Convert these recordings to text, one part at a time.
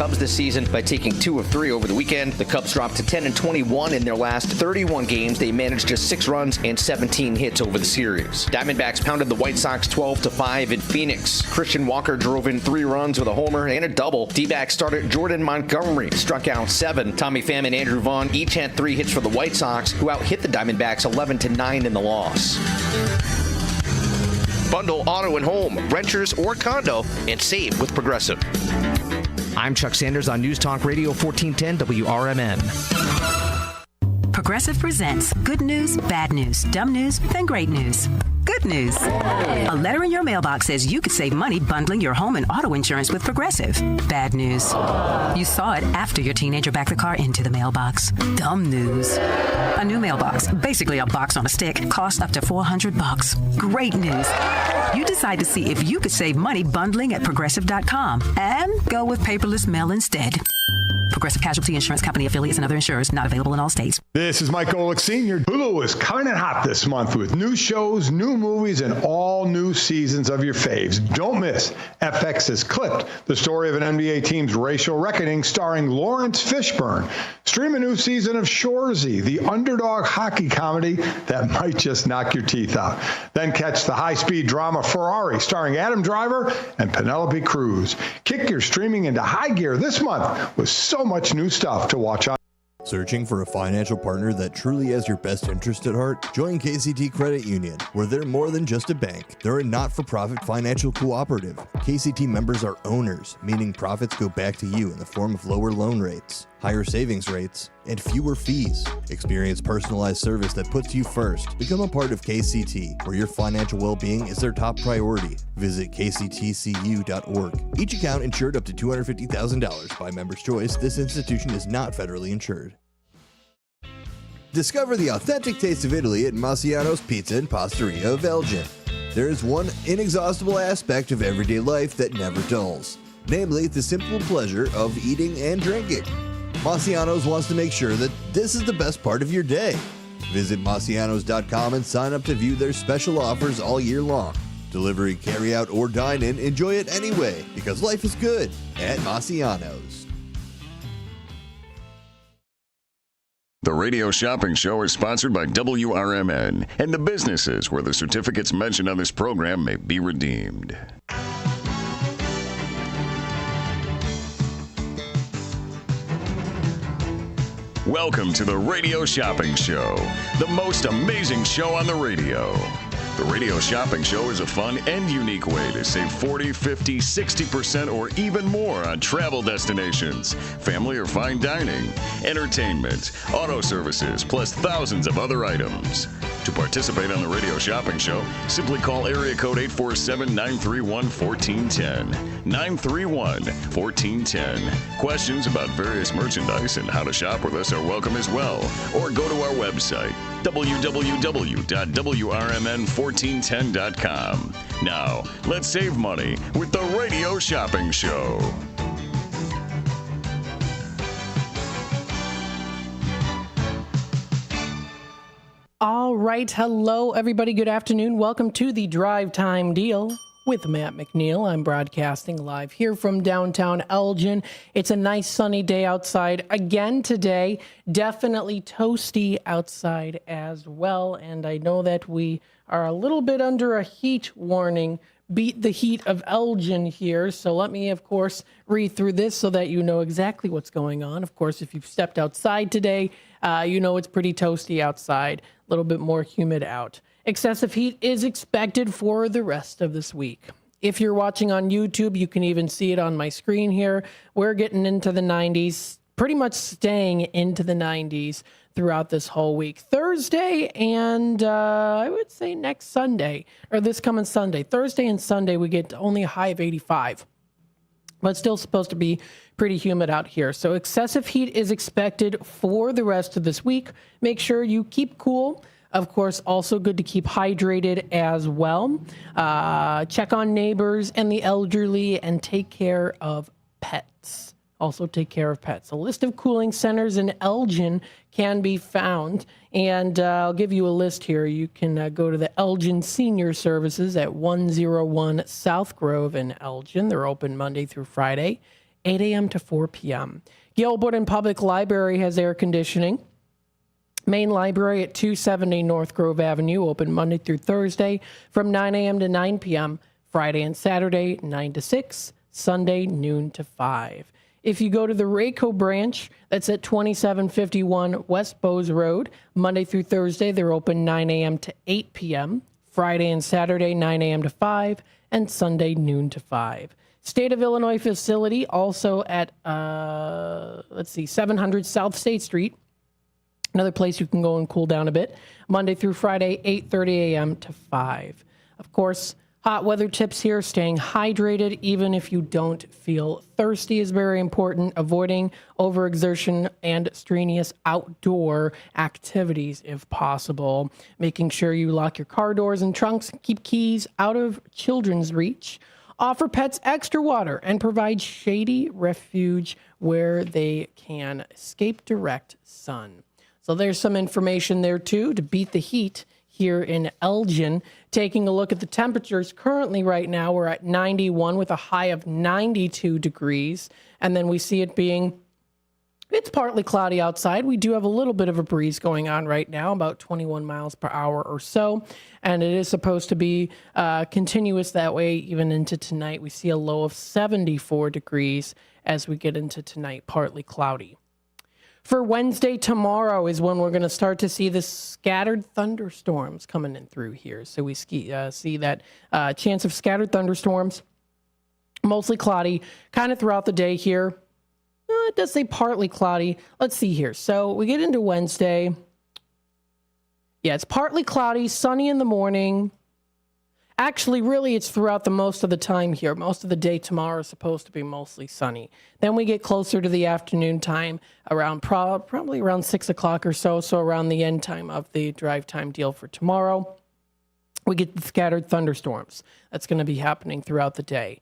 Cubs this season by taking 2 of 3 over the weekend. The Cubs dropped to 10-21 in their last 31 games. They managed just 6 runs and 17 hits over the series. Diamondbacks pounded the White Sox 12-5 in Phoenix. Christian Walker drove in 3 runs with a homer and a double. D-backs starter Jordan Montgomery struck out 7. Tommy Pham and Andrew Vaughn each had 3 hits for the White Sox, who out-hit the Diamondbacks 11-9 in the loss. Bundle auto and home, renters or condo, and save with Progressive. I'm Chuck Sanders on News Talk Radio 1410 WRMN. Progressive presents good news, bad news, dumb news, then great news. Good news. A letter in your mailbox says you could save money bundling your home and auto insurance with Progressive. Bad news. You saw it after your teenager backed the car into the mailbox. Dumb news. A new mailbox, basically a box on a stick, costs up to $400. Great news. You decide to see if you could save money bundling at Progressive.com and go with paperless mail instead. Progressive Casualty Insurance Company affiliates and other insurers not available in all states. This is Mike Golick Sr. Hulu is coming in hot this month with new shows, new movies, and all new seasons of your faves. Don't miss FX has Clipped, the story of an NBA team's racial reckoning starring Lawrence Fishburne. Stream a new season of Shoresy, the underdog hockey comedy that might just knock your teeth out. Then catch the high-speed drama Ferrari starring Adam Driver and Penelope Cruz. Kick your streaming into high gear this month with so much new stuff to watch on. Searching for a financial partner that truly has your best interest at heart? Join KCT Credit Union, where they're more than just a bank. They're a not-for-profit financial cooperative. KCT members are owners, meaning profits go back to you in the form of lower loan rates, higher savings rates, and fewer fees. Experience personalized service that puts you first. Become a part of KCT, where your financial well-being is their top priority. Visit kctcu.org. Each account insured up to $250,000 by member's choice. This institution is not federally insured. Discover the authentic taste of Italy at Massiano's Pizza and Pastaria of Elgin. There is one inexhaustible aspect of everyday life that never dulls, namely the simple pleasure of eating and drinking. Massiano's wants to make sure that this is the best part of your day. Visit Massianos.com and sign up to view their special offers all year long. Delivery, carry out, or dine in, enjoy it anyway, because life is good at Massiano's. The Radio Shopping Show is sponsored by WRMN and the businesses where the certificates mentioned on this program may be redeemed. Welcome to the Radio Shopping Show, the most amazing show on the radio. The Radio Shopping Show is a fun and unique way to save 40, 50, 60% or even more on travel destinations, family or fine dining, entertainment, auto services, plus thousands of other items. To participate on the Radio Shopping Show, simply call area code 847-931-1410. 931-1410. Questions about various merchandise and how to shop with us are welcome as well. Or go to our website, www.WRMN1410.com. Now, let's save money with the Radio Shopping Show. All right. Hello, everybody. Good afternoon. Welcome to the Drive Time Deal with Matt McNeil. I'm broadcasting live here from downtown Elgin. It's a nice sunny day outside again today. Definitely toasty outside as well. And I know that we are a little bit under a heat warning. Beat the heat of Elgin here. So let me, of course, read through this so that you know exactly what's going on. Of course, if you've stepped outside today, you know it's pretty toasty outside, a little bit more humid out. Excessive heat is expected for the rest of this week. If you're watching on YouTube, you can even see it on my screen here. We're getting into the 90s, pretty much staying into the 90s throughout this whole week. Thursday and I would say next Sunday, or this coming Sunday. Thursday and Sunday, we get only a high of 85. But still supposed to be pretty humid out here. So excessive heat is expected for the rest of this week. Make sure you keep cool. Of course, also good to keep hydrated as well. Check on neighbors and the elderly and take care of pets. Also take care of pets. A list of cooling centers in Elgin can be found. And I'll give you a list here. You can go to the Elgin Senior Services at 101 South Grove in Elgin. They're open Monday through Friday, 8 a.m. to 4 p.m. Gilbert Public Library has air conditioning. Main Library at 270 North Grove Avenue, open Monday through Thursday from 9 a.m. to 9 p.m., Friday and Saturday, 9 to 6, Sunday, noon to 5. If you go to the Rayco branch, that's at 2751 West Bowes Road, Monday through Thursday, they're open 9 a.m. to 8 p.m., Friday and Saturday, 9 a.m. to 5, and Sunday, noon to 5. State of Illinois facility also at, 700 South State Street. Another place you can go and cool down a bit. Monday through Friday, 8:30 a.m. to 5. Of course, hot weather tips here. Staying hydrated, even if you don't feel thirsty, is very important. Avoiding overexertion and strenuous outdoor activities if possible. Making sure you lock your car doors and trunks. Keep keys out of children's reach. Offer pets extra water and provide shady refuge where they can escape direct sun. So there's some information there, too, to beat the heat here in Elgin. Taking a look at the temperatures currently right now, we're at 91 with a high of 92 degrees. And then we see it being, it's partly cloudy outside. We do have a little bit of a breeze going on right now, about 21 miles per hour or so. And it is supposed to be continuous that way even into tonight. We see a low of 74 degrees as we get into tonight, partly cloudy. For Wednesday, tomorrow is when we're going to start to see the scattered thunderstorms coming in through here. So we see that chance of scattered thunderstorms, mostly cloudy, kind of throughout the day here. It does say partly cloudy. Let's see here. So we get into Wednesday. Yeah, it's partly cloudy, sunny in the morning. Actually, really, it's throughout the most of the time here. Most of the day tomorrow is supposed to be mostly sunny. Then we get closer to the afternoon time, around probably around 6 o'clock or so, so around the end time of the drive time deal for tomorrow. We get the scattered thunderstorms. That's going to be happening throughout the day,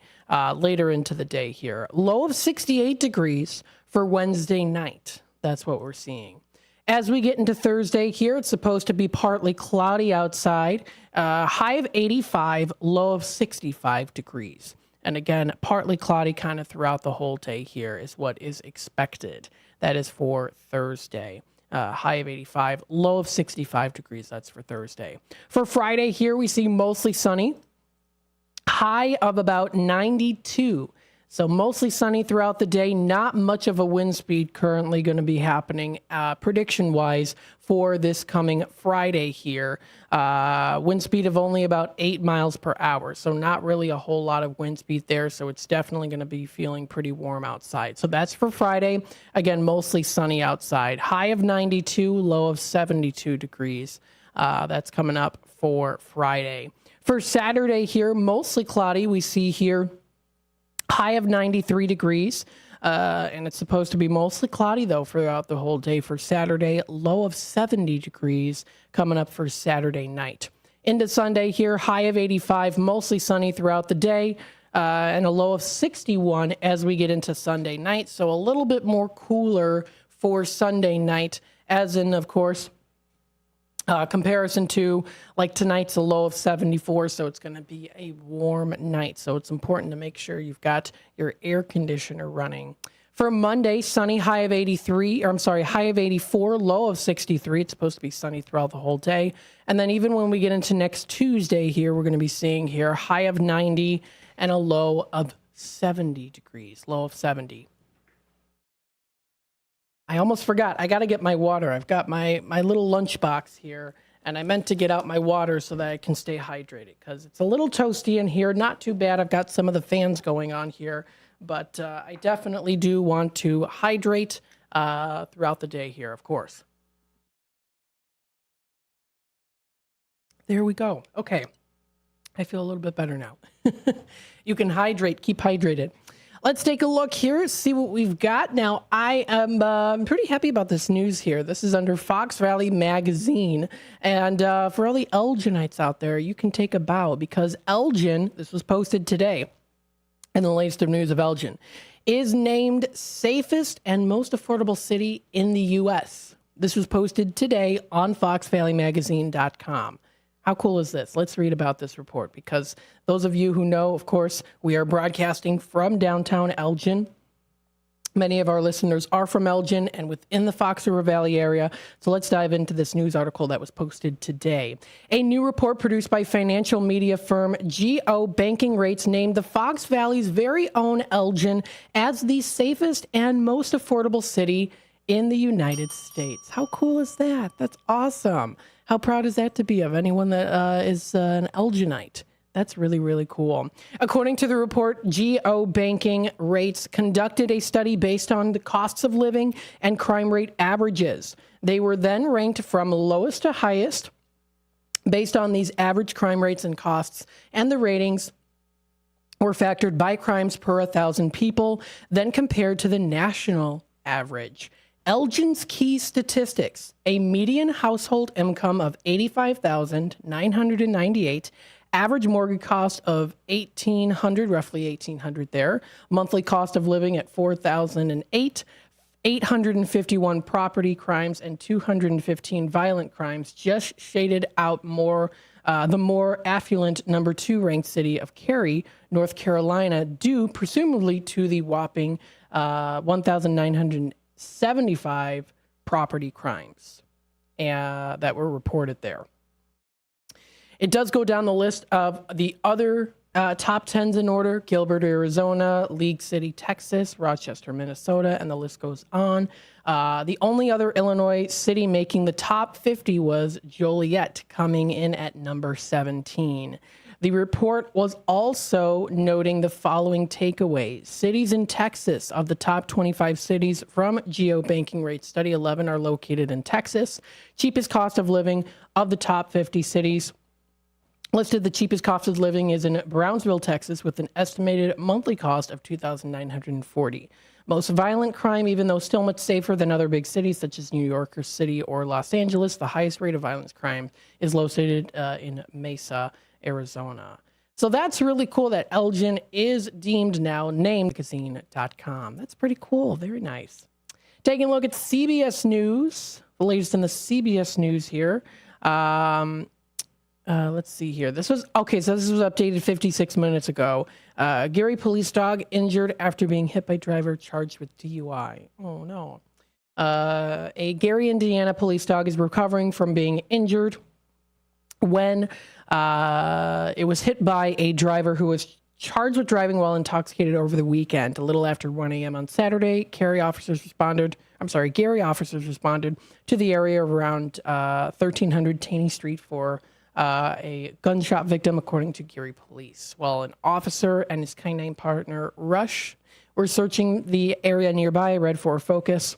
later into the day here. Low of 68 degrees for Wednesday night. That's what we're seeing. As we get into Thursday here, it's supposed to be partly cloudy outside. High of 85, low of 65 degrees. And again, partly cloudy kind of throughout the whole day here is what is expected. That is for Thursday. High of 85, low of 65 degrees. That's for Thursday. For Friday here, we see mostly sunny. High of about 92. So mostly sunny throughout the day. Not much of a wind speed currently going to be happening prediction-wise for this coming Friday here. Wind speed of only about 8 miles per hour. So not really a whole lot of wind speed there. So it's definitely going to be feeling pretty warm outside. So that's for Friday. Again, mostly sunny outside. High of 92, low of 72 degrees. That's coming up for Friday. For Saturday here, mostly cloudy. We see here high of 93 degrees, and it's supposed to be mostly cloudy, though, throughout the whole day for Saturday. Low of 70 degrees coming up for Saturday night. Into Sunday here, high of 85, mostly sunny throughout the day, and a low of 61 as we get into Sunday night. So a little bit more cooler for Sunday night, as in, of course, comparison to like tonight's a low of 74, so it's going to be a warm night. So it's important to make sure you've got your air conditioner running. For Monday, sunny, high of 84, low of 63. It's supposed to be sunny throughout the whole day. And then even when we get into next Tuesday here, we're going to be seeing here high of 90 and a low of 70 degrees, low of 70. I almost forgot. I got to get my water. I've got my little lunchbox here, and I meant to get out my water so that I can stay hydrated because it's a little toasty in here. Not too bad. I've got some of the fans going on here, but I definitely do want to hydrate throughout the day here, of course. There we go. Okay. I feel a little bit better now. You can hydrate. Keep hydrated. Let's take a look here, see what we've got. Now, I am pretty happy about this news here. This is under Fox Valley Magazine. And for all the Elginites out there, you can take a bow because Elgin, this was posted today in the latest of news of Elgin, is named safest and most affordable city in the U.S. This was posted today on foxvalleymagazine.com. How cool is this? Let's read about this report because those of you who know, of course, we are broadcasting from downtown Elgin. Many of our listeners are from Elgin and within the Fox River Valley area. So let's dive into this news article that was posted today. A new report produced by financial media firm GO Banking Rates named the Fox Valley's very own Elgin as the safest and most affordable city in the United States. How cool is that? That's awesome. How proud is that to be of anyone that is an Elginite? That's really, really cool. According to the report, GO Banking Rates conducted a study based on the costs of living and crime rate averages. They were then ranked from lowest to highest based on these average crime rates and costs, and the ratings were factored by crimes per 1,000 people, then compared to the national average. Elgin's key statistics: a median household income of $85,998, average mortgage cost of $1,800, roughly $1,800 there. Monthly cost of living at $4,008. 851 property crimes and 215 violent crimes, just shaded out more the more affluent number 2 ranked city of Cary, North Carolina, due presumably to the whopping 1,975 property crimes that were reported there. It does go down the list of the other top 10s in order: Gilbert, Arizona, League City, Texas, Rochester, Minnesota, and the list goes on. The only other Illinois city making the top 50 was Joliet, coming in at number 17. The report was also noting the following takeaways. Cities in Texas: of the top 25 cities from GO Banking Rate Study, 11 are located in Texas. Cheapest cost of living of the top 50 cities listed, the cheapest cost of living is in Brownsville, Texas, with an estimated monthly cost of $2,940. Most violent crime, even though still much safer than other big cities such as New York City or Los Angeles, the highest rate of violence crime is located in Mesa, Arizona. So that's really cool that Elgin is deemed now named magazine.com. That's pretty cool. Very nice. Taking a look at CBS News, the latest in the CBS News here. Let's see here. This was updated 56 minutes ago. Gary police dog injured after being hit by driver charged with DUI. Oh, no. A Gary, Indiana police dog is recovering from being injured when it was hit by a driver who was charged with driving while intoxicated over the weekend. A little after 1 a.m. on Saturday, Gary officers responded to the area around 1300 Taney Street for a gunshot victim, according to Gary police. While an officer and his canine partner, Rush, were searching the area nearby, Red 4 Focus,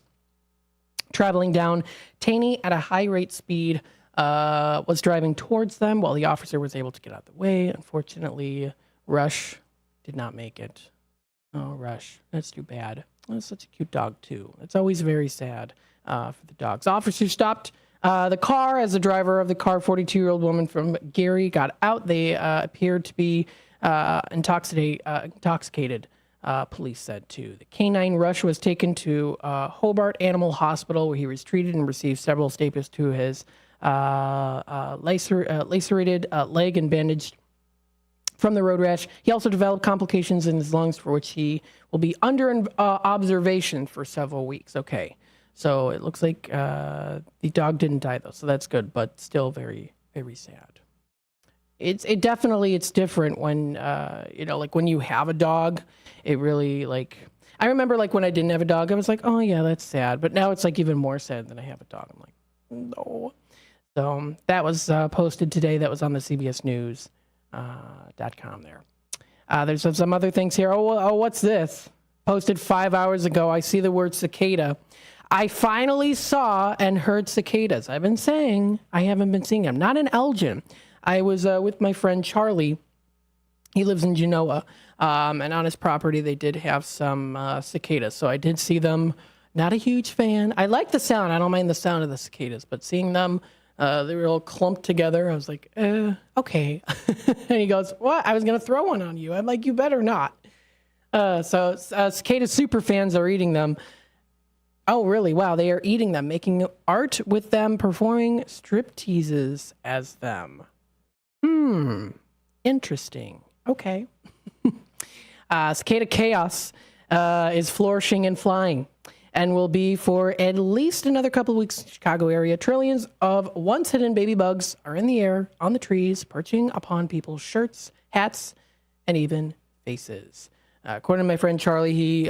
traveling down Taney at a high rate speed, was driving towards them while the officer was able to get out of the way. Unfortunately, Rush did not make it. Oh, Rush. That's too bad. That's such a cute dog, too. It's always very sad for the dogs. Officers stopped the car as the driver of the car, 42-year-old woman from Gary, got out. They appeared to be intoxicated, police said, too. The canine Rush was taken to Hobart Animal Hospital, where he was treated and received several staples to his lacerated leg and bandaged from the road rash. He also developed complications in his lungs, for which he will be under observation for several weeks. Okay. So it looks like the dog didn't die, though, so that's good, but still very, very sad. It's different when, like when you have a dog, it really, like, I remember, like, when I didn't have a dog, I was like, oh, yeah, that's sad. But now it's, like, even more sad than I have a dog. I'm like, no. So that was posted today. That was on the CBSNews.com there. There's some other things here. Oh, what's this? Posted 5 hours ago. I see the word cicada. I finally saw and heard cicadas. I've been saying I haven't been seeing them. Not in Elgin. I was with my friend Charlie. He lives in Genoa. And on his property, they did have some cicadas. So I did see them. Not a huge fan. I like the sound. I don't mind the sound of the cicadas. But seeing them, they were all clumped together. I was like, okay. And he goes, what? I was going to throw one on you. I'm like, you better not. So cicada super fans are eating them. Oh, really? Wow, they are eating them, making art with them, performing strip teases as them. Interesting. Okay. Cicada chaos is flourishing and flying and will be for at least another couple of weeks in the Chicago area. Trillions of once hidden baby bugs are in the air, on the trees, perching upon people's shirts, hats, and even faces. According to my friend Charlie, he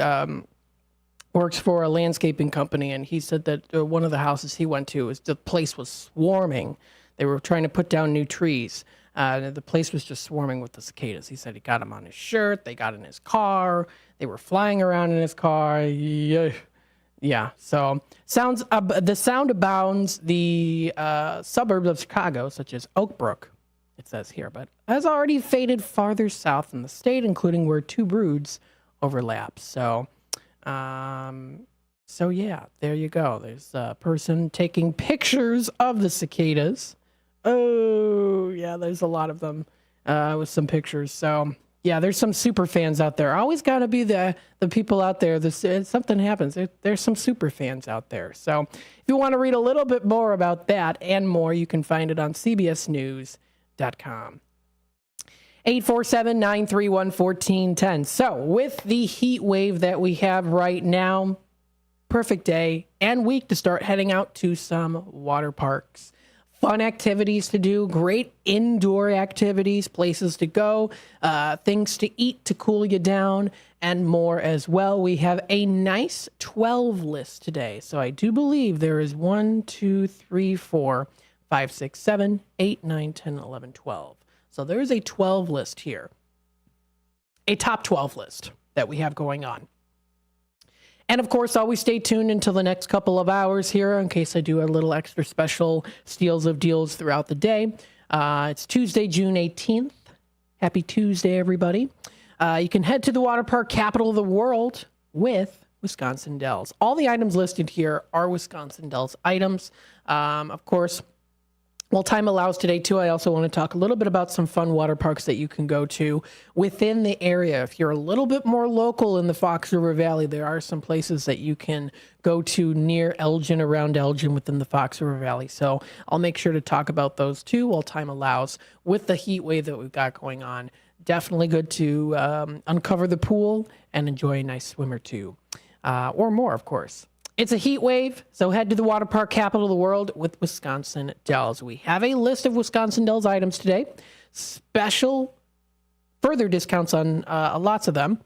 works for a landscaping company, and he said that one of the houses he went to, the place was swarming. They were trying to put down new trees. The place was just swarming with the cicadas. He said he got them on his shirt. They got in his car. They were flying around in his car. Yeah. So the sound abounds the suburbs of Chicago, such as Oak Brook, it says here, but has already faded farther south in the state, including where two broods overlap. So yeah, there you go. There's a person taking pictures of the cicadas. Oh, yeah, there's a lot of them with some pictures. So, yeah, there's some super fans out there. Always got to be the people out there. Something happens. There's some super fans out there. So, if you want to read a little bit more about that and more, you can find it on cbsnews.com. 847-931-1410. So, with the heat wave that we have right now, perfect day and week to start heading out to some water parks. Fun activities to do, great indoor activities, places to go, things to eat to cool you down, and more as well. We have a nice 12 list today. So I do believe there is 1, 2, 3, 4, 5, 6, 7, 8, 9, 10, 11, 12. So there's a 12 list here. A top 12 list that we have going on. And, of course, always stay tuned until the next couple of hours here in case I do a little extra special steals of deals throughout the day. It's Tuesday, June 18th. Happy Tuesday, everybody. You can head to the water park capital of the world with Wisconsin Dells. All the items listed here are Wisconsin Dells items. Of course, while time allows today, too, I also want to talk a little bit about some fun water parks that you can go to within the area. If you're a little bit more local in the Fox River Valley, there are some places that you can go to near Elgin, around Elgin, within the Fox River Valley. So I'll make sure to talk about those, too, while time allows. With the heat wave that we've got going on, definitely good to uncover the pool and enjoy a nice swim or two, or more, of course. It's a heat wave, so head to the water park capital of the world with Wisconsin Dells. We have a list of Wisconsin Dells items today. Special further discounts on lots of them.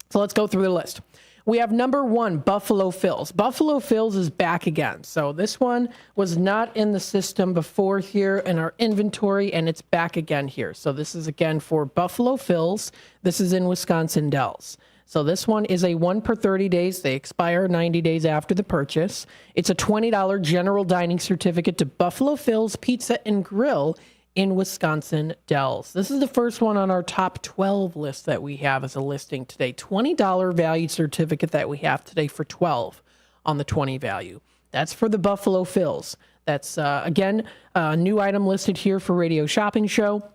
So let's go through the list. We have number 1, Buffalo Phil's. Buffalo Phil's is back again. So this one was not in the system before here in our inventory, and it's back again here. So this is again for Buffalo Phil's. This is in Wisconsin Dells. So this one is a 1 per 30 days. They expire 90 days after the purchase. It's a $20 general dining certificate to Buffalo Phil's Pizza and Grill in Wisconsin Dells. This is the first one on our top 12 list that we have as a listing today. $20 value certificate that we have today for 12 on the 20 value. That's for the Buffalo Phil's. That's, again, a new item listed here for Radio Shopping Show.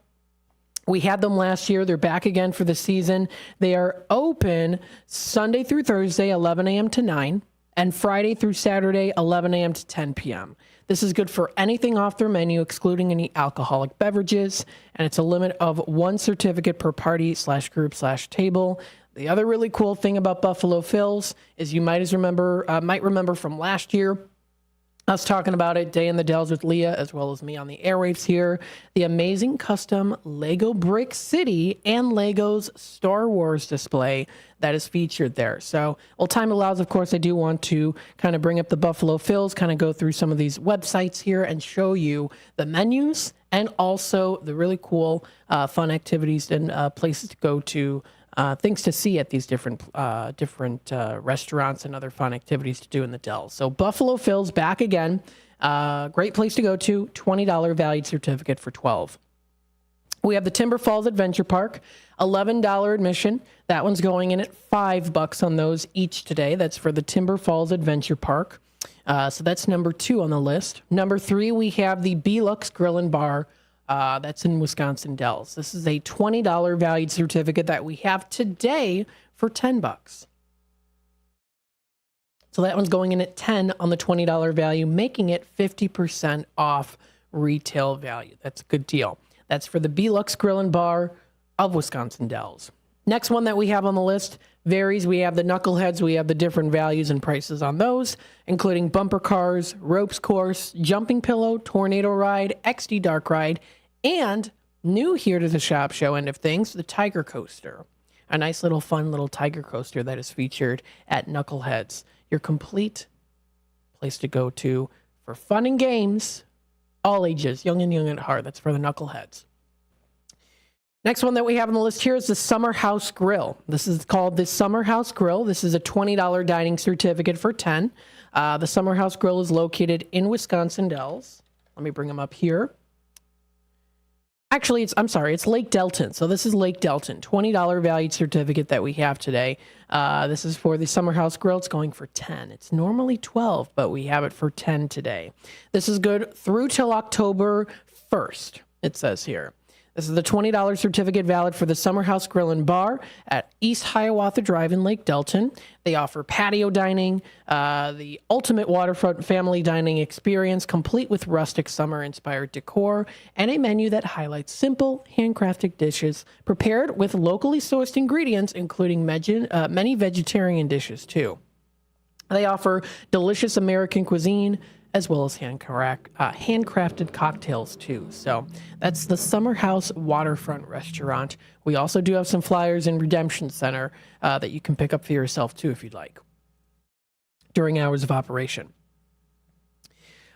We had them last year. They're back again for the season. They are open Sunday through Thursday, 11 a.m. to 9, and Friday through Saturday, 11 a.m. to 10 p.m. This is good for anything off their menu, excluding any alcoholic beverages, and it's a limit of 1 certificate per party/group/table. The other really cool thing about Buffalo Phil's is you might remember from last year, us talking about it, Day in the Dells with Leah, as well as me on the airwaves here, the amazing custom Lego Brick City and Lego's Star Wars display that is featured there. So, while time allows, of course, I do want to kind of bring up the Buffalo Phil's, kind of go through some of these websites here and show you the menus and also the really cool fun activities and places to go to, things to see at these different restaurants and other fun activities to do in the Dells. So Buffalo Phil's back again. Great place to go to. $20 valued certificate for 12. We have the Timber Falls Adventure Park, $11 admission. That one's going in at $5 on those each today. That's for the Timber Falls Adventure Park. So that's number 2 on the list. Number 3, we have the Belux Grill and Bar. That's in Wisconsin Dells. This is a $20 valued certificate that we have today for $10. So that one's going in at 10 on the $20 value, making it 50% off retail value. That's a good deal. That's for the Belux Grill and Bar of Wisconsin Dells. Next one that we have on the list, varies. We have the knuckleheads. We have the different values and prices on those, including bumper cars, ropes course, jumping pillow, tornado ride, XD dark ride, and new here to the shop show end of things, the Tiger Coaster. A nice little fun little Tiger Coaster that is featured at Knuckleheads. Your complete place to go to for fun and games, all ages, young and young at heart. That's for the Knuckleheads. Next one that we have on the list here is the Summer House Grill. This is called the Summer House Grill. This is a $20 dining certificate for 10. The Summer House Grill is located in Wisconsin Dells. Let me bring them up here. Actually, it's Lake Delton. So this is Lake Delton, $20 valued certificate that we have today. This is for the Summer House Grill. It's going for 10. It's normally 12, but we have it for 10 today. This is good through till October 1st, it says here. This is the $20 certificate valid for the Summer House Grill and Bar at East Hiawatha Drive in Lake Delton. They offer patio dining, the ultimate waterfront family dining experience, complete with rustic summer-inspired decor, and a menu that highlights simple, handcrafted dishes prepared with locally sourced ingredients, including many vegetarian dishes, too. They offer delicious American cuisine, as well as handcrafted cocktails, too. So that's the Summer House Waterfront Restaurant. We also do have some flyers in Redemption Center that you can pick up for yourself, too, if you'd like, during hours of operation.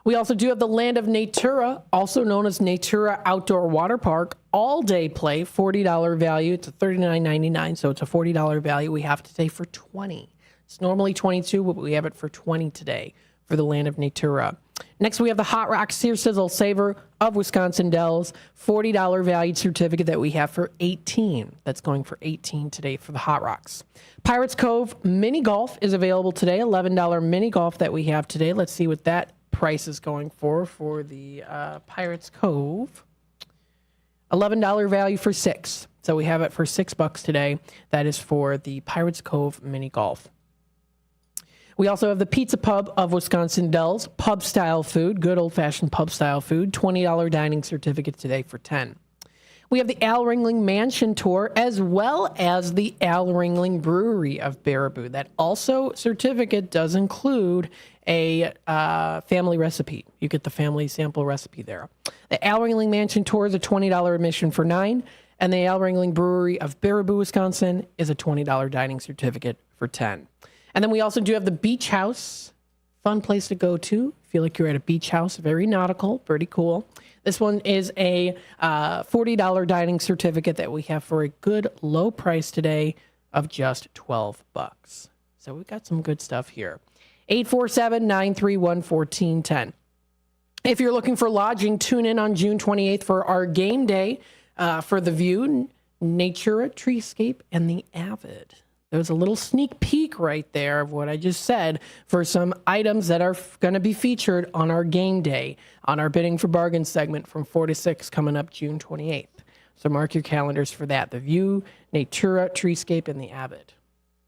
We also do have the Land of Natura, also known as Natura Outdoor Water Park, all-day play, $40 value. It's a $39.99, so it's a $40 value. We have it today for $20. It's normally $22, but we have it for $20 today for the Land of Natura. Next, we have the Hot Rock Sear Sizzle Savor of Wisconsin Dells, $40 valued certificate that we have for $18. That's going for $18 today for the Hot Rocks. Pirates Cove Mini Golf is available today, $11 mini golf that we have today. Let's see what that price is going for the Pirates Cove. $11 value for $6. So we have it for $6 today. That is for the Pirates Cove Mini Golf. We also have the Pizza Pub of Wisconsin Dells, pub-style food, good old-fashioned pub-style food, $20 dining certificate today for $10. We have the Al Ringling Mansion Tour, as well as the Al Ringling Brewery of Baraboo. That also certificate does include a family recipe. You get the family sample recipe there. The Al Ringling Mansion Tour is a $20 admission for $9, and the Al Ringling Brewery of Baraboo, Wisconsin is a $20 dining certificate for $10. And then we also do have the Beach House, fun place to go to. Feel like you're at a beach house, very nautical, pretty cool. This one is a $40 dining certificate that we have for a good low price today of just $12. So we've got some good stuff here. 847-931-1410. If you're looking for lodging, tune in on June 28th for our game day for The View, Natura, Treescape, and The Avid. There's a little sneak peek right there of what I just said for some items that are going to be featured on our game day, on our Bidding for Bargains segment from 4 to 6 coming up June 28th. So mark your calendars for that. The View, Natura, Treescape, and The Avid.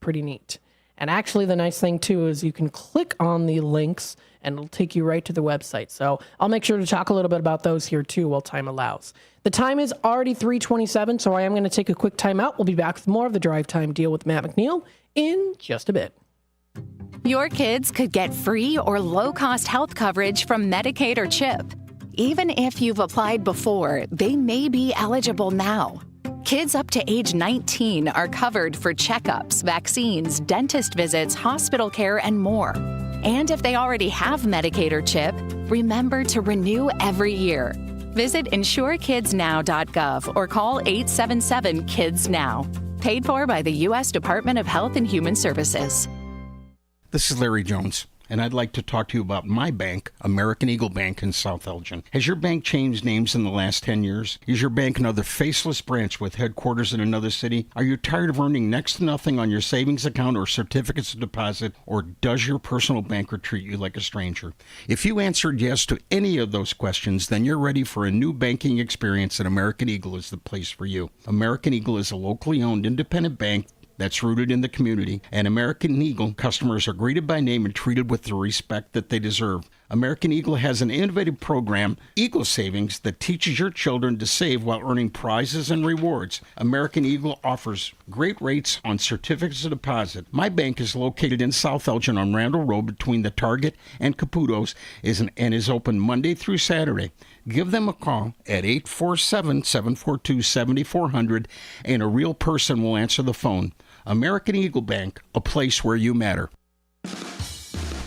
Pretty neat. And actually the nice thing too is you can click on the links and it'll take you right to the website. So I'll make sure to talk a little bit about those here too while time allows. The time is already 3:27, so I am going to take a quick time out. We'll be back with more of the Drive Time Deal with Matt McNeil in just a bit. Your kids could get free or low-cost health coverage from Medicaid or CHIP. Even if you've applied before, they may be eligible now. Kids up to age 19 are covered for checkups, vaccines, dentist visits, hospital care, and more. And if they already have Medicaid or CHIP, remember to renew every year. Visit insurekidsnow.gov or call 877-KIDS-NOW. Paid for by the U.S. Department of Health and Human Services. This is Larry Jones, and I'd like to talk to you about my bank, American Eagle Bank in South Elgin. Has your bank changed names in the last 10 years? Is your bank another faceless branch with headquarters in another city? Are you tired of earning next to nothing on your savings account or certificates of deposit, or does your personal banker treat you like a stranger? If you answered yes to any of those questions, then you're ready for a new banking experience, and American Eagle is the place for you. American Eagle is a locally owned independent bank that's rooted in the community, and American Eagle customers are greeted by name and treated with the respect that they deserve. American Eagle has an innovative program, Eagle Savings, that teaches your children to save while earning prizes and rewards. American Eagle offers great rates on certificates of deposit. My bank is located in South Elgin on Randall Road between the Target and Caputo's and is open Monday through Saturday. Give them a call at 847-742-7400 and a real person will answer the phone. American Eagle Bank, a place where you matter.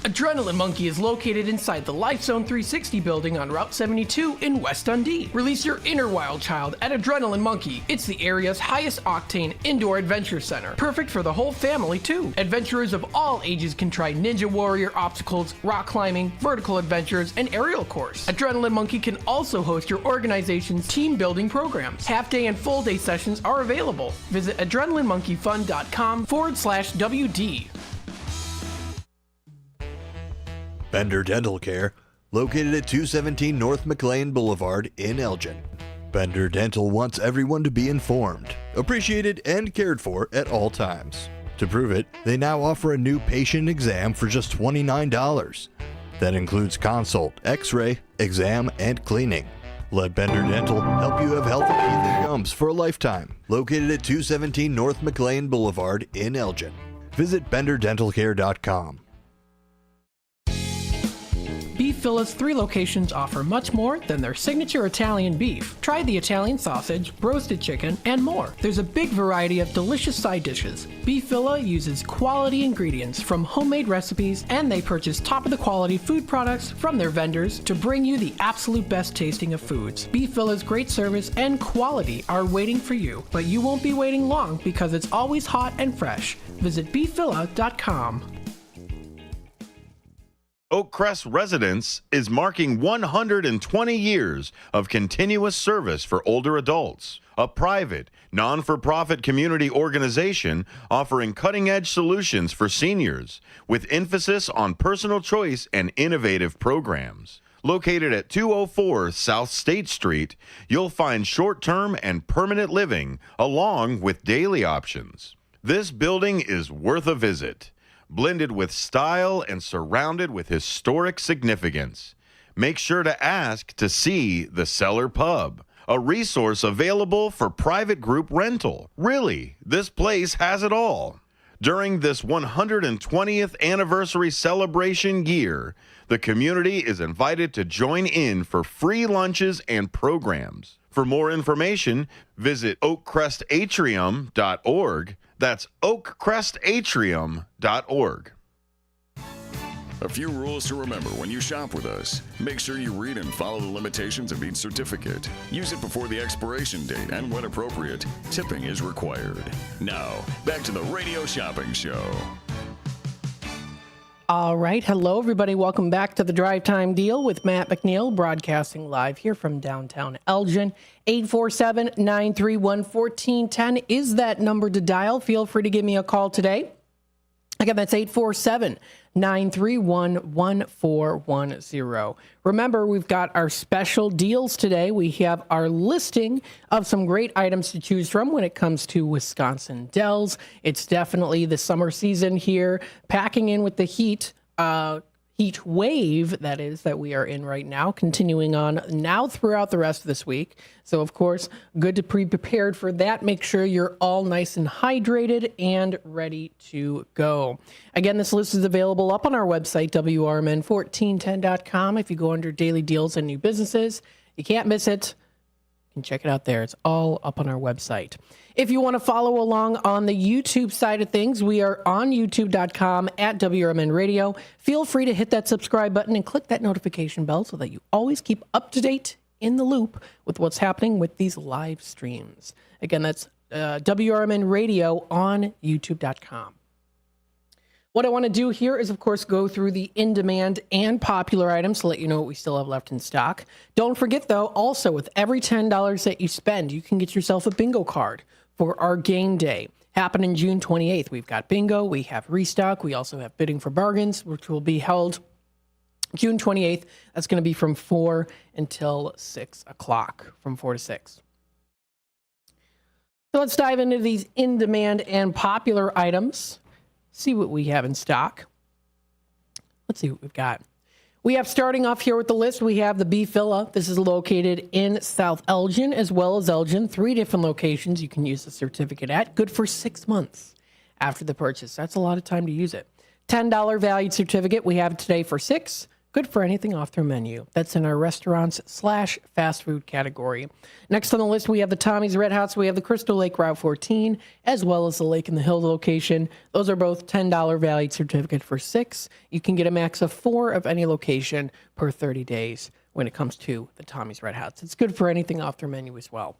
Adrenaline Monkey is located inside the Life Zone 360 building on Route 72 in West Dundee. Release your inner wild child at Adrenaline Monkey. It's the area's highest octane indoor adventure center. Perfect for the whole family, too. Adventurers of all ages can try Ninja Warrior obstacles, rock climbing, vertical adventures, and aerial course. Adrenaline Monkey can also host your organization's team building programs. Half-day and full-day sessions are available. Visit adrenalinemonkeyfun.com/WD. Bender Dental Care, located at 217 North McLean Boulevard in Elgin. Bender Dental wants everyone to be informed, appreciated, and cared for at all times. To prove it, they now offer a new patient exam for just $29. That includes consult, x-ray, exam, and cleaning. Let Bender Dental help you have healthy teeth and gums for a lifetime. Located at 217 North McLean Boulevard in Elgin. Visit benderdentalcare.com. Beef Villa's 3 locations offer much more than their signature Italian beef. Try the Italian sausage, roasted chicken, and more. There's a big variety of delicious side dishes. Beef Villa uses quality ingredients from homemade recipes, and they purchase top-of-the-quality food products from their vendors to bring you the absolute best tasting of foods. Beef Villa's great service and quality are waiting for you, but you won't be waiting long because it's always hot and fresh. Visit beefvilla.com. Oakcrest Residence is marking 120 years of continuous service for older adults. A private, non-for-profit community organization offering cutting-edge solutions for seniors with emphasis on personal choice and innovative programs. Located at 204 South State Street, you'll find short-term and permanent living along with daily options. This building is worth a visit. Blended with style and surrounded with historic significance. Make sure to ask to see the Cellar Pub, a resource available for private group rental. Really, this place has it all. During this 120th anniversary celebration year, the community is invited to join in for free lunches and programs. For more information, visit oakcrestatrium.org. That's oakcrestatrium.org. A few rules to remember when you shop with us. Make sure you read and follow the limitations of each certificate. Use it before the expiration date, and when appropriate, tipping is required. Now, back to the Radio Shopping Show. All right. Hello, everybody. Welcome back to the Drive Time Deal with Matt McNeil, broadcasting live here from downtown Elgin. 847-931-1410 is that number to dial. Feel free to give me a call today. Again, that's 847-931-1410. Remember, we've got our special deals today. We have our listing of some great items to choose from when it comes to Wisconsin Dells. It's definitely the summer season here, packing in with the heat wave, that we are in right now, continuing on now throughout the rest of this week. So, of course, good to be prepared for that. Make sure you're all nice and hydrated and ready to go. Again, this list is available up on our website, WRMN1410.com. If you go under daily deals and new businesses, you can't miss it. You can check it out there. It's all up on our website. If you want to follow along on the YouTube side of things, we are on youtube.com at WRMN Radio. Feel free to hit that subscribe button and click that notification bell so that you always keep up to date in the loop with what's happening with these live streams. Again, that's WRMN Radio on youtube.com. What I want to do here is, of course, go through the in-demand and popular items to let you know what we still have left in stock. Don't forget, though, also, with every $10 that you spend, you can get yourself a bingo card for our game day. Happening June 28th. We've got bingo, we have restock, we also have bidding for bargains, which will be held June 28th. That's going to be from 4 until 6 o'clock, from 4 to 6. So let's dive into these in-demand and popular items. See what we have in stock. Let's see what we've got. We have, starting off here with the list, we have the Beef Villa. This is located in South Elgin as well as Elgin. 3 different locations you can use the certificate at. Good for 6 months after the purchase. That's a lot of time to use it. $10 valued certificate. We have it today for $6. Good for anything off their menu. That's in our restaurants/fast food category. Next on the list, we have the Tommy's Red Hots. We have the Crystal Lake Route 14, as well as the Lake in the Hills location. Those are both $10 valued certificate for $6. You can get a max of 4 of any location per 30 days when it comes to the Tommy's Red Hots. It's good for anything off their menu as well.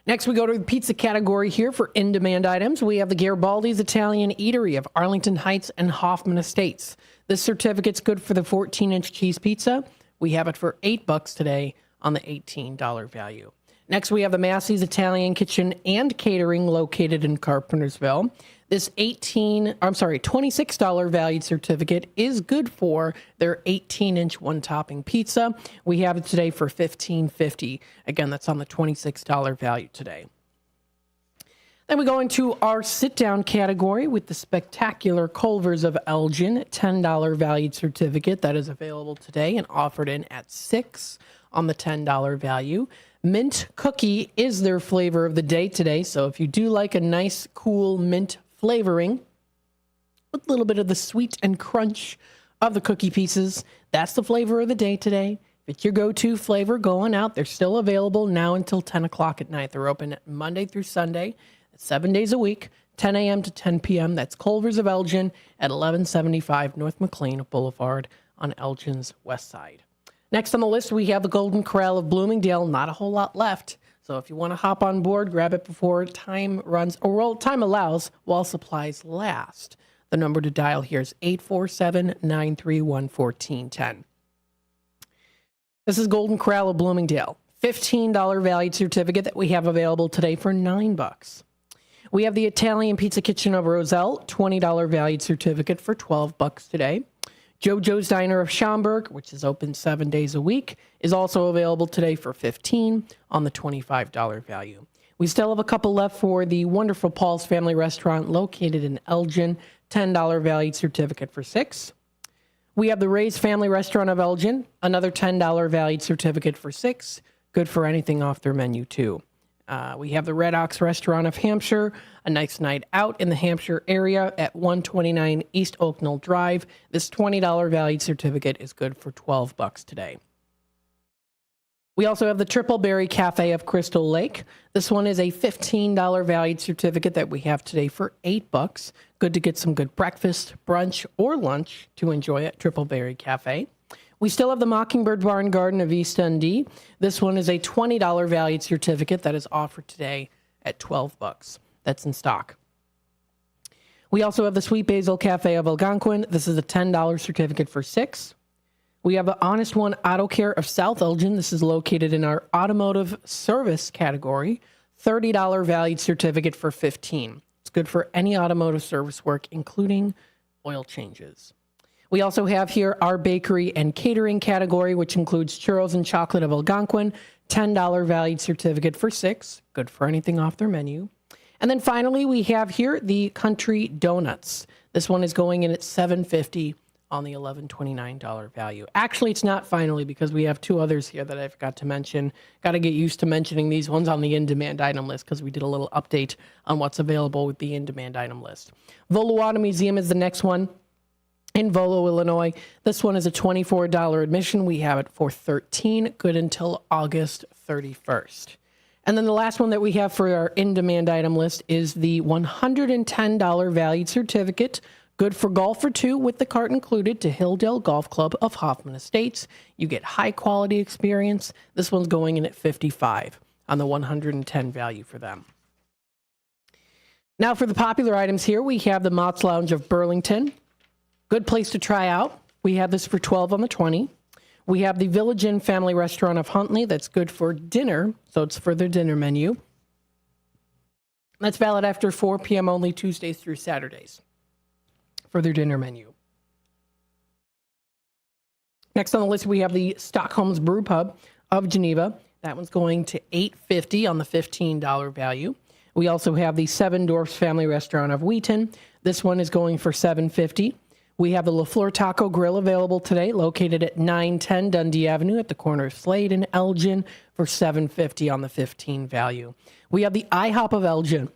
Next, we go to the pizza category here for in-demand items. We have the Garibaldi's Italian Eatery of Arlington Heights and Hoffman Estates. This certificate's good for the 14-inch cheese pizza. We have it for $8 today on the $18 value. Next, we have the Massey's Italian Kitchen and Catering located in Carpentersville. This $26 valued certificate is good for their 18-inch one-topping pizza. We have it today for $15.50. Again, that's on the $26 value today. Then we go into our sit-down category with the spectacular Culver's of Elgin $10 valued certificate that is available today and offered in at $6 on the $10 value. Mint cookie is their flavor of the day today, so if you do like a nice, cool mint flavoring with a little bit of the sweet and crunch of the cookie pieces, that's the flavor of the day today. If it's your go-to flavor going out, they're still available now until 10 o'clock at night. They're open Monday through Sunday, 7 days a week, 10 a.m. to 10 p.m. That's Culver's of Elgin at 1175 North McLean Boulevard on Elgin's west side. Next on the list, we have the Golden Corral of Bloomingdale. Not a whole lot left. So if you want to hop on board, grab it before time runs, or well, time allows while supplies last. The number to dial here is 847-931-1410. This is Golden Corral of Bloomingdale. $15 valued certificate that we have available today for $9. We have the Italian Pizza Kitchen of Roselle, $20 valued certificate for $12 today. JoJo's Diner of Schaumburg, which is open 7 days a week, is also available today for $15 on the $25 value. We still have a couple left for the wonderful Paul's Family Restaurant located in Elgin, $10 valued certificate for $6. We have the Ray's Family Restaurant of Elgin, another $10 valued certificate for $6. Good for anything off their menu, too. We have the Red Ox Restaurant of Hampshire, a nice night out in the Hampshire area at 129 East Oak Knoll Drive. This $20 valued certificate is good for $12 today. We also have the Triple Berry Cafe of Crystal Lake. This one is a $15 valued certificate that we have today for $8. Good to get some good breakfast, brunch, or lunch to enjoy at Triple Berry Cafe. We still have the Mockingbird Bar and Garden of East Dundee. This one is a $20 valued certificate that is offered today at $12. That's in stock. We also have the Sweet Basil Cafe of Algonquin. This is a $10 certificate for $6. We have the Honest One Auto Care of South Elgin. This is located in our automotive service category. $30 valued certificate for $15. It's good for any automotive service work, including oil changes. We also have here our bakery and catering category, which includes churros and chocolate of Algonquin, $10 valued certificate for $6. Good for anything off their menu. And then finally, we have here the Country Donuts. This one is going in at $7.50 on the $11.29 value. Actually, it's not finally, because we have 2 others here that I forgot to mention. Got to get used to mentioning these ones on the in-demand item list, because we did a little update on what's available with the in-demand item list. Voluata Museum is the next one in Volo, Illinois. This one is a $24 admission. We have it for $13, good until August 31st. And then the last one that we have for our in-demand item list is the $110 valued certificate, good for golf for 2 with the cart included, to Hilldale Golf Club of Hoffman Estates. You get high-quality experience. This one's going in at $55 on the $110 value for them. Now for the popular items here, we have the Mott's Lounge of Burlington. Good place to try out. We have this for $12 on the 20. We have the Village Inn Family Restaurant of Huntley. That's good for dinner, so it's for their dinner menu. That's valid after 4 p.m. only, Tuesdays through Saturdays, for their dinner menu. Next on the list, we have the Stockholm's Brew Pub of Geneva. That one's going to $8.50 on the $15 value. We also have the Seven Dwarfs Family Restaurant of Wheaton. This one is going for $7.50. We have the LaFleur Taco Grill available today, located at 910 Dundee Avenue at the corner of Slade and Elgin for $7.50 on the 15 value. We have the IHOP of Elgin.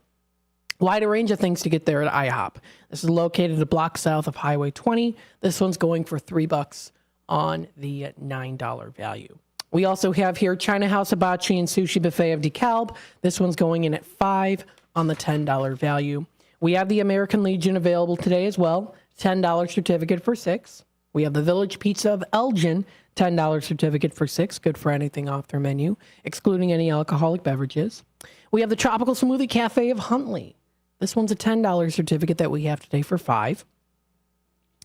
Wide range of things to get there at IHOP. This is located a block south of Highway 20. This one's going for $3 on the $9 value. We also have here China House Hibachi and Sushi Buffet of DeKalb. This one's going in at $5 on the $10 value. We have the American Legion available today as well. $10 certificate for $6. We have the Village Pizza of Elgin, $10 certificate for $6. Good for anything off their menu, excluding any alcoholic beverages. We have the Tropical Smoothie Cafe of Huntley. This one's a $10 certificate that we have today for $5.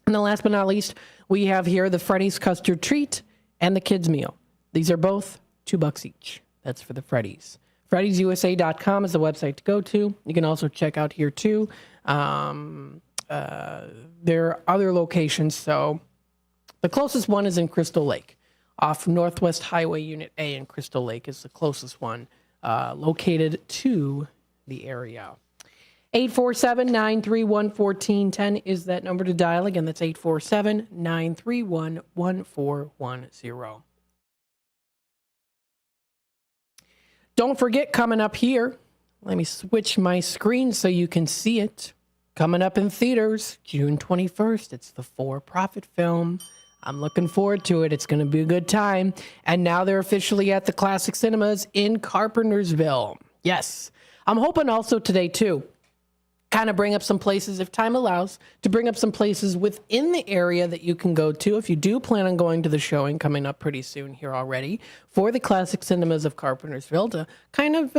And then last but not least, we have here the Freddy's Custard Treat and the Kids Meal. These are both $2 each. That's for the Freddy's. Freddy'sUSA.com is the website to go to. You can also check out here too. There are other locations. So the closest one is in Crystal Lake, off Northwest Highway Unit A in Crystal Lake is the closest one located to the area. 847-931-1410 is that number to dial. Again, that's 847-931-1410. Don't forget, coming up here, let me switch my screen so you can see it. Coming up in theaters, June 21st, it's the For-Profit film. I'm looking forward to it. It's going to be a good time. And now they're officially at the Classic Cinemas in Carpentersville. Yes. I'm hoping also today, too, kind of bring up some places, if time allows, to bring up some places within the area that you can go to if you do plan on going to the showing coming up pretty soon here already for the Classic Cinemas of Carpentersville, to kind of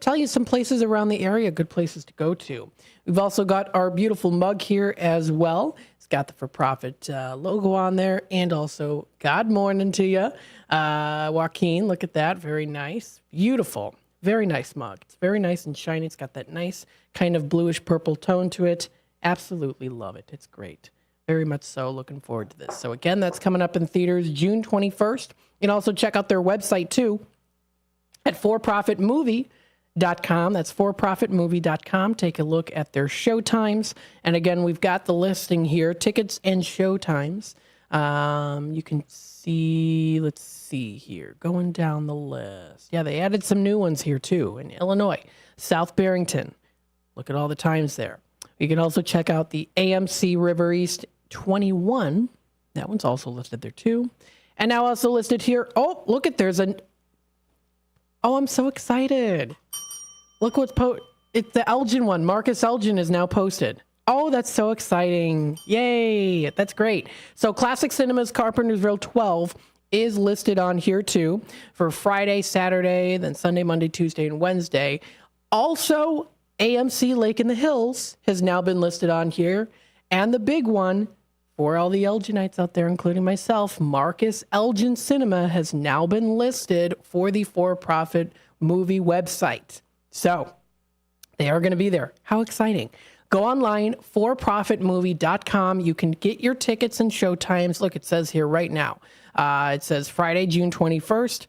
tell you some places around the area, good places to go to. We've also got our beautiful mug here as well. It's got the For-Profit logo on there, and also God morning to you, Joaquin. Look at that. Very nice. Beautiful. Very nice mug. It's very nice and shiny. It's got that nice kind of bluish purple tone to it. Absolutely love it. It's great. Very much so. Looking forward to this. So again, that's coming up in theaters June 21st. You can also check out their website too at forprofitmovie.com. That's forprofitmovie.com. Take a look at their show times. And again, we've got the listing here, tickets and show times. You can see, let's see here, going down the list. Yeah, they added some new ones here too in Illinois, South Barrington. Look at all the times there. You can also check out the AMC River East 21. That one's also listed there too. And now also listed here. Oh, look at, I'm so excited. Look what's it's the Elgin one. Marcus Elgin is now posted. Oh, that's so exciting. Yay. That's great. So Classic Cinemas Carpentersville 12 is listed on here too for Friday, Saturday, then Sunday, Monday, Tuesday, and Wednesday. Also, AMC Lake in the Hills has now been listed on here. And the big one for all the Elginites out there, including myself, Marcus Elgin Cinema has now been listed for the For-Profit Movie website. So they are going to be there. How exciting. Go online, forprofitmovie.com. You can get your tickets and show times. Look, it says here right now. It says Friday, June 21st.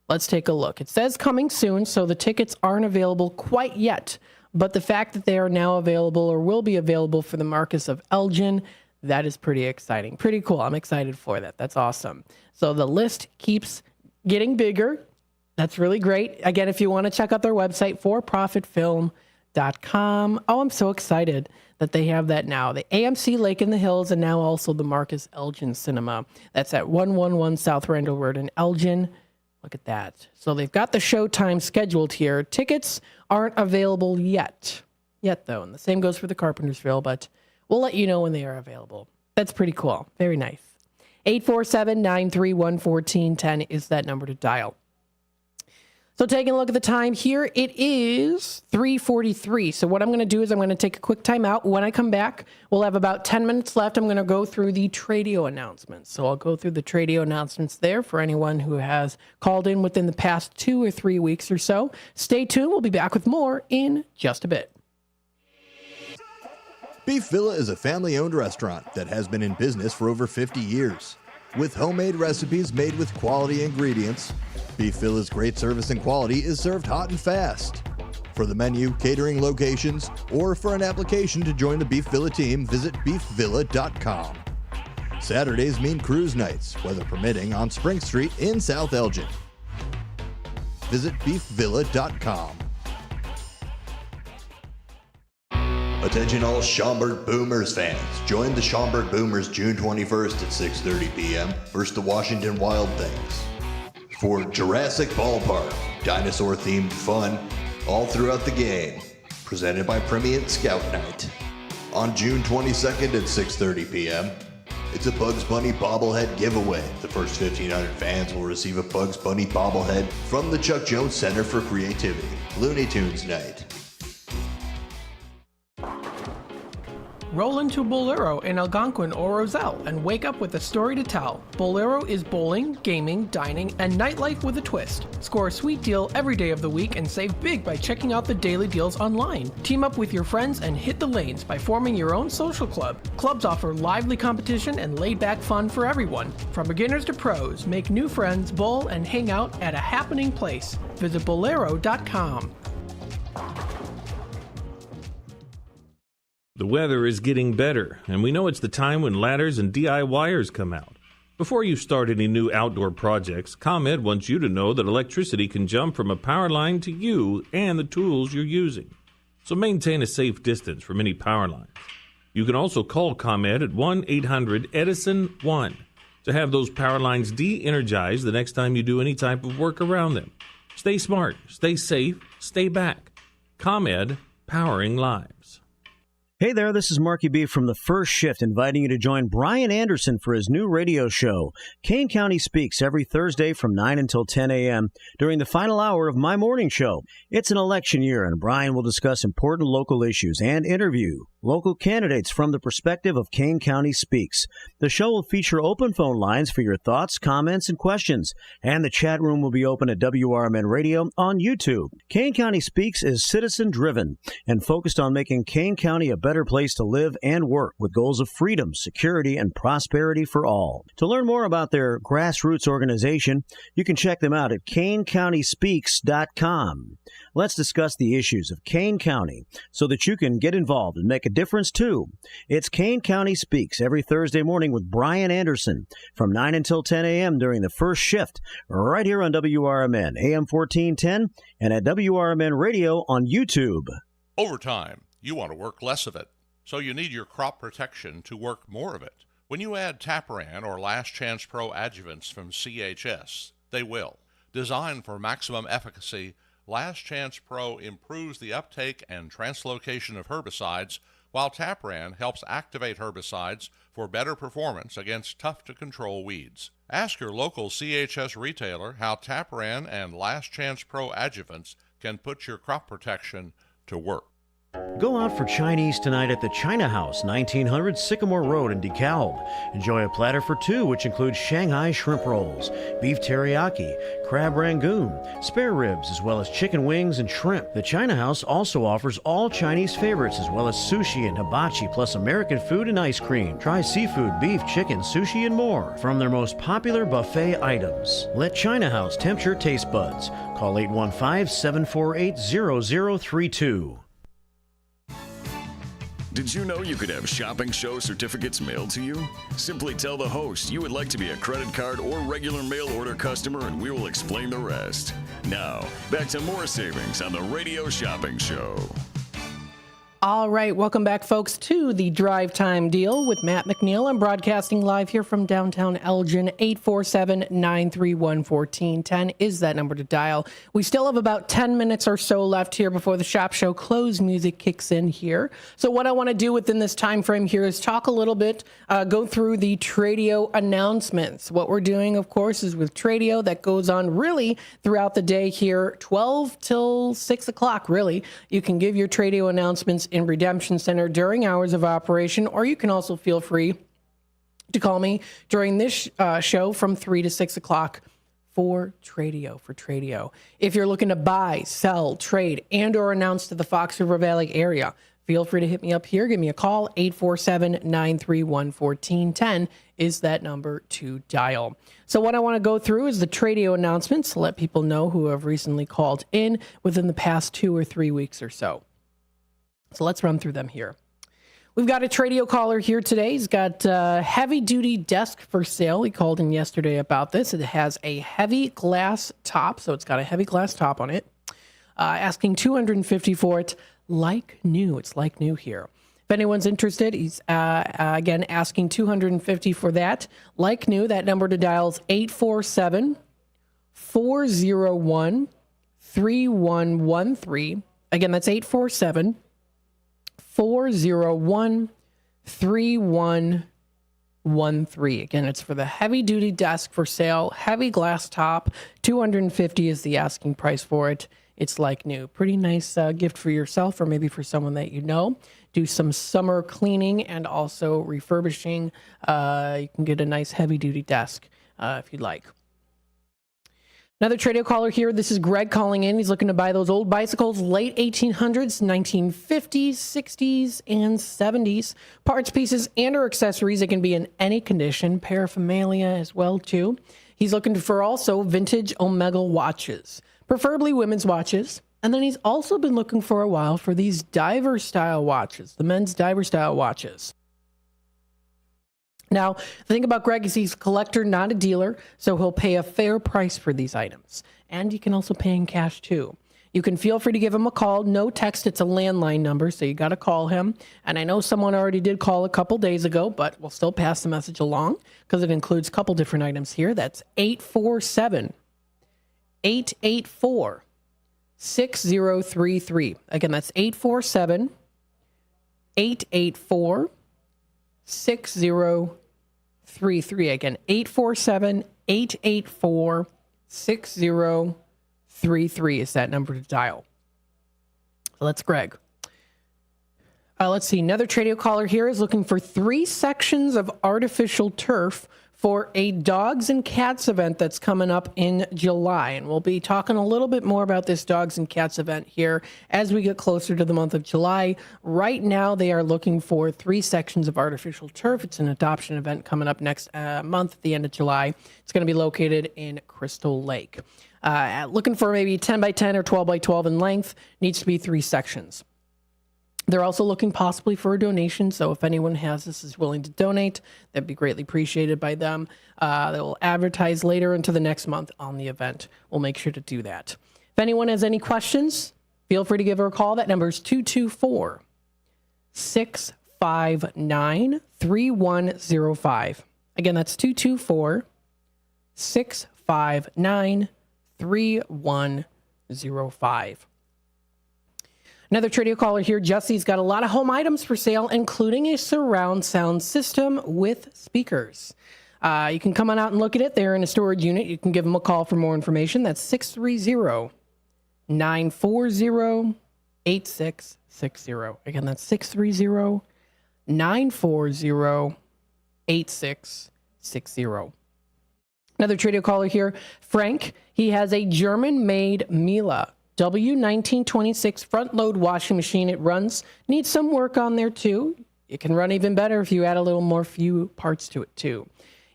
Let's take a look. It says coming soon, so the tickets aren't available quite yet. But the fact that they are now available or will be available for the Marcus of Elgin, that is pretty exciting. Pretty cool. I'm excited for that. That's awesome. So the list keeps getting bigger. That's really great. Again, if you want to check out their website, forprofitfilm.com. Oh, I'm so excited that they have that now. The AMC Lake in the Hills, and now also the Marcus Elgin Cinema. That's at 111 South Randall Road in Elgin. Look at that. So they've got the showtime scheduled here. Tickets aren't available yet though. And the same goes for the Carpentersville, but we'll let you know when they are available. That's pretty cool. Very nice. 847-931-1410 is that number to dial. So taking a look at the time here, it is 3:43. So what I'm going to do is I'm going to take a quick time out. When I come back, we'll have about 10 minutes left. I'm going to go through the Tradio announcements. So I'll go through the Tradio announcements there for anyone who has called in within the past 2 or 3 weeks or so. Stay tuned. We'll be back with more in just a bit. Beef Villa is a family-owned restaurant that has been in business for over 50 years. With homemade recipes made with quality ingredients, Beef Villa's great service and quality is served hot and fast. For the menu, catering locations, or for an application to join the Beef Villa team, visit beefvilla.com. Saturdays mean cruise nights, weather permitting, on Spring Street in South Elgin. Visit beefvilla.com. Attention all Schaumburg Boomers fans. Join the Schaumburg Boomers June 21st at 6:30 p.m. versus the Washington Wild Things for Jurassic Ballpark, dinosaur-themed fun all throughout the game. Presented by Premium Scout Night. On June 22nd at 6:30 p.m., it's a Bugs Bunny bobblehead giveaway. The first 1,500 fans will receive a Bugs Bunny bobblehead from the Chuck Jones Center for Creativity. Looney Tunes Night. Roll into Bolero in Algonquin or Roselle and wake up with a story to tell. Bolero is bowling, gaming, dining, and nightlife with a twist. Score a sweet deal every day of the week and save big by checking out the daily deals online. Team up with your friends and hit the lanes by forming your own social club. Clubs offer lively competition and laid-back fun for everyone. From beginners to pros, make new friends, bowl, and hang out at a happening place. Visit Bolero.com. The weather is getting better, and we know it's the time when ladders and DIYers come out. Before you start any new outdoor projects, ComEd wants you to know that electricity can jump from a power line to you and the tools you're using. So maintain a safe distance from any power lines. You can also call ComEd at 1-800-EDISON-1 to have those power lines de-energized the next time you do any type of work around them. Stay smart, stay safe, stay back. ComEd, powering lives. Hey there, this is Marky B from The First Shift, inviting you to join Brian Anderson for his new radio show, Kane County Speaks, every Thursday from 9 until 10 a.m. during the final hour of my morning show. It's an election year, and Brian will discuss important local issues and interview local candidates from the perspective of Kane County Speaks. The show will feature open phone lines for your thoughts, comments, and questions, and the chat room will be open at WRMN Radio on YouTube. Kane County Speaks is citizen-driven and focused on making Kane County a better place to live and work with goals of freedom, security, and prosperity for all. To learn more about their grassroots organization, you can check them out at KaneCountySpeaks.com. Let's discuss the issues of Kane County so that you can get involved and make a difference too. It's Kane County Speaks every Thursday morning with Brian Anderson from 9 until 10 a.m. during the first shift right here on WRMN, AM 1410, and at WRMN Radio on YouTube. Overtime. You want to work less of it, so you need your crop protection to work more of it. When you add Tapran or Last Chance Pro adjuvants from CHS, they will. Designed for maximum efficacy, Last Chance Pro improves the uptake and translocation of herbicides, while Tapran helps activate herbicides for better performance against tough-to-control weeds. Ask your local CHS retailer how Tapran and Last Chance Pro adjuvants can put your crop protection to work. Go out for Chinese tonight at the China House, 1900 Sycamore Road in DeKalb. Enjoy a platter for two, which includes Shanghai shrimp rolls, beef teriyaki, crab rangoon, spare ribs, as well as chicken wings and shrimp. The China House also offers all Chinese favorites, as well as sushi and hibachi, plus American food and ice cream. Try seafood, beef, chicken, sushi, and more from their most popular buffet items. Let China House tempt your taste buds. Call 815-748-0032. Did you know you could have shopping show certificates mailed to you? Simply tell the host you would like to be a credit card or regular mail order customer, and we will explain the rest. Now, back to more savings on the Radio Shopping Show. All right, welcome back, folks, to the Drive Time Deal with Matt McNeil. I'm broadcasting live here from downtown Elgin. 847-931-1410 is that number to dial. We still have about 10 minutes or so left here before the shop show close music kicks in here. So what I want to do within this time frame here is talk a little bit, go through the Tradio announcements. What we're doing, of course, is with Tradio that goes on really throughout the day here, 12 till 6 o'clock, really. You can give your Tradio announcements in Redemption Center during hours of operation, or you can also feel free to call me during this show from 3 to 6 o'clock for Tradio. If you're looking to buy, sell, trade, and or announce to the Fox River Valley area, feel free to hit me up here. Give me a call. 847-931-1410 is that number to dial. So what I want to go through is the Tradio announcements to let people know who have recently called in within the past 2 or 3 weeks or so. So let's run through them here. We've got a Tradio caller here today. He's got a heavy-duty desk for sale. He called in yesterday about this. It has a heavy glass top, so it's got a heavy glass top on it. Asking $250 for it, like new. It's like new here. If anyone's interested, he's again asking $250 for that, like new. That number to dial is 847-401-3113. Again, that's 847-401-3113. Again, it's for the heavy-duty desk for sale, heavy glass top. $250 is the asking price for it. It's like new. Pretty nice gift for yourself or maybe for someone that you know. Do some summer cleaning and also refurbishing. You can get a nice heavy-duty desk if you'd like. Another Tradio caller here. This is Greg calling in. He's looking to buy those old bicycles, late 1800s, 1950s, 60s, and 70s. Parts, pieces, and or accessories. It can be in any condition. Paraphernalia as well, too. He's looking for also vintage Omega watches, preferably women's watches. And then he's also been looking for a while for these diver-style watches, the men's diver-style watches. Now, the thing about Greg is he's a collector, not a dealer, so he'll pay a fair price for these items. And you can also pay in cash, too. You can feel free to give him a call. No text. It's a landline number, so you got to call him. And I know someone already did call a couple days ago, but we'll still pass the message along because it includes a couple different items here. That's 847-884-6033. Again, that's 847-884-6033. Again, 847-884-6033 is that number to dial. So that's Greg. Let's see. Another Tradio caller here is looking for 3 sections of artificial turf for a dogs and cats event that's coming up in July. And we'll be talking a little bit more about this dogs and cats event here as we get closer to the month of July. Right now, they are looking for 3 sections of artificial turf. It's an adoption event coming up next month at the end of July. It's going to be located in Crystal Lake. Looking for maybe 10 by 10 or 12 by 12 in length. Needs to be 3 sections. They're also looking possibly for a donation, so if anyone has this is willing to donate, that'd be greatly appreciated by them. They will advertise later into the next month on the event. We'll make sure to do that. If anyone has any questions, feel free to give her a call. That number is 224-659-3105. Again, that's 224-659-3105. Another Tradio caller here. Jesse's got a lot of home items for sale, including a surround sound system with speakers. You can come on out and look at it. They're in a storage unit. You can give them a call for more information. That's 630-940-8660. Again, that's 630-940-8660. Another Tradio caller here. Frank, he has a German-made Miele W1926 front load washing machine. It needs some work on there too. It can run even better if you add a little more few parts to it too.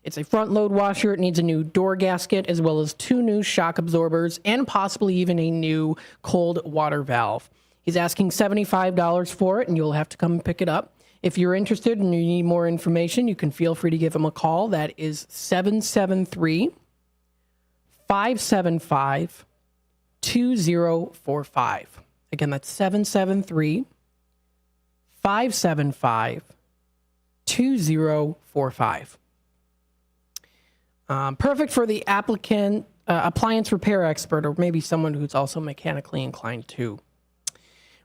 It's a front load washer. It needs a new door gasket as well as 2 new shock absorbers and possibly even a new cold water valve. He's asking $75 for it and you'll have to come and pick it up. If you're interested and you need more information, you can feel free to give him a call. That is 773-575-2045. Again, that's 773-575-2045. Perfect for the applicant, appliance repair expert, or maybe someone who's also mechanically inclined too.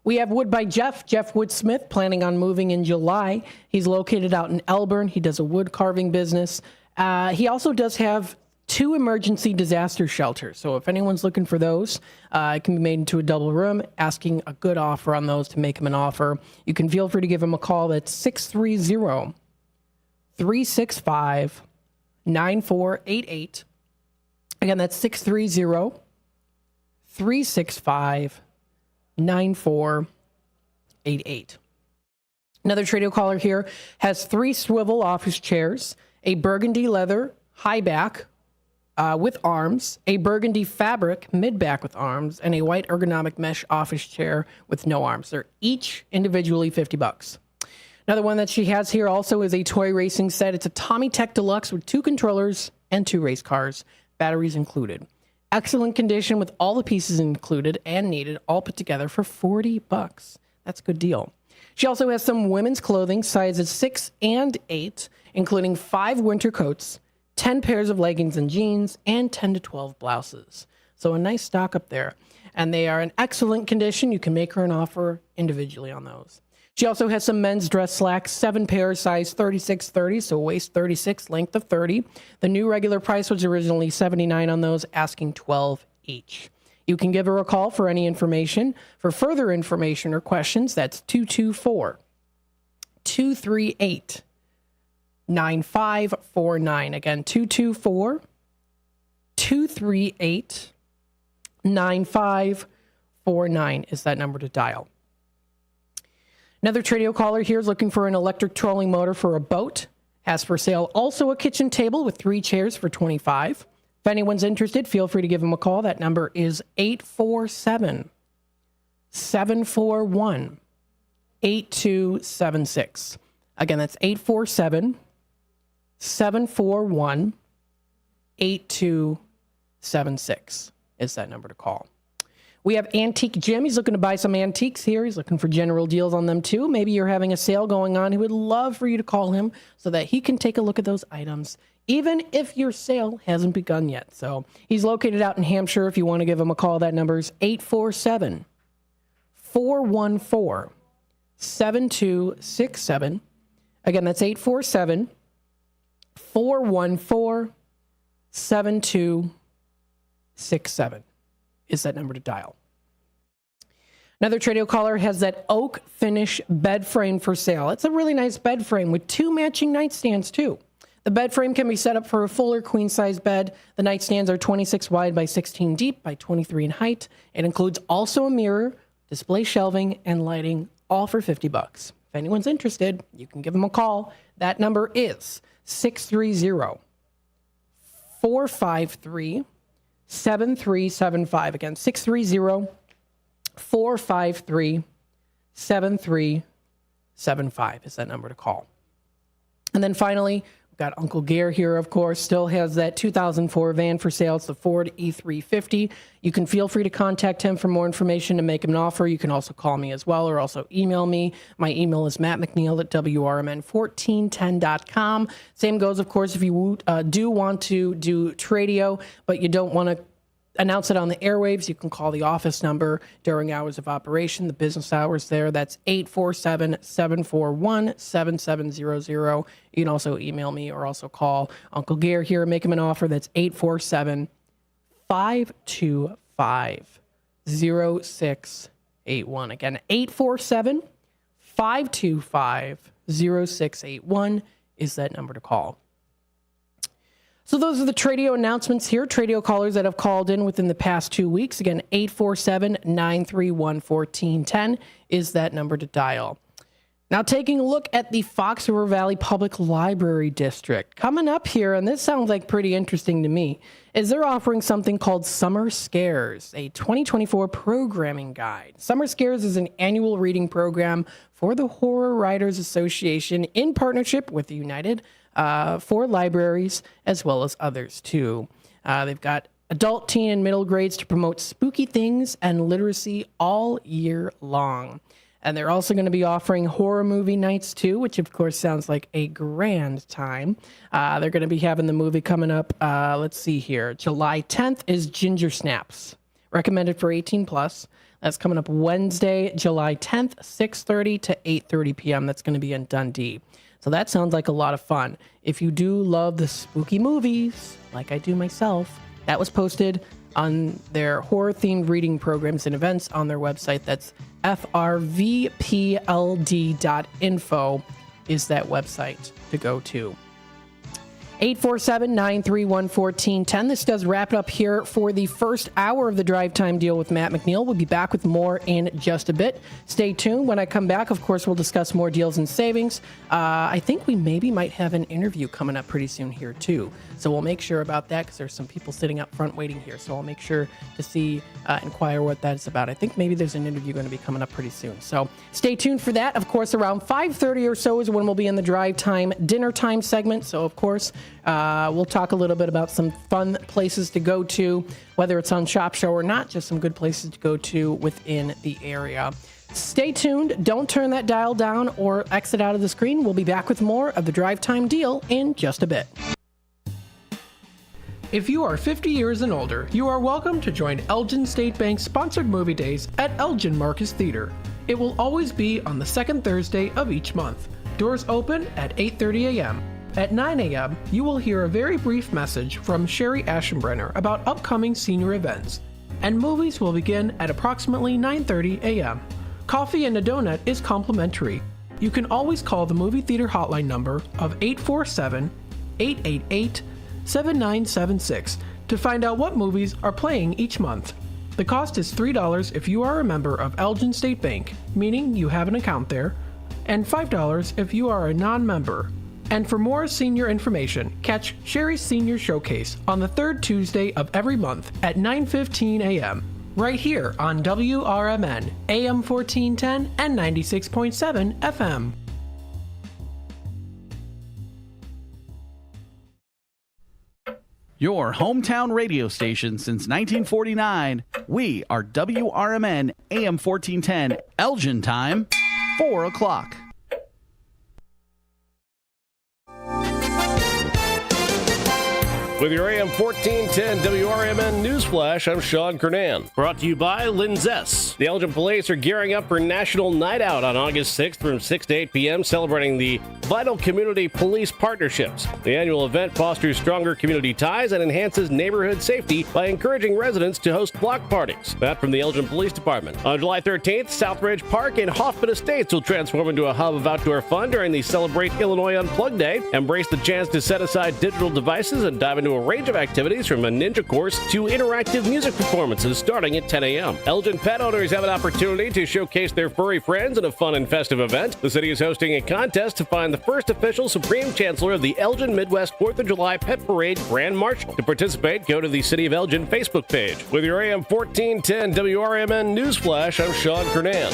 We have Wood by Jeff Woodsmith, planning on moving in July. He's located out in Elburn. He does a wood carving business. He also does have 2 emergency disaster shelters. So if anyone's looking for those, it can be made into a double room. Asking a good offer on those to make him an offer. You can feel free to give him a call. That's 630-365-9488. Again, that's 630-365-9488. Another Tradio caller here has 3 swivel office chairs, a burgundy leather high back with arms, a burgundy fabric mid-back with arms, and a white ergonomic mesh office chair with no arms. They're each individually $50. Another one that she has here also is a toy racing set. It's a Tommy Tech Deluxe with 2 controllers and 2 race cars, batteries included. Excellent condition with all the pieces included and needed, all put together for $40. That's a good deal. She also has some women's clothing, sizes 6 and 8, including 5 winter coats, 10 pairs of leggings and jeans, and 10 to 12 blouses. So a nice stock up there. And they are in excellent condition. You can make her an offer individually on those. She also has some men's dress slacks, 7 pairs, size 36-30, so waist 36, length of 30. The new regular price was originally $79 on those, asking $12 each. You can give her a call for any information. For further information or questions, that's 224-238-9549. Again, 224-238-9549 is that number to dial. Another Tradio caller here is looking for an electric trolling motor for a boat. Has for sale also a kitchen table with 3 chairs for $25. If anyone's interested, feel free to give them a call. That number is 847-741-8276. Again, that's 847-741-8276 is that number to call. We have Antique Jim. He's looking to buy some antiques here. He's looking for general deals on them too. Maybe you're having a sale going on. He would love for you to call him so that he can take a look at those items, even if your sale hasn't begun yet. So he's located out in Hampshire. If you want to give him a call, that number is 847-414-7267. Again, that's 847-414-7267 is that number to dial. Another Tradio caller has that oak finish bed frame for sale. It's a really nice bed frame with 2 matching nightstands too. The bed frame can be set up for a fuller queen size bed. The nightstands are 26 wide by 16 deep by 23 in height. It includes also a mirror, display shelving, and lighting, all for $50. If anyone's interested, you can give them a call. That number is 630-453-7375. Again, 630-453-7375 is that number to call. And then finally, we've got Uncle Gare here, of course, still has that 2004 van for sale. It's the Ford E350. You can feel free to contact him for more information and make him an offer. You can also call me as well or also email me. My email is mattmcneil@WRMN1410.com. Same goes, of course, if you do want to do Tradio, but you don't want to announce it on the airwaves, you can call the office number during hours of operation, the business hours there. That's 847-741-7700. You can also email me or also call Uncle Gare here and make him an offer. That's 847-525-0681. Again, 847-525-0681 is that number to call. So those are the Tradio announcements here. Tradio callers that have called in within the past 2 weeks. Again, 847-931-1410 is that number to dial. Now taking a look at the Fox River Valley Public Library District. Coming up here, and this sounds like pretty interesting to me, is they're offering something called Summer Scares, a 2024 programming guide. Summer Scares is an annual reading program for the Horror Writers Association in partnership with the United for libraries as well as others too. They've got adult, teen, and middle grades to promote spooky things and literacy all year long. And they're also going to be offering horror movie nights too, which of course sounds like a grand time. They're going to be having the movie coming up. Let's see here. July 10th is Ginger Snaps, recommended for 18 plus. That's coming up Wednesday, July 10th, 6:30 to 8:30 p.m. That's going to be in Dundee. So that sounds like a lot of fun. If you do love the spooky movies, like I do myself, that was posted on their horror-themed reading programs and events on their website. That's frvpld.info is that website to go to. 847-931-1410. This does wrap it up here for the first hour of the Drive Time Deal with Matt McNeil. We'll be back with more in just a bit. Stay tuned. When I come back, of course, we'll discuss more deals and savings. I think we maybe might have an interview coming up pretty soon here, too. So we'll make sure about that because there's some people sitting up front waiting here. So I'll make sure to inquire what that's about. I think maybe there's an interview going to be coming up pretty soon. So stay tuned for that. Of course, around 5:30 or so is when we'll be in the Drive Time dinner time segment. So, of course, we'll talk a little bit about some fun places to go to, whether it's on Shop Show or not, just some good places to go to within the area. Stay tuned. Don't turn that dial down or exit out of the screen. We'll be back with more of the Drive Time Deal in just a bit. If you are 50 years and older, you are welcome to join Elgin State Bank's sponsored movie days at Elgin Marcus Theater. It will always be on the second Thursday of each month. Doors open at 8:30 a.m. At 9 a.m., you will hear a very brief message from Sherry Aschenbrenner about upcoming senior events, and movies will begin at approximately 9:30 a.m. Coffee and a donut is complimentary. You can always call the movie theater hotline number of 847-888-7976 to find out what movies are playing each month. The cost is $3 if you are a member of Elgin State Bank, meaning you have an account there, and $5 if you are a non-member. And for more senior information, catch Sherry's Senior Showcase on the third Tuesday of every month at 9:15 a.m. right here on WRMN, AM 1410 and 96.7 FM. Your hometown radio station since 1949. We are WRMN, AM 1410, Elgin time, 4 o'clock. With your AM 1410 WRMN Newsflash, I'm Sean Kernan. Brought to you by Linzess. The Elgin Police are gearing up for National Night Out on August 6th from 6 to 8 p.m., celebrating the vital community police partnerships. The annual event fosters stronger community ties and enhances neighborhood safety by encouraging residents to host block parties. That from the Elgin Police Department. On July 13th, Southridge Park and Hoffman Estates will transform into a hub of outdoor fun during the Celebrate Illinois Unplugged Day. Embrace the chance to set aside digital devices and dive into a range of activities from a ninja course to interactive music performances starting at 10 a.m. Elgin pet owners have an opportunity to showcase their furry friends in a fun and festive event. The city is hosting a contest to find the first official Supreme Chancellor of the Elgin Midwest 4th of July Pet Parade Grand Marshal. To participate, go to the City of Elgin Facebook page. With your AM 1410 WRMN Newsflash, I'm Sean Kernan.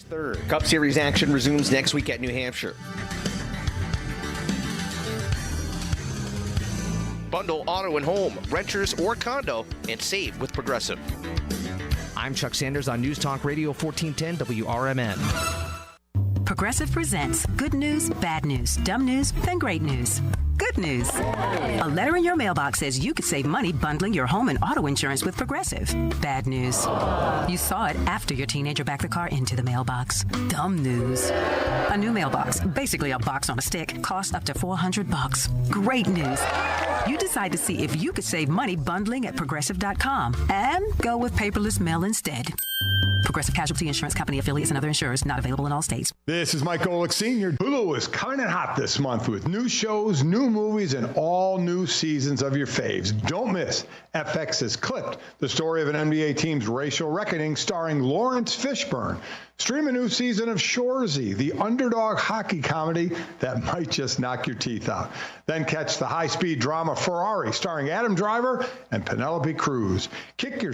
3rd. Cup Series action resumes next week at New Hampshire. Bundle auto and home, renters or condo, and save with Progressive. I'm Chuck Sanders on News Talk Radio 1410 WRMN. Progressive presents good news, bad news, dumb news, then great news. Good news. A letter in your mailbox says you could save money bundling your home and auto insurance with Progressive. Bad news. You saw it after your teenager backed the car into the mailbox. Dumb news. A new mailbox, basically a box on a stick, costs up to $400. Great news. You decide to see if you could save money bundling at Progressive.com and go with paperless mail instead. Progressive Casualty Insurance Company affiliates and other insurers not available in all states. This is Mike Golick Sr. Hulu is coming in hot this month with new shows, new movies, and all new seasons of your faves. Don't miss FX has Clipped, the story of an NBA team's racial reckoning starring Lawrence Fishburne. Stream a new season of Shoresy, the underdog hockey comedy that might just knock your teeth out. Then catch the high-speed drama Ferrari starring Adam Driver and Penelope Cruz. Kick your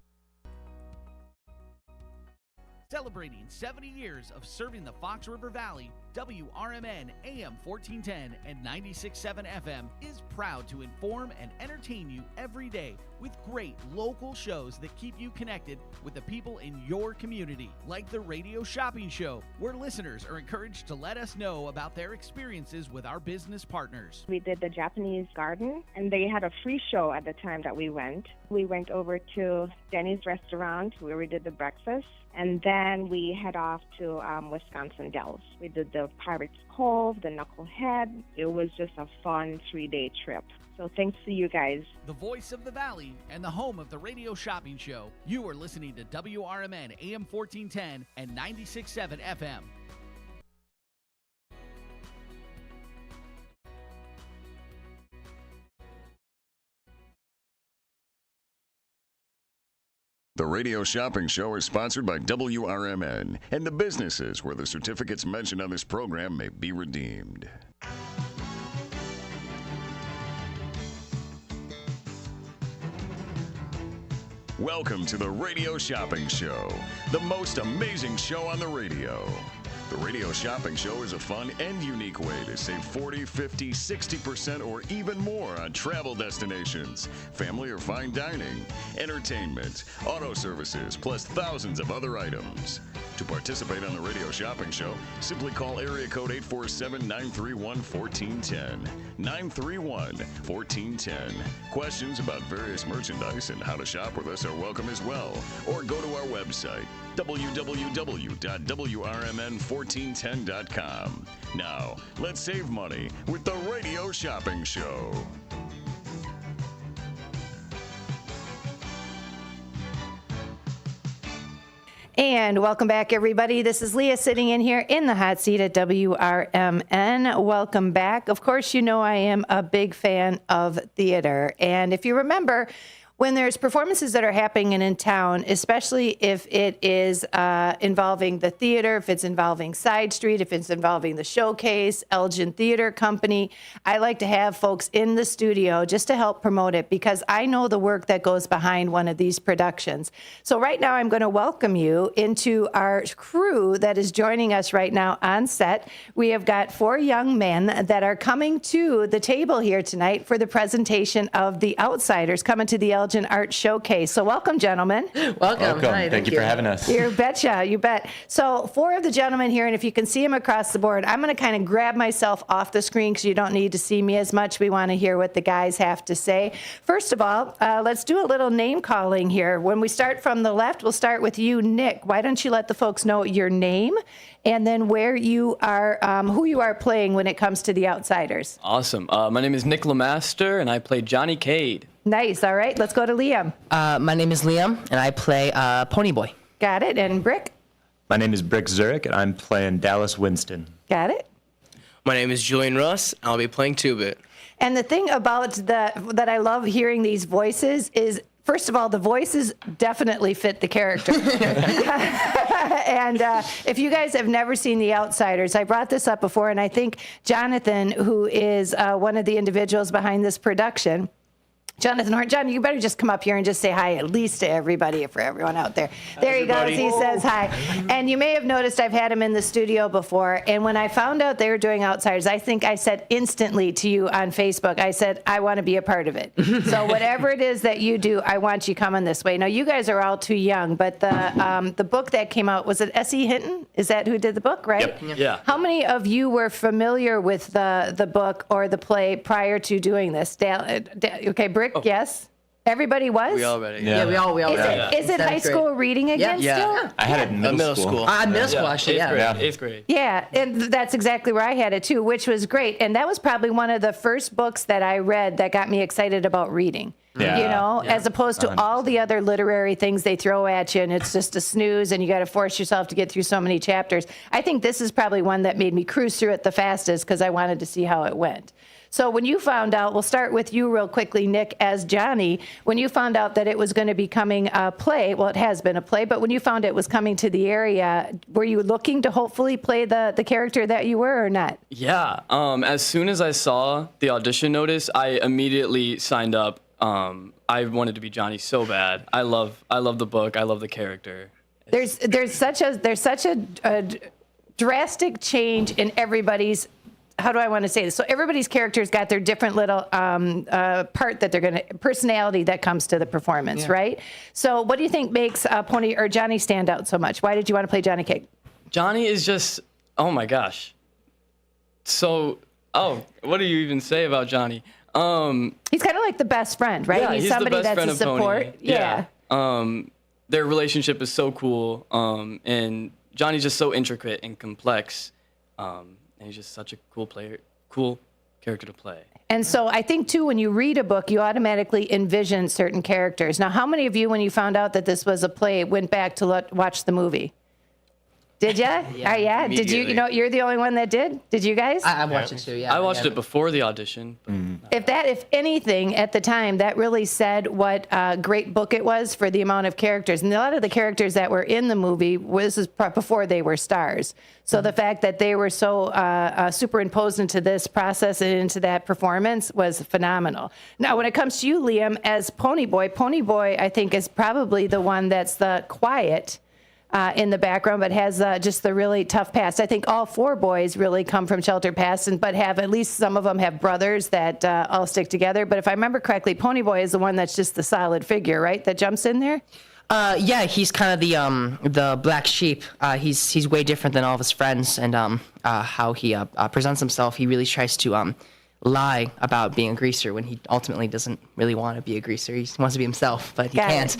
Celebrating 70 years of serving the Fox River Valley, WRMN AM 1410 and 96.7 FM is proud to inform and entertain you every day with great local shows that keep you connected with the people in your community, like the Radio Shopping Show, where listeners are encouraged to let us know about their experiences with our business partners. We did the Japanese garden, and they had a free show at the time that we went. We went over to Denny's restaurant where we did the breakfast. And then we head off to Wisconsin Dells. We did the Pirates Cove, the Knucklehead. It was just a fun 3-day trip. So thanks to you guys. The voice of the Valley and the home of the Radio Shopping Show. You are listening to WRMN AM 1410 and 96.7 FM. The Radio Shopping Show is sponsored by WRMN and the businesses where the certificates mentioned on this program may be redeemed. Welcome to the Radio Shopping Show, the most amazing show on the radio. The Radio Shopping Show is a fun and unique way to save 40, 50, 60% or even more on travel destinations, family or fine dining, entertainment, auto services, plus thousands of other items. To participate on the Radio Shopping Show, simply call area code 847-931-1410. 931-1410. Questions about various merchandise and how to shop with us are welcome as well. Or go to our website, www.WRMN1410.com. Now, let's save money with the Radio Shopping Show. And welcome back, everybody. This is Leah sitting in here in the hot seat at WRMN. Welcome back. Of course, you know I am a big fan of theater. And if you remember, when there's performances that are happening in town, especially if it is involving the theater, if it's involving Side Street, if it's involving the Showcase, Elgin Theater Company, I like to have folks in the studio just to help promote it because I know the work that goes behind one of these productions. So right now I'm going to welcome you into our crew that is joining us right now on set. We have got 4 young men that are coming to the table here tonight for the presentation of The Outsiders, coming to the Elgin Art Showcase. So welcome, gentlemen. Welcome. Hi, thank you for having us. You betcha, you bet. So 4 of the gentlemen here, and if you can see them across the board, I'm going to kind of grab myself off the screen because you don't need to see me as much. We want to hear what the guys have to say. First of all, let's do a little name calling here. When we start from the left, we'll start with you, Nick. Why don't you let the folks know your name and then where you are, who you are playing when it comes to The Outsiders. Awesome. My name is Nick Lemaster, and I play Johnny Cade. Nice. All right. Let's go to Liam. My name is Liam, and I play Ponyboy. Got it. And Brick? My name is Brick Zurich, and I'm playing Dallas Winston. Got it. My name is Julian Russ, and I'll be playing Two-Bit. And the thing about that I love hearing these voices is, first of all, the voices definitely fit the character. And if you guys have never seen The Outsiders, I brought this up before, and I think Jonathan, who is one of the individuals behind this production, Jonathan Horn. John, you better just come up here and just say hi at least to everybody, for everyone out there. There he goes. He says hi. And you may have noticed I've had him in the studio before. And when I found out they were doing Outsiders, I think I said instantly to you on Facebook, I said, I want to be a part of it. So whatever it is that you do, I want you coming this way. Now, you guys are all too young, but the book that came out, was it S.E. Hinton? Is that who did the book, right? Yep. Yeah. How many of you were familiar with the book or the play prior to doing this? Okay, Brick, yes? Everybody was? We all read it. Yeah, we all Is it high school reading again still? I had it in middle school. Middle school, actually, yeah. Eighth grade. Yeah, and that's exactly where I had it too, which was great. And that was probably one of the first books that I read that got me excited about reading. Yeah. You know, as opposed to all the other literary things they throw at you, and it's just a snooze, and you got to force yourself to get through so many chapters. I think this is probably one that made me cruise through it the fastest because I wanted to see how it went. So when you found out, we'll start with you real quickly, Nick, as Johnny. When you found out that it was going to be coming a play, well, it has been a play, but when you found it was coming to the area, were you looking to hopefully play the character that you were or not? Yeah. As soon as I saw the audition notice, I immediately signed up. I wanted to be Johnny so bad. I love the book. I love the character. There's such a drastic change in everybody's. How do I want to say this? So everybody's character's got their different little part that they're going to, personality that comes to the performance, right? So what do you think makes Pony or Johnny stand out so much? Why did you want to play Johnny Cake? Johnny is just, oh my gosh. So, what do you even say about Johnny? He's kind of like the best friend, right? Yeah, he's somebody the best that's friend a of support. Pony. Yeah. Their relationship is so cool, and Johnny's just so intricate and complex, and he's just such a cool character to play. And so I think, too, when you read a book, you automatically envision certain characters. Now, how many of you, when you found out that this was a play, went back to watch the movie? Did you? Yeah. Did you? You know, you're the only one that did. Did you guys? I watched it too. Yeah. I watched it before the audition. If anything, at the time, that really said what a great book it was for the amount of characters. And a lot of the characters that were in the movie, this is before they were stars. So the fact that they were so superimposed into this process and into that performance was phenomenal. Now, when it comes to you, Liam, as Pony Boy, I think, is probably the one that's the quiet in the background, but has just the really tough past. I think all four boys really come from sheltered pasts, but have at least some of them have brothers that all stick together. But if I remember correctly, Pony Boy is the one that's just the solid figure, right? That jumps in there. Yeah, he's kind of the black sheep. He's way different than all of his friends, and how he presents himself. He really tries to lie about being a greaser when he ultimately doesn't really want to be a greaser. He wants to be himself, but he can't.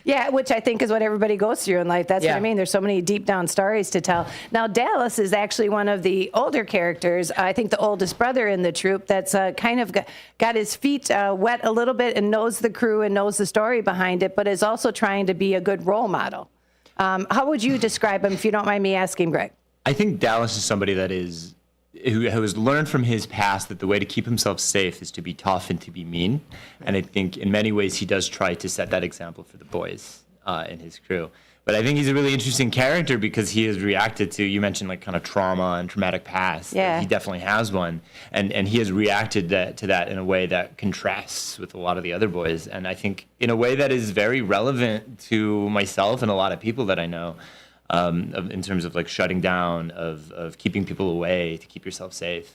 Yeah, which I think is what everybody goes through in life. That's what I mean. There's so many deep down stories to tell. Now, Dallas is actually one of the older characters. I think the oldest brother in the troupe that's kind of got his feet wet a little bit and knows the crew and knows the story behind it, but is also trying to be a good role model. How would you describe him, if you don't mind me asking, Greg? I think Dallas is somebody who has learned from his past that the way to keep himself safe is to be tough and to be mean. And I think in many ways he does try to set that example for the boys in his crew. But I think he's a really interesting character because he has reacted to, you mentioned like kind of trauma and traumatic past. Yeah. He definitely has one. And he has reacted to that in a way that contrasts with a lot of the other boys. And I think in a way that is very relevant to myself and a lot of people that I know. In terms of like shutting down, of keeping people away to keep yourself safe,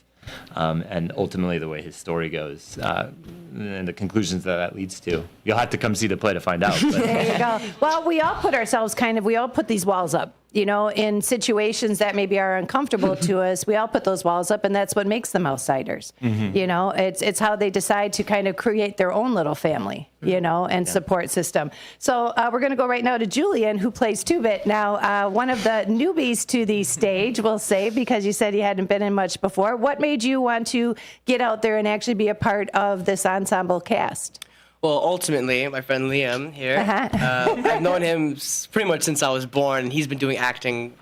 and ultimately the way his story goes, and the conclusions that leads to. You'll have to come see the play to find out. But. There you go. Well, we all put these walls up, you know, in situations that maybe are uncomfortable to us. We all put those walls up, and that's what makes them outsiders. Mm-hmm. You know, it's how they decide to kind of create their own little family, you know, and support system. So we're going to go right now to Julian, who plays Two-Bit. Now, one of the newbies to the stage, we'll say, because you said you hadn't been in much before. What made you want to get out there and actually be a part of this ensemble cast? Well, ultimately, my friend Liam here, I've known him pretty much since I was born, and he's been doing acting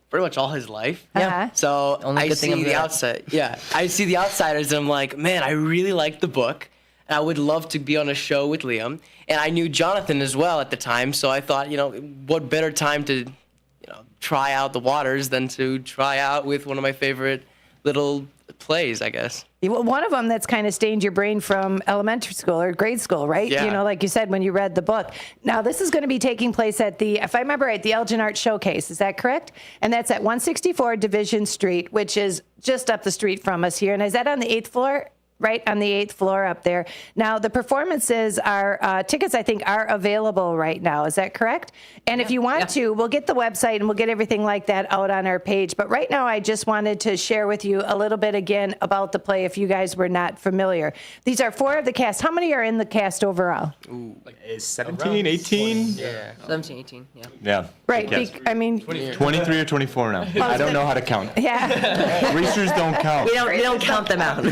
pretty much all his life. Yeah. So I see the outside. Yeah, I see the outsiders, and I'm like, man, I really like the book, and I would love to be on a show with Liam. And I knew Jonathan as well at the time, so I thought, you know, what better time to, try out the waters than to try out with one of my favorite little plays, I guess. One of them that's kind of stained your brain from elementary school or grade school, right? Yeah. You know, like you said, when you read the book. Now, this is going to be taking place at if I remember right, the Elgin Art Showcase. Is that correct? And that's at 164 Division Street, which is just up the street from us here. And is that on the 8th floor? Right on the 8th floor up there. Now, the performances are, tickets, I think, are available right now. Is that correct? And if you want to, we'll get the website and we'll get everything like that out on our page. But right now, I just wanted to share with you a little bit again about the play if you guys were not familiar. These are 4 of the cast. How many are in the cast overall? Ooh, like 17, 18? Yeah. 17, 18, yeah. Yeah. Right. Yes. 23 or 24 now. I don't know how to count. Yeah. Greasers don't count. We don't count them out.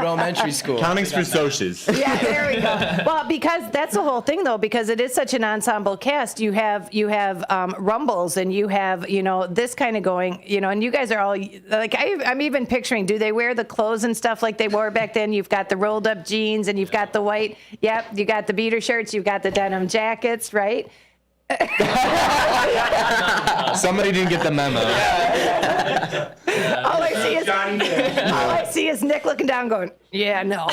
Elementary school. Counting's for socias. Yeah, there we go. Well, because that's the whole thing, though, because it is such an ensemble cast. You have rumbles and you have, this kind of going, and you guys are all like, I'm even picturing, do they wear the clothes and stuff like they wore back then? You've got the rolled up jeans and you've got the white, you got the beater shirts, you've got the denim jackets, right? Somebody didn't get the memo. All I see is Nick looking down going, yeah, no,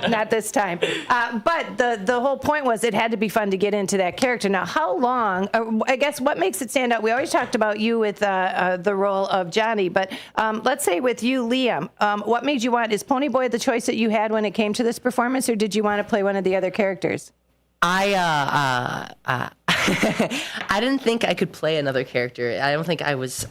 not this time. But the whole point was it had to be fun to get into that character. Now, how long, I guess what makes it stand out, we always talked about you with the role of Johnny, but let's say with you, Liam, what made you want, is Ponyboy the choice that you had when it came to this performance, or did you want to play one of the other characters? I didn't think I could play another character. I don't think I was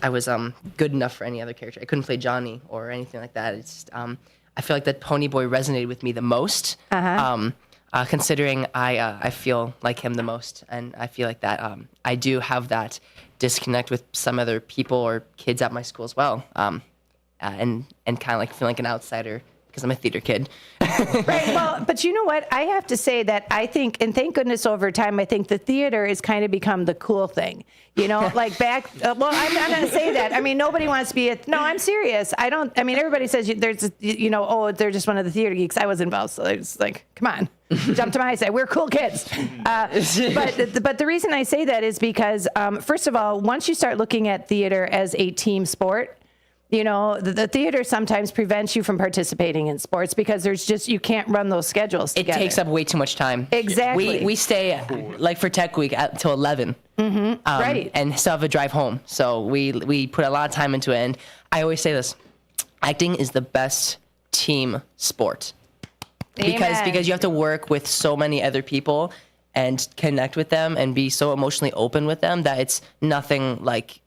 good enough for any other character. I couldn't play Johnny or anything like that. It's just, I feel like that Ponyboy resonated with me the most. Considering I feel like him the most, and I feel like that I do have that disconnect with some other people or kids at my school as well, and kind of like feeling like an outsider. Because I'm a theater kid. Right. Well, but you know what? I have to say that I think, and thank goodness over time, I think the theater has kind of become the cool thing. Like back, well, I'm not going to say that. I mean, nobody wants to be no, I'm serious. Everybody says there's, they're just one of the theater geeks. I was involved. So it's like, come on, jump to my side. We're cool kids. But the reason I say that is because, first of all, once you start looking at theater as a team sport, the theater sometimes prevents you from participating in sports because you can't run those schedules together. It takes up way too much time. Exactly. We stay, like for Tech Week, until 11. Mm-hmm. Right. And still have a drive home. So we put a lot of time into it. And I always say this, acting is the best team sport. Amen. Because you have to work with so many other people and connect with them and be so emotionally open with them that it's nothing like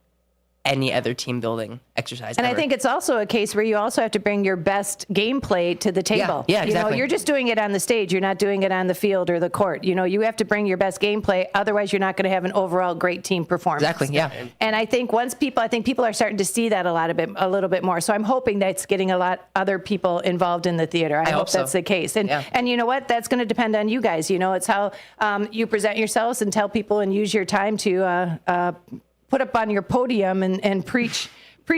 any other team building exercise. And ever. I think it's also a case where you also have to bring your best gameplay to the table. Yeah, exactly. You're just doing it on the stage. You're not doing it on the field or the court. You have to bring your best gameplay. Otherwise, you're not going to have an overall great team performance. Exactly. Yeah. And I think people are starting to see that a little bit more. So I'm hoping that's getting a lot other people involved in the theater. I hope that's the case. And you know what? That's going to depend on you guys. It's how you present yourselves and tell people and use your time to put up on your podium and preach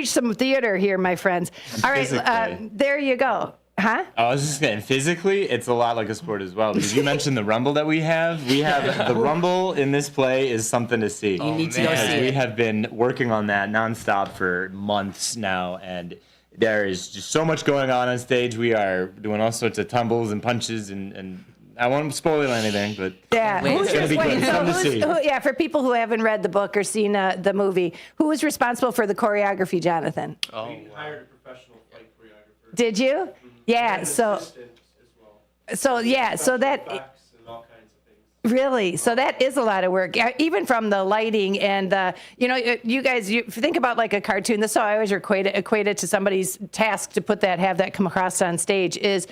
some theater here, my friends. All right, there you go. Huh? I was just saying, physically, it's a lot like a sport as well. Because you mentioned the rumble that we have. The rumble in this play is something to see. You need to go see it. We have been working on that nonstop for months now, and there is just so much going on stage. We are doing all sorts of tumbles and punches and I won't spoil anything, but it's going to be good. It's fun to see. For people who haven't read the book or seen the movie, who was responsible for the choreography, Jonathan? We hired a professional fight choreographer. Did you? Mm-hmm. Yeah. And so. An assistant as well. So that. Effects and all kinds of things. Really? So that is a lot of work, even from the lighting and you guys. If you think about like a cartoon, this is how I always equate it to somebody's task to have that come across on stage. Is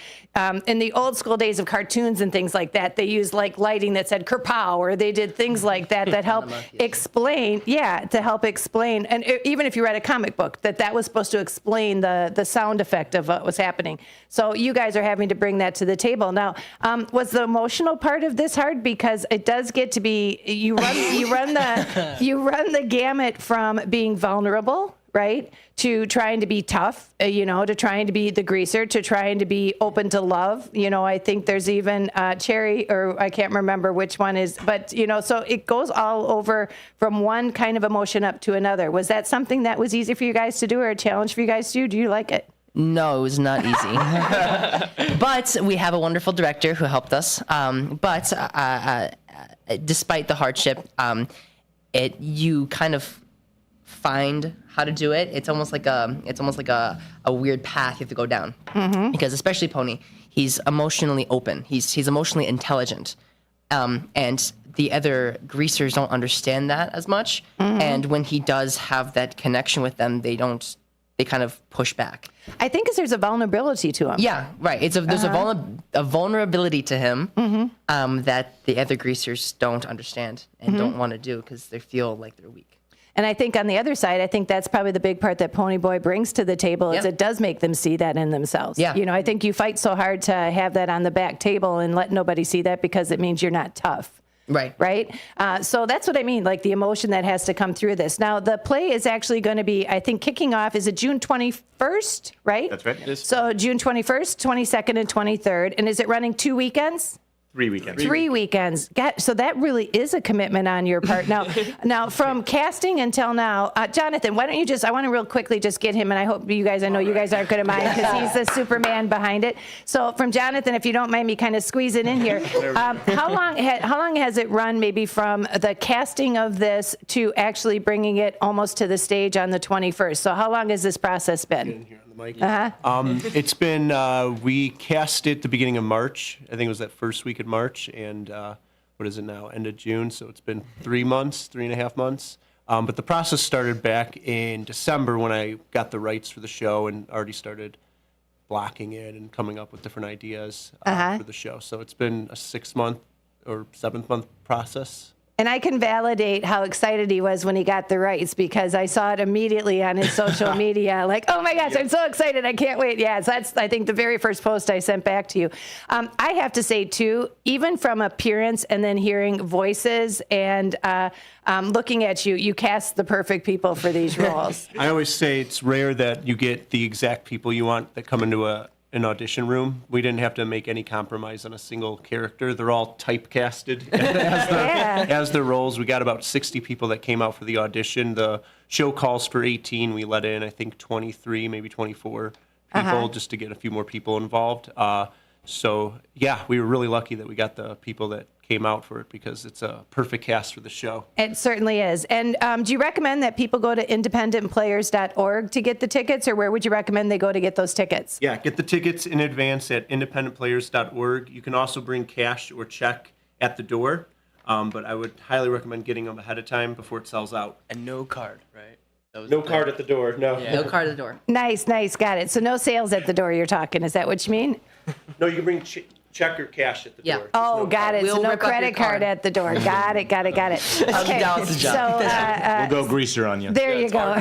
in the old school days of cartoons and things like that, they used like lighting that said "kerpow" or they did things like that help explain. Yeah, to help explain. And even if you read a comic book, that was supposed to explain the sound effect of what was happening. So you guys are having to bring that to the table. Now, was the emotional part of this hard? Because it does get to be you run the gamut from being vulnerable, right? To trying to be tough, to trying to be the greaser, to trying to be open to love. I think there's even Cherry, or I can't remember which one is, but, so it goes all over from one kind of emotion up to another. Was that something that was easy for you guys to do or a challenge for you guys to do? Do you like it? No, it was not easy. But we have a wonderful director who helped us. Despite the hardship, you kind of find how to do it. It's almost like a weird path you have to go down. Mm-hmm. Because especially Pony, he's emotionally open. He's emotionally intelligent, and the other greasers don't understand that as much. Mm-hmm. And when he does have that connection with them, they kind of push back. I think because there's a vulnerability to him. Yeah, right. There's a vulnerability to him that the other greasers don't understand and don't want to do because they feel like they're weak. And I think on the other side, I think that's probably the big part that Pony Boy brings to the table is it does make them see that in themselves. Yeah. I think you fight so hard to have that on the back table and let nobody see that because it means you're not tough. Right. So that's what I mean, like the emotion that has to come through this. Now, the play is actually going to be, I think, kicking off, is it June 21st, right? That's right. So June 21st, 22nd, and 23rd. And is it running 2 weekends? 3 weekends. 3 weekends. So that really is a commitment on your part. Now from casting until now, Jonathan, why don't you I want to real quickly just get him, and I hope I know you guys aren't going to mind because he's the Superman behind it. So from Jonathan, if you don't mind me kind of squeezing in here, how long has it run maybe from the casting of this to actually bringing it almost to the stage on the 21st? So how long has this process been? It's been, we cast it the beginning of March. I think it was that first week in March. And what is it now? End of June. So it's been 3.5 months. But the process started back in December when I got the rights for the show and already started blocking it and coming up with different ideas for the show. So it's been a 6-month or 7th-month process. And I can validate how excited he was when he got the rights because I saw it immediately on his social media. Like, oh my gosh, I'm so excited. I can't wait. Yeah, so that's, I think, the very first post I sent back to you. I have to say, too, even from appearance and then hearing voices and looking at you, you cast the perfect people for these roles. I always say it's rare that you get the exact people you want that come into an audition room. We didn't have to make any compromise on a single character. They're all typecasted as their roles. We got about 60 people that came out for the audition. The show calls for 18. We let in, I think, 23, maybe 24 people just to get a few more people involved. So, yeah, we were really lucky that we got the people that came out for it because it's a perfect cast for the show. It certainly is. And do you recommend that people go to independentplayers.org to get the tickets, or where would you recommend they go to get those tickets? Yeah, get the tickets in advance at independentplayers.org. You can also bring cash or check at the door, but I would highly recommend getting them ahead of time before it sells out. And no card, right? No card at the door, no. No card at the door. Nice, got it. So no sales at the door you're talking. Is that what you mean? No, you can bring check or cash at the door. Oh, got it. We'll So no rip up your credit card at the door. Got it. Okay. Dallas's job. So We'll go greaser on you. there you go.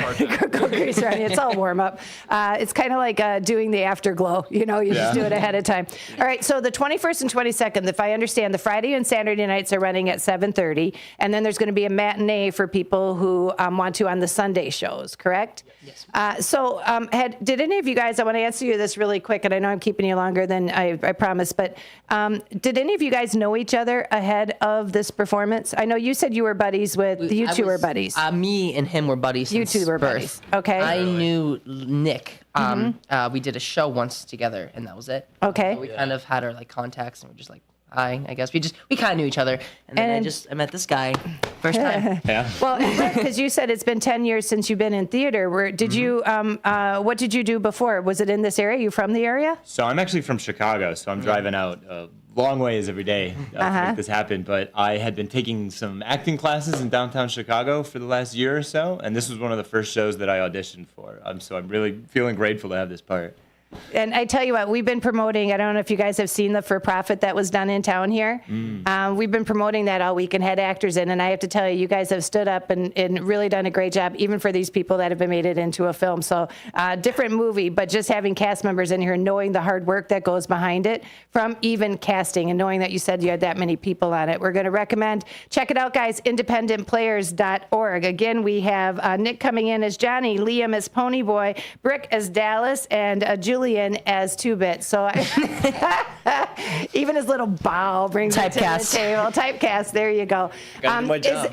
Go greaser on you. It's all warm up. It's kind of like doing the afterglow. You just do it ahead of time. All right. So the 21st and 22nd, if I understand, the Friday and Saturday nights are running at 7:30, and then there's going to be a matinee for people who want to on the Sunday shows. Correct? Yes. Did any of you guys? I want to answer you this really quick, and I know I'm keeping you longer than I promised, but did any of you guys know each other ahead of this performance? I know you said you were buddies with you two were buddies. Me and him were buddies. You since two were birth. buddies. Okay. I knew Nick. We did a show once together, and that was it. Okay. So we kind of had our contacts, and we're just like, hi. I guess we kind of knew each other, and then I met this guy first time. Yeah. Well, because you said it's been 10 years since you've been in theater. Did you? What did you do before? Was it in this area? You from the area? So I'm actually from Chicago, so I'm driving out long ways every day to make this happen. But I had been taking some acting classes in downtown Chicago for the last year or so, and this was one of the first shows that I auditioned for. So I'm really feeling grateful to have this part. And I tell you what, we've been promoting, I don't know if you guys have seen the for-profit that was done in town here. We've been promoting that all week and had actors in, and I have to tell you, you guys have stood up and really done a great job, even for these people that have been made it into a film. So different movie, but just having cast members in here, knowing the hard work that goes behind it, from even casting, and knowing that you said you had that many people on it. We're going to recommend, check it out, guys, independentplayers.org. Again, we have Nick coming in as Johnny, Liam as Ponyboy, Brick as Dallas, and Julian as Two-Bit. So even his little bow brings it to the table. Typecast, there you go.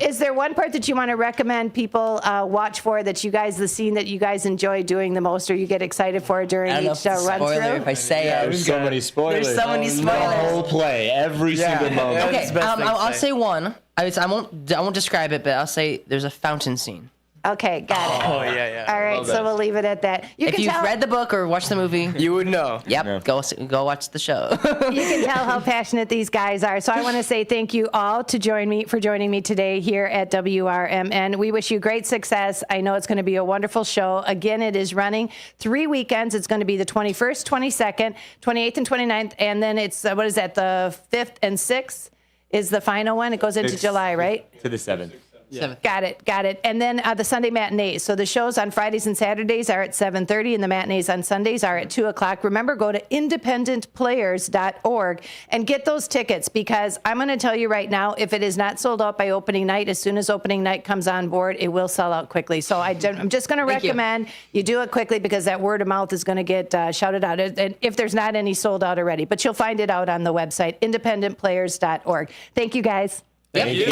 Is there one part that you want to recommend people watch for that you guys, the scene that you guys enjoy doing the most or you get excited for during each run spoiler through? if I say it. There's so many spoilers. There's so many spoilers. The whole play, every single moment. Okay, I'll say one. I won't describe it, but I'll say there's a fountain scene. Okay, got it. Oh, yeah. All right, so we'll leave it at that. If you've read the book or watched the movie, you would know. Yep, go watch the show. You can tell how passionate these guys are. So I want to say thank you all for joining me today here at WRMN. We wish you great success. I know it's going to be a wonderful show. Again, it is running 3 weekends. It's going to be the 21st, 22nd, 28th, and 29th. And then it's, the 5th and 6th is the final one. It goes into July, right? To the 7th. Yeah. Got it. And then the Sunday matinees. So the shows on Fridays and Saturdays are at 7:30, and the matinees on Sundays are at 2 o'clock. Remember, go to independentplayers.org and get those tickets, because I'm going to tell you right now, if it is not sold out by opening night, as soon as opening night comes on board, it will sell out quickly. So I'm just going to recommend you do it quickly, because that word of mouth is going to get shouted out, and if there's not any sold out already. But you'll find it out on the website, independentplayers.org. Thank you, guys. Thank you.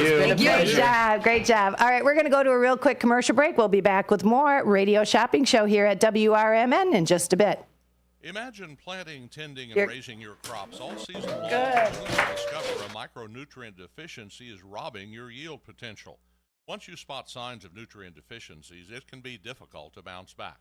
Great job. All right, we're going to go to a real quick commercial break. We'll be back with more Radio Shopping Show here at WRMN in just a bit. Imagine planting, tending, and raising your crops all season long. Good. Discover a micronutrient deficiency is robbing your yield potential. Once you spot signs of nutrient deficiencies, it can be difficult to bounce back.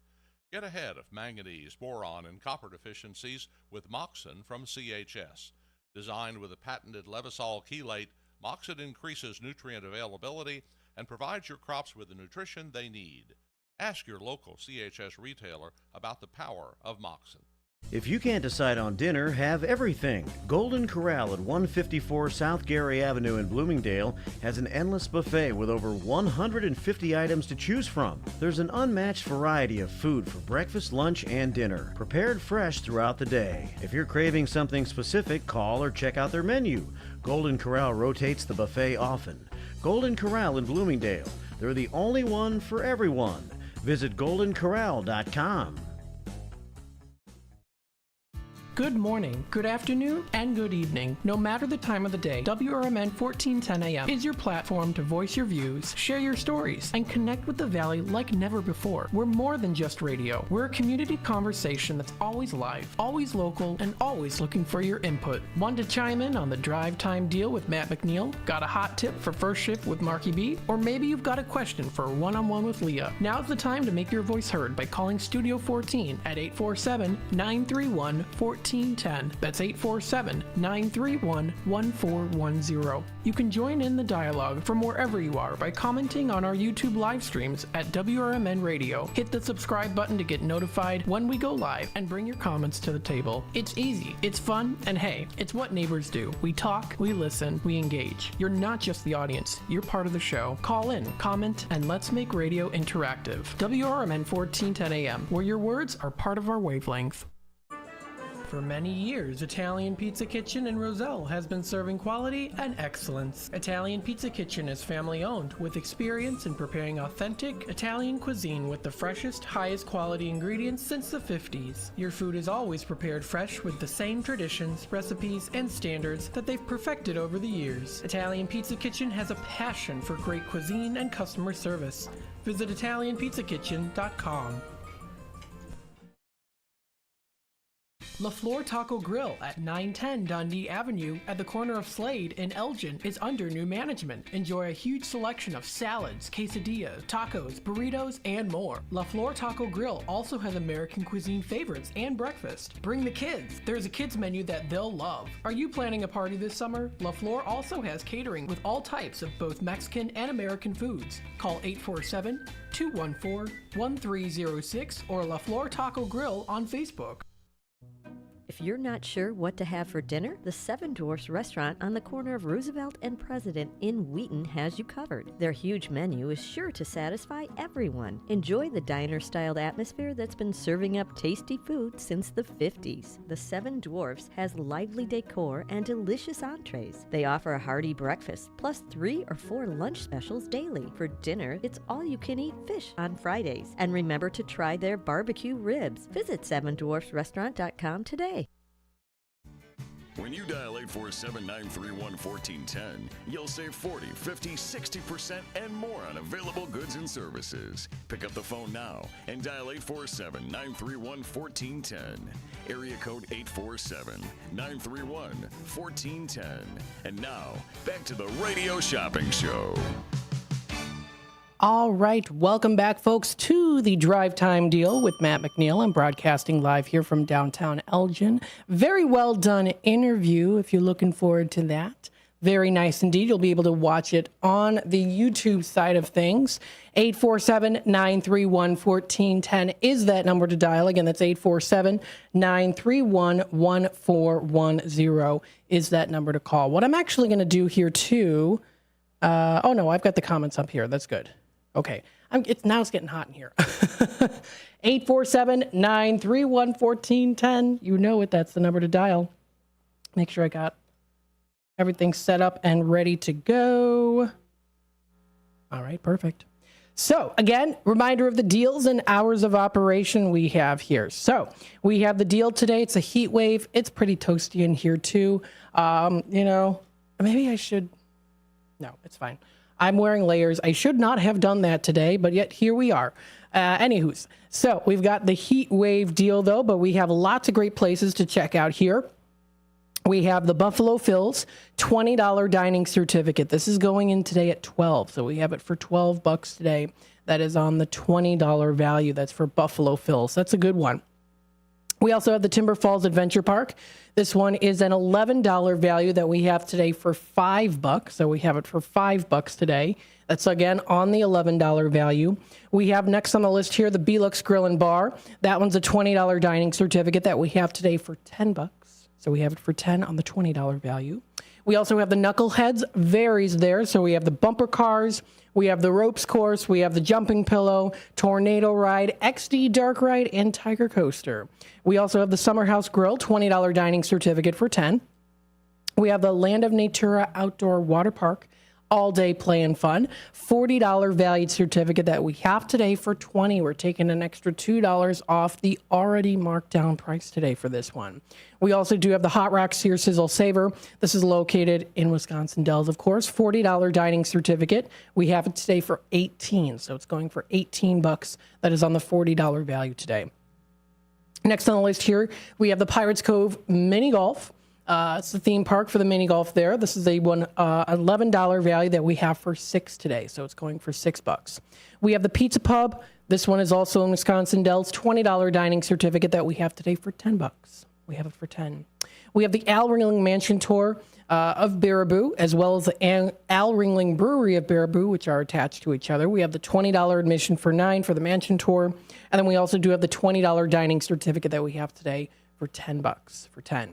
Get ahead of manganese, boron, and copper deficiencies with Moxin from CHS. Designed with a patented Levosol chelate, Moxit increases nutrient availability and provides your crops with the nutrition they need. Ask your local CHS retailer about the power of Moxin. If you can't decide on dinner, have everything. Golden Corral at 154 South Gary Avenue in Bloomingdale has an endless buffet with over 150 items to choose from. There's an unmatched variety of food for breakfast, lunch, and dinner, prepared fresh throughout the day. If you're craving something specific, call or check out their menu. Golden Corral rotates the buffet often. Golden Corral in Bloomingdale. They're the only one for everyone. Visit goldencorral.com. Good morning, good afternoon, and good evening. No matter the time of the day, WRMN 1410 AM is your platform to voice your views, share your stories, and connect with the Valley like never before. We're more than just radio. We're a community conversation that's always live, always local, and always looking for your input. Want to chime in on the drive time deal with Matt McNeil? Got a hot tip for first shift with Marky B? Or maybe you've got a question for a one-on-one with Leah. Now's the time to make your voice heard by calling Studio 14 at 847-931-1410. That's 847-931-1410. You can join in the dialogue from wherever you are by commenting on our YouTube live streams at WRMN Radio. Hit the subscribe button to get notified when we go live and bring your comments to the table. It's easy, it's fun, and hey, it's what neighbors do. We talk, we listen, we engage. You're not just the audience, you're part of the show. Call in, comment, and let's make radio interactive. WRMN 1410 AM, where your words are part of our wavelength. For many years, Italian Pizza Kitchen in Roselle has been serving quality and excellence. Italian Pizza Kitchen is family-owned with experience in preparing authentic Italian cuisine with the freshest, highest quality ingredients since the 50s. Your food is always prepared fresh with the same traditions, recipes, and standards that they've perfected over the years. Italian Pizza Kitchen has a passion for great cuisine and customer service. Visit ItalianPizzaKitchen.com. La Flor Taco Grill at 910 Dundee Avenue at the corner of Slade in Elgin is under new management. Enjoy a huge selection of salads, quesadillas, tacos, burritos, and more. La Flor Taco Grill also has American cuisine favorites and breakfast. Bring the kids. There's a kids menu that they'll love. Are you planning a party this summer? La Flor also has catering with all types of both Mexican and American foods. Call 847-214-1306 or La Flor Taco Grill on Facebook. If you're not sure what to have for dinner, the Seven Dwarfs restaurant on the corner of Roosevelt and President in Wheaton has you covered. Their huge menu is sure to satisfy everyone. Enjoy the diner-styled atmosphere that's been serving up tasty food since the 50s. The Seven Dwarfs has lively decor and delicious entrees. They offer a hearty breakfast, plus 3 or 4 lunch specials daily. For dinner, it's all-you-can-eat fish on Fridays. And remember to try their barbecue ribs. Visit sevendwarfsrestaurant.com today. When you dial 847-931-1410, you'll save 40, 50, 60% and more on available goods and services. Pick up the phone now and dial 847-931-1410. Area code 847-931-1410. And now, back to the Radio Shopping Show. All right, welcome back, folks, to the Drive Time Deal with Matt McNeil. I'm broadcasting live here from downtown Elgin. Very well done interview, if you're looking forward to that. Very nice indeed. You'll be able to watch it on the YouTube side of things. 847-931-1410 is that number to dial. Again, that's 847-931-1410 is that number to call. What I'm actually going to do here, too... oh, no, I've got the comments up here. That's good. Okay. It's getting hot in here. 847-931-1410. You know it. That's the number to dial. Make sure I got everything set up and ready to go. All right, perfect. So, again, reminder of the deals and hours of operation we have here. So, we have the deal today. It's a heat wave. It's pretty toasty in here, too. Maybe I should... No, it's fine. I'm wearing layers. I should not have done that today, but yet here we are. Anywho's. So we've got the heat wave deal, though, but we have lots of great places to check out here. We have the Buffalo Phil's $20 dining certificate. This is going in today at 12, so we have it for $12 today. That is on the $20 value. That's for Buffalo Phil's. That's a good one. We also have the Timber Falls Adventure Park. This one is an $11 value that we have today for $5. So we have it for $5 today. That's, again, on the $11 value. We have next on the list here the Belux Grill and Bar. That one's a $20 dining certificate that we have today for $10. So we have it for $10 on the $20 value. We also have the Knuckleheads. Varies there. So we have the bumper cars. We have the ropes course. We have the jumping pillow, tornado ride, XD dark ride, and tiger coaster. We also have the Summer House Grill, $20 dining certificate for $10. We have the Land of Natura Outdoor Water Park, all day play and fun, $40 valued certificate that we have today for $20. We're taking an extra $2 off the already marked down price today for this one. We also do have the Hot Rock Sear Sizzle Saver. This is located in Wisconsin Dells, of course. $40 dining certificate. We have it today for $18, so it's going for $18. That is on the $40 value today. Next on the list here, we have the Pirates Cove Mini Golf. It's the theme park for the mini golf there. This is a $11 value that we have for $6 today, so it's going for $6. We have the Pizza Pub. This one is also in Wisconsin Dells, $20 dining certificate that we have today for $10. We have it for $10. We have the Al Ringling Mansion Tour of Baraboo, as well as the Al Ringling Brewery of Baraboo, which are attached to each other. We have the $20 admission for $9 for the Mansion Tour, and then we also do have the $20 dining certificate that we have today for $10. For $10.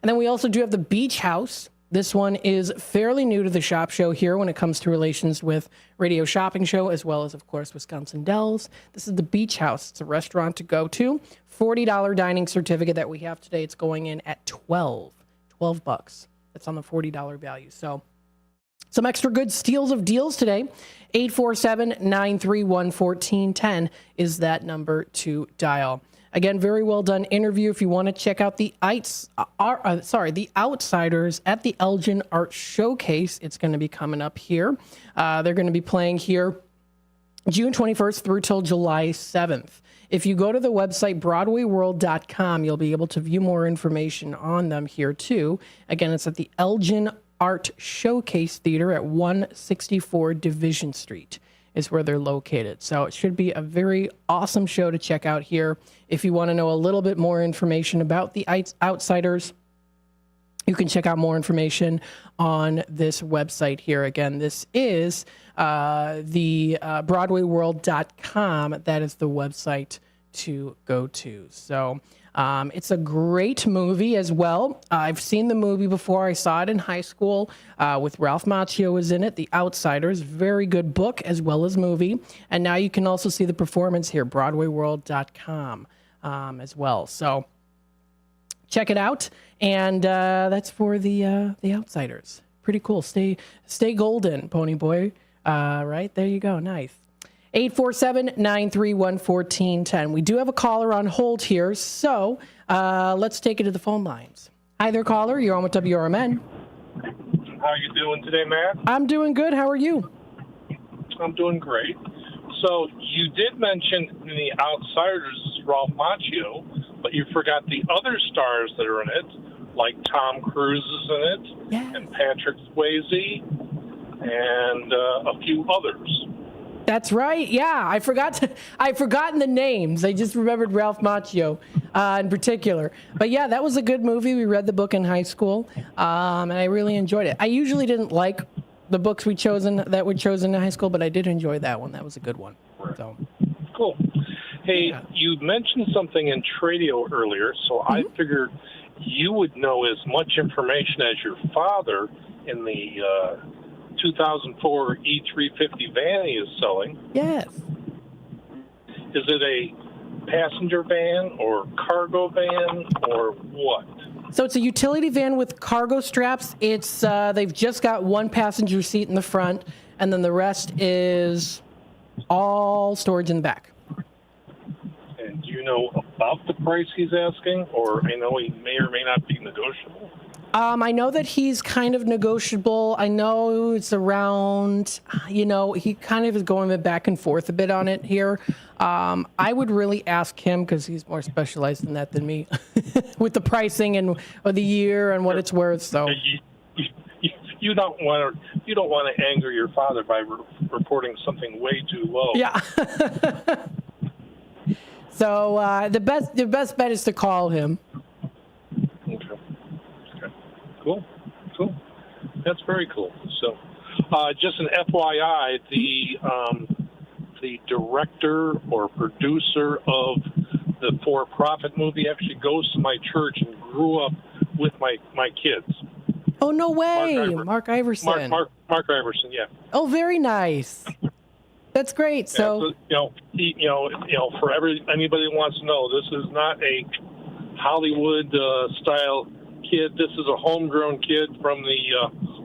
And then we also do have the Beach House. This one is fairly new to the shop show here when it comes to relations with Radio Shopping Show, as well as, of course, Wisconsin Dells. This is the Beach House. It's a restaurant to go to. $40 dining certificate that we have today. It's going in at $12. That's on the $40 value. So some extra good steals of deals today. 847-931-1410 is that number to dial. Again, very well done interview. If you want to check out the Outsiders at the Elgin Art Showcase, it's going to be coming up here. They're going to be playing here June 21st through till July 7th. If you go to the website BroadwayWorld.com, you'll be able to view more information on them here too. Again, it's at the Elgin Art Showcase Theater at 164 Division Street. Is where they're located. So it should be a very awesome show to check out here. If you want to know a little bit more information about the Outsiders, you can check out more information on this website here. Again, this is the BroadwayWorld.com. That is the website to go to. So it's a great movie as well. I've seen the movie before. I saw it in high school with Ralph Macchio was in it. The Outsiders, very good book as well as movie. And now you can also see the performance here, BroadwayWorld.com as well. So check it out. And that's for the Outsiders. Pretty cool. Stay golden, Pony Boy. Right there you go. Nice. 847-931-1410. We do have a caller on hold here, so let's take it to the phone lines. Hi there, caller. You're on with WRMN. How you doing today, Matt? I'm doing good. How are you? I'm doing great. So you did mention in The Outsiders Ralph Macchio, but you forgot the other stars that are in it, like Tom Cruise is in it, and Patrick Swayze, and a few others. That's right. Yeah, I've forgotten the names. I just remembered Ralph Macchio in particular. But yeah, that was a good movie. We read the book in high school, and I really enjoyed it. I usually didn't like the books we chosen in high school, but I did enjoy that one. That was a good one. So cool. Hey, you mentioned something in Tradio earlier, so I figured you would know as much information as your father in the 2004 E350 van he is selling. Yes. Is it a passenger van or cargo van or what? So it's a utility van with cargo straps. It's they've just got one passenger seat in the front, and then the rest is all storage in the back. And do you know about the price he's asking, or I know he may or may not be negotiable? I know that he's kind of negotiable. I know it's around, he kind of is going back and forth a bit on it here. I would really ask him, because he's more specialized in that than me, with the pricing and the year and what it's worth. So you don't want to anger your father by reporting something way too low. Yeah. So the best bet is to call him. Cool. That's very cool. So, just an FYI, the director or producer of the for-profit movie actually goes to my church and grew up with my kids. Oh, no way. Mark Iverson. Mark Iverson, yeah. Oh, very nice. That's great. So for anybody who wants to know, this is not a Hollywood style kid. This is a homegrown kid from the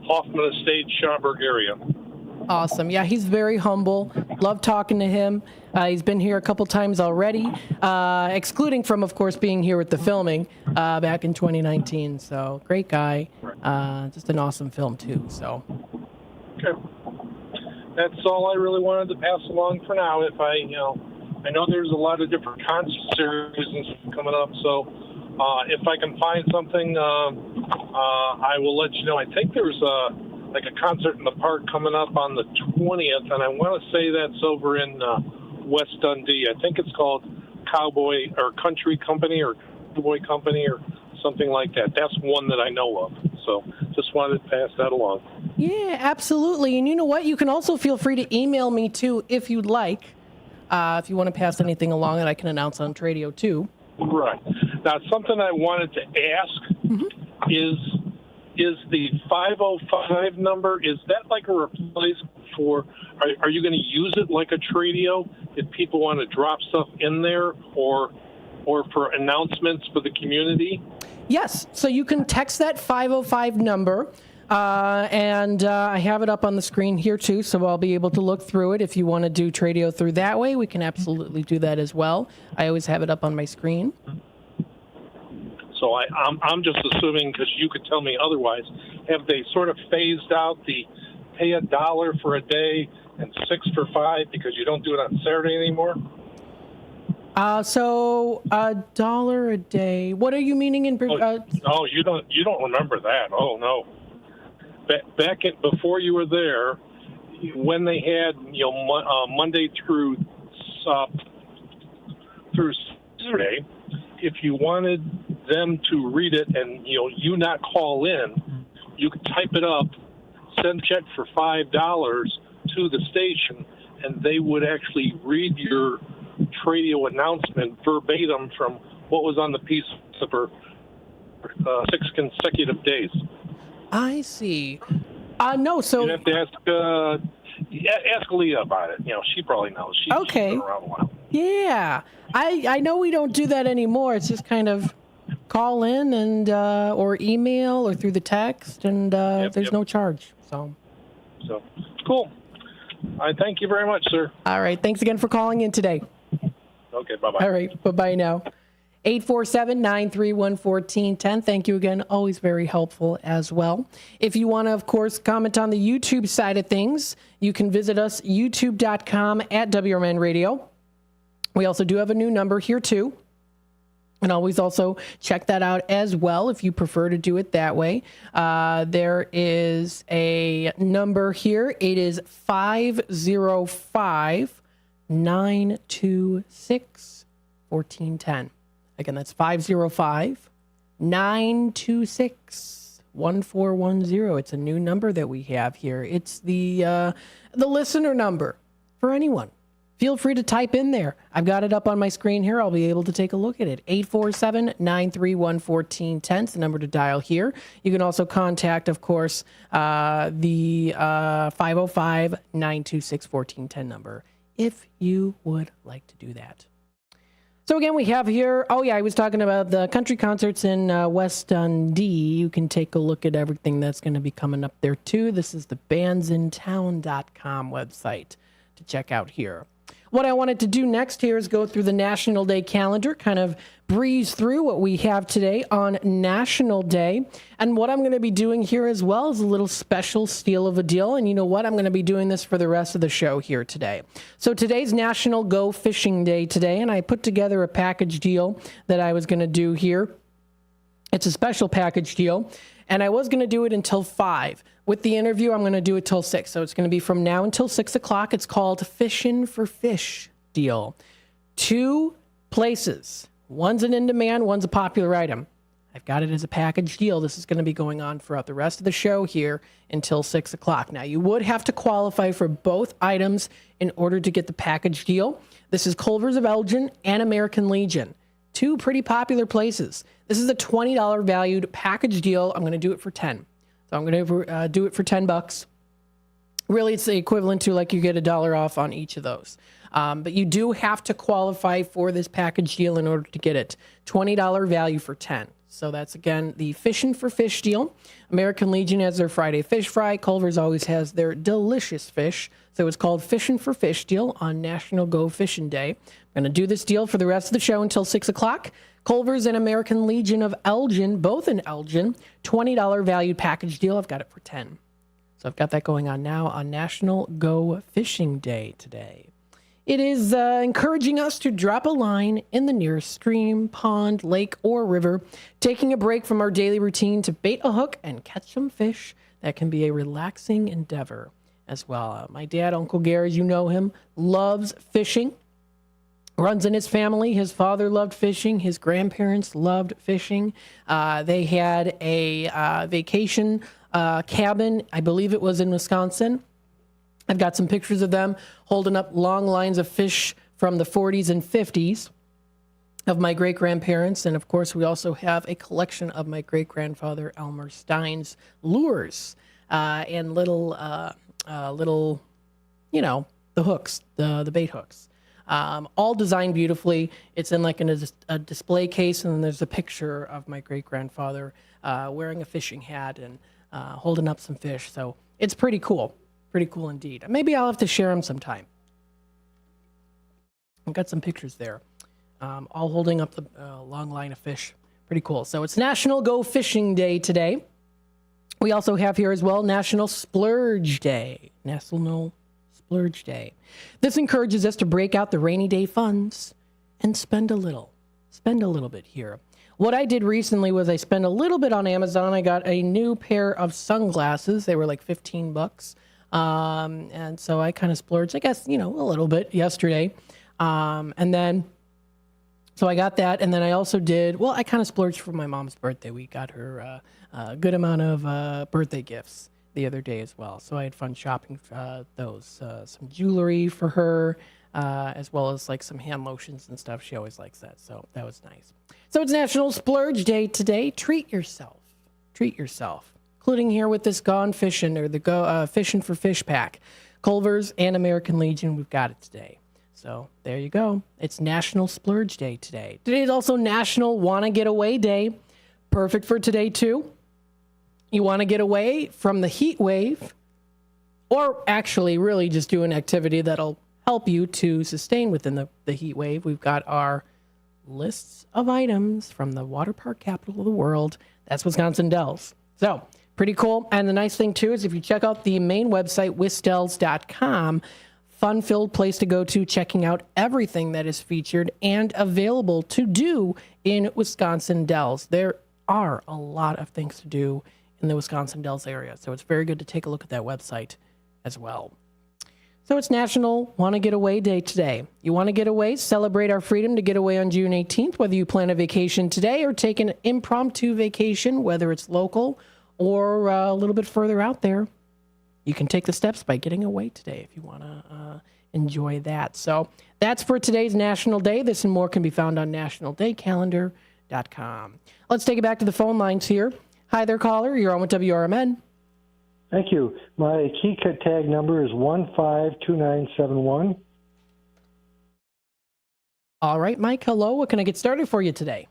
Hoffman Estate, Schaumburg area. Awesome. Yeah, he's very humble. Love talking to him. He's been here a couple times already, excluding from, of course, being here with the filming back in 2019. So great guy. Just an awesome film, too. So. Okay. That's all I really wanted to pass along for now. If I know there's a lot of different concert series and stuff coming up, so if I can find something, I will let you know. I think there's a concert in the park coming up on the 20th, and I want to say that's over in West Dundee. I think it's called Cowboy or Country Company or Cowboy Company or something like that. That's one that I know of. So just wanted to pass that along. Yeah, absolutely. And you know what? You can also feel free to email me, too, if you'd like. If you want to pass anything along that I can announce on Tradio, too. Right. Now, something I wanted to ask is the 505 number, is that like a replacement for, are you going to use it like a Tradio if people want to drop stuff in there or for announcements for the community? Yes. So you can text that 505 number. And I have it up on the screen here, too, so I'll be able to look through it. If you want to do Tradio through that way, we can absolutely do that as well. I always have it up on my screen. So I'm just assuming, because you could tell me otherwise, have they sort of phased out the pay $1 for a day and $6 for $5 because you don't do it on Saturday anymore? So $1 a day. What are you meaning in? Oh, you don't remember that? Oh no. Back before you were there, when they had Monday through Saturday, if you wanted them to read it and you not call in, you could type it up, send a check for $5 to the station, and they would actually read your radio announcement verbatim from what was on the piece for 6 consecutive days. I see. No, so you have to ask Leah about it. She probably knows. She's been around a while. Yeah, I know we don't do that anymore. It's just kind of call in and or email or through the text, and there's no charge. So cool. I thank you very much, sir. All right, thanks again for calling in today. Okay, bye-bye. All right, bye-bye now. 847-931-1410. Thank you again. Always very helpful as well. If you want to, of course, comment on the YouTube side of things, you can visit us, youtube.com at WRMN Radio. We also do have a new number here, too. And always also check that out as well if you prefer to do it that way. There is a number here. It is 505-926-1410. Again, that's 505-926-1410. It's a new number that we have here. It's the listener number for anyone. Feel free to type in there. I've got it up on my screen here. I'll be able to take a look at it. 847-931-1410 is the number to dial here. You can also contact, of course, the 505-926-1410 number if you would like to do that. So again, we have here, I was talking about the country concerts in West Dundee. You can take a look at everything that's going to be coming up there too. This is the bandsintown.com website to check out here. What I wanted to do next here is go through the National Day calendar, kind of breeze through what we have today on National Day. And what I'm going to be doing here as well is a little special steal of a deal. And you know what? I'm going to be doing this for the rest of the show here today. So today's National Go Fishing Day today, and I put together a package deal that I was going to do here. It's a special package deal, and I was going to do it until 5. With the interview, I'm going to do it till 6. So it's going to be from now until 6 o'clock. It's called Fishin' for Fish deal. 2 places. One's an in-demand, one's a popular item. I've got it as a package deal. This is going to be going on throughout the rest of the show here until 6 o'clock. Now, you would have to qualify for both items in order to get the package deal. This is Culver's of Elgin and American Legion. 2 pretty popular places. This is a $20 valued package deal. I'm going to do it for 10. So I'm going to do it for $10. Really, it's the equivalent to like you get $1 off on each of those. But you do have to qualify for this package deal in order to get it. $20 value for 10. So that's, again, the Fishin' for Fish deal. American Legion has their Friday fish fry. Culver's always has their delicious fish. So it's called Fishin' for Fish deal on National Go Fishing Day. I'm going to do this deal for the rest of the show until 6 o'clock. Culver's and American Legion of Elgin, both in Elgin, $20 valued package deal. I've got it for 10. So I've got that going on now on National Go Fishing Day today. It is encouraging us to drop a line in the nearest stream, pond, lake, or river, taking a break from our daily routine to bait a hook and catch some fish. That can be a relaxing endeavor as well. My dad, Uncle Gary, as you know him, loves fishing. Runs in his family. His father loved fishing. His grandparents loved fishing. They had a vacation cabin, I believe it was in Wisconsin. I've got some pictures of them holding up long lines of fish from the 40s and 50s of my great-grandparents. And, of course, we also have a collection of my great-grandfather Elmer Stein's lures and little, the hooks, the bait hooks. All designed beautifully. It's in like a display case, and then there's a picture of my great-grandfather wearing a fishing hat and holding up some fish. So it's pretty cool. Pretty cool indeed. Maybe I'll have to share them sometime. I've got some pictures there. All holding up the long line of fish. Pretty cool. So it's National Go Fishing Day today. We also have here as well National Splurge Day. National Splurge Day. This encourages us to break out the rainy day funds and spend a little bit here. What I did recently was I spent a little bit on Amazon. I got a new pair of sunglasses. They were like $15. And so I kind of splurged, I guess, a little bit yesterday. And then, so I got that. And then I also I kind of splurged for my mom's birthday. We got her a good amount of birthday gifts the other day as well. So I had fun shopping those. Some jewelry for her, as well as like some hand lotions and stuff. She always likes that, so that was nice. So it's National Splurge Day today. Treat yourself, including here with this Gone Fishing or the Fishing for Fish pack. Culver's and American Legion, we've got it today. So there you go. It's National Splurge Day today. Today is also National Wanna Get Away Day. Perfect for today too. You want to get away from the heat wave, or actually really just do an activity that'll help you to sustain within the heat wave. We've got our lists of items from the water park capital of the world. That's Wisconsin Dells. So pretty cool. And the nice thing too is if you check out the main website, wisdells.com, fun-filled place to go to, checking out everything that is featured and available to do in Wisconsin Dells. There are a lot of things to do in the Wisconsin Dells area, so it's very good to take a look at that website as well. So it's National Want to Get Away Day today. You want to get away? Celebrate our freedom to get away on June 18th, whether you plan a vacation today or take an impromptu vacation, whether it's local or a little bit further out there. You can take the steps by getting away today if you want to enjoy that. So that's for today's National Day. This and more can be found on nationaldaycalendar.com. Let's take it back to the phone lines here. Hi there, caller. You're on with WRMN. Thank you. My key tag number is 152971. All right, Mike. Hello. What can I get started for you today?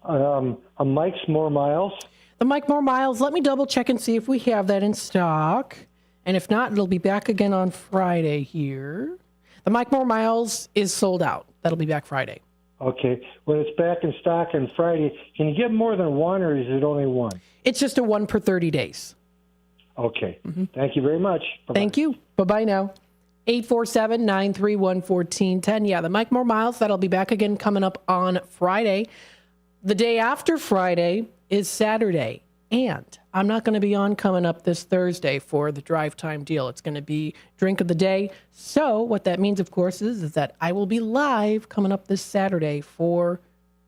A Mike's More Miles. The Mike More Miles. Let me double check and see if we have that in stock. And if not, it'll be back again on Friday here. The Mike More Miles is sold out. That'll be back Friday. Okay. When it's back in stock on Friday, can you get more than one or is it only one? It's just a 1 per 30 days. Okay. Mm-hmm. Thank you very much. Bye-bye. Thank you. Bye-bye now. 847-931-1410. Yeah, the Mike More Miles, that'll be back again coming up on Friday. The day after Friday is Saturday. And I'm not going to be on coming up this Thursday for the drive time deal. It's going to be drink of the day. So what that means, of course, is that I will be live coming up this Saturday for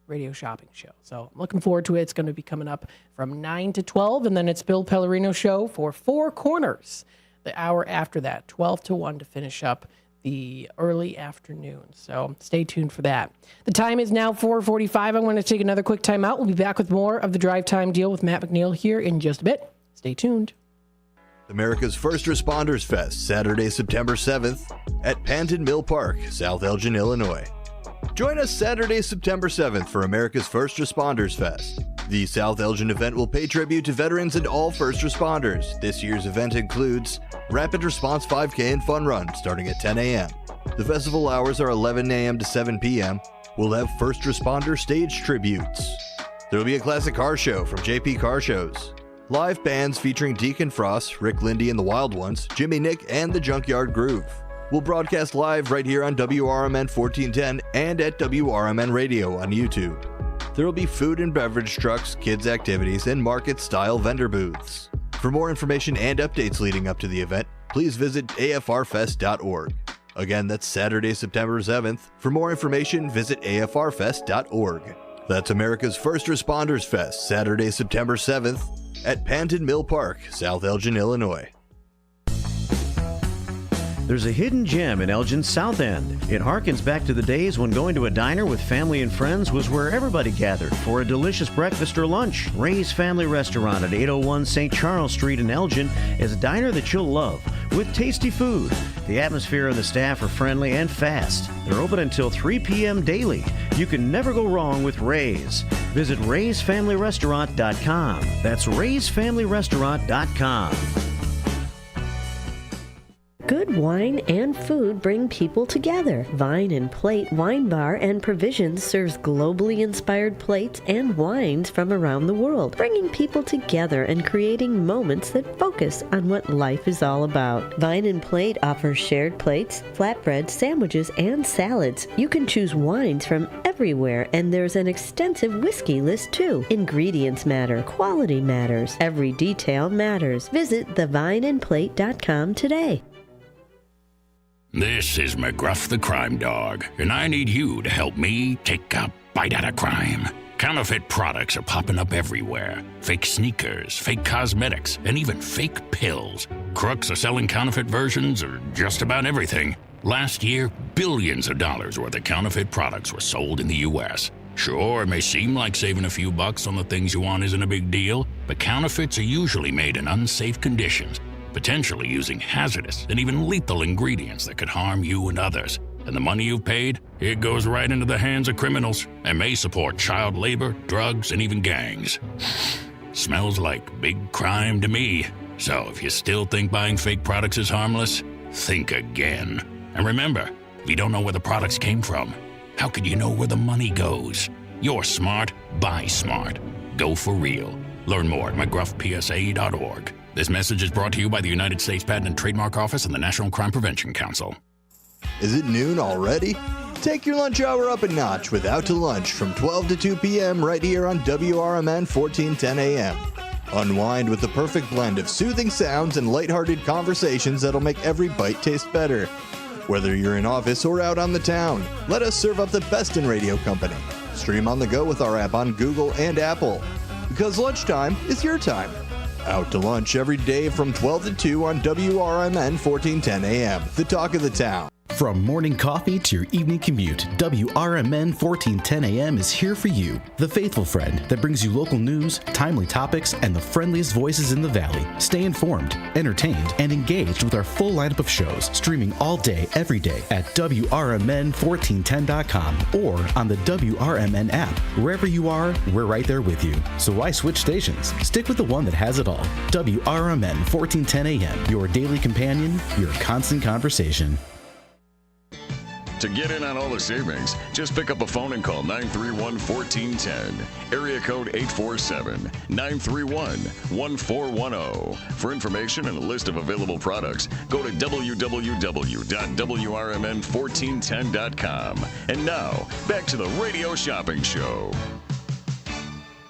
Radio Shopping Show. So I'm looking forward to it. It's going to be coming up from 9 to 12. And then it's Bill Pellerino Show for Four Corners the hour after that, 12 to 1 to finish up the early afternoon. So stay tuned for that. The time is now 4:45. I'm going to take another quick time out. We'll be back with more of the Drive Time Deal with Matt McNeil here in just a bit. Stay tuned. America's First Responders Fest, Saturday, September 7th at Panton Mill Park, South Elgin, Illinois. Join us Saturday, September 7th for America's First Responders Fest. The South Elgin event will pay tribute to veterans and all first responders. This year's event includes Rapid Response 5K and Fun Run starting at 10 a.m. The festival hours are 11 a.m. to 7 p.m. We'll have first responder stage tributes. There will be a classic car show from JP Car Shows. Live bands featuring Deacon Frost, Rick Lindy and the Wild Ones, Jimmy Nick, and the Junkyard Groove. We'll broadcast live right here on WRMN 1410 and at WRMN Radio on YouTube. There will be food and beverage trucks, kids' activities, and market-style vendor booths. For more information and updates leading up to the event, please visit afrfest.org. Again, that's Saturday, September 7th. For more information, visit afrfest.org. That's America's First Responders Fest, Saturday, September 7th at Panton Mill Park, South Elgin, Illinois. There's a hidden gem in Elgin's South End. It harkens back to the days when going to a diner with family and friends was where everybody gathered for a delicious breakfast or lunch. Ray's Family Restaurant at 801 St. Charles Street in Elgin is a diner that you'll love with tasty food. The atmosphere and the staff are friendly and fast. They're open until 3 p.m. daily. You can never go wrong with Ray's. Visit raysfamilyrestaurant.com. That's raysfamilyrestaurant.com. Good wine and food bring people together. Vine and Plate Wine Bar and Provisions serves globally inspired plates and wines from around the world, bringing people together and creating moments that focus on what life is all about. Vine and Plate offers shared plates, flatbread, sandwiches, and salads. You can choose wines from everywhere, and there's an extensive whiskey list too. Ingredients matter. Quality matters. Every detail matters. Visit thevineandplate.com today. This is McGruff the Crime Dog, and I need you to help me take a bite out of crime. Counterfeit products are popping up everywhere. Fake sneakers, fake cosmetics, and even fake pills. Crooks are selling counterfeit versions of just about everything. Last year, billions of dollars worth of counterfeit products were sold in the U.S. Sure, it may seem like saving a few bucks on the things you want isn't a big deal, but counterfeits are usually made in unsafe conditions, potentially using hazardous and even lethal ingredients that could harm you and others. And the money you've paid, it goes right into the hands of criminals and may support child labor, drugs, and even gangs. Smells like big crime to me. So if you still think buying fake products is harmless, think again. And remember, if you don't know where the products came from, how could you know where the money goes? You're smart, buy smart. Go for real. Learn more at mcgruffpsa.org. This message is brought to you by the United States Patent and Trademark Office and the National Crime Prevention Council. Is it noon already? Take your lunch hour up a notch with Out to Lunch from 12 to 2 p.m. right here on WRMN 1410 a.m. Unwind with the perfect blend of soothing sounds and lighthearted conversations that'll make every bite taste better. Whether you're in office or out on the town, let us serve up the best in radio company. Stream on the go with our app on Google and Apple. Because lunchtime is your time. Out to Lunch every day from 12 to 2 on WRMN 1410 a.m., the talk of the town. From morning coffee to your evening commute, WRMN 1410 AM is here for you. The faithful friend that brings you local news, timely topics, and the friendliest voices in the Valley. Stay informed, entertained, and engaged with our full lineup of shows, streaming all day, every day at WRMN1410.com or on the WRMN app. Wherever you are, we're right there with you. So why switch stations? Stick with the one that has it all. WRMN 1410 AM, your daily companion, your constant conversation. To get in on all the savings, just pick up a phone and call 931-1410. Area code 847-931-1410. For information and a list of available products, go to www.WRMN1410.com. And now, back to the Radio Shopping Show.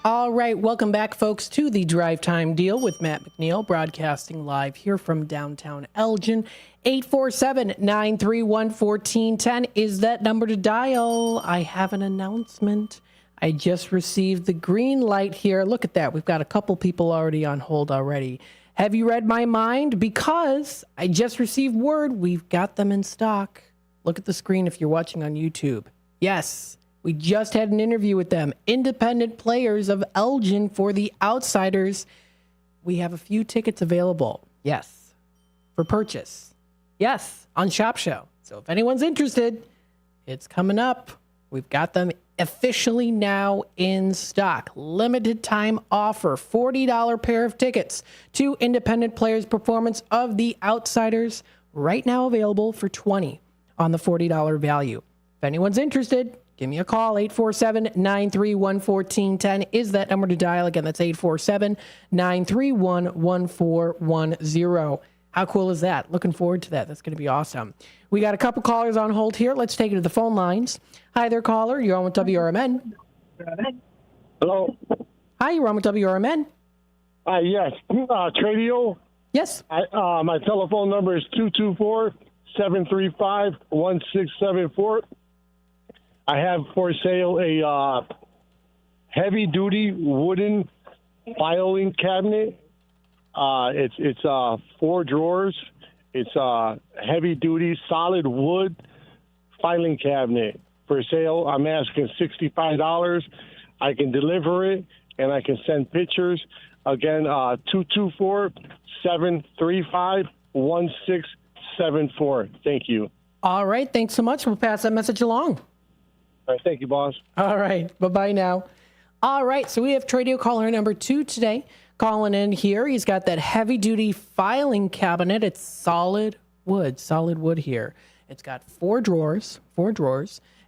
All right, welcome back, folks, to the Drive Time Deal with Matt McNeil, broadcasting live here from downtown Elgin. 847-931-1410 is that number to dial. I have an announcement. I just received the green light here. Look at that. We've got a couple people already on hold already. Have you read my mind? Because I just received word we've got them in stock. Look at the screen if you're watching on YouTube. Yes. We just had an interview with them, independent players of Elgin for the Outsiders. We have a few tickets available. Yes. For purchase. Yes. On Shop Show. So if anyone's interested, it's coming up. We've got them officially now in stock. Limited time offer. $40 pair of tickets to independent players performance of the Outsiders. Right now available for $20 on the $40 value. If anyone's interested, give me a call. 847-931-1410 is that number to dial. Again, that's 847-931-1410. How cool is that? Looking forward to that. That's going to be awesome. We got a couple callers on hold here. Let's take it to the phone lines. Hi there, caller. You're on with WRMN. Hello. Hi, you're on with WRMN. Yes. Tradio? Yes. My telephone number is 224-735-1674. I have for sale a heavy-duty wooden filing cabinet. It's 4 drawers. It's a heavy-duty solid wood filing cabinet for sale. I'm asking $65. I can deliver it, and I can send pictures. Again, 224-735-1674. Thank you. All right. Thanks so much. We'll pass that message along. All right, thank you, boss. All right. Bye-bye now. All right. So we have Tradio caller number 2 today calling in here. He's got that heavy-duty filing cabinet. It's solid wood here. It's got 4 drawers,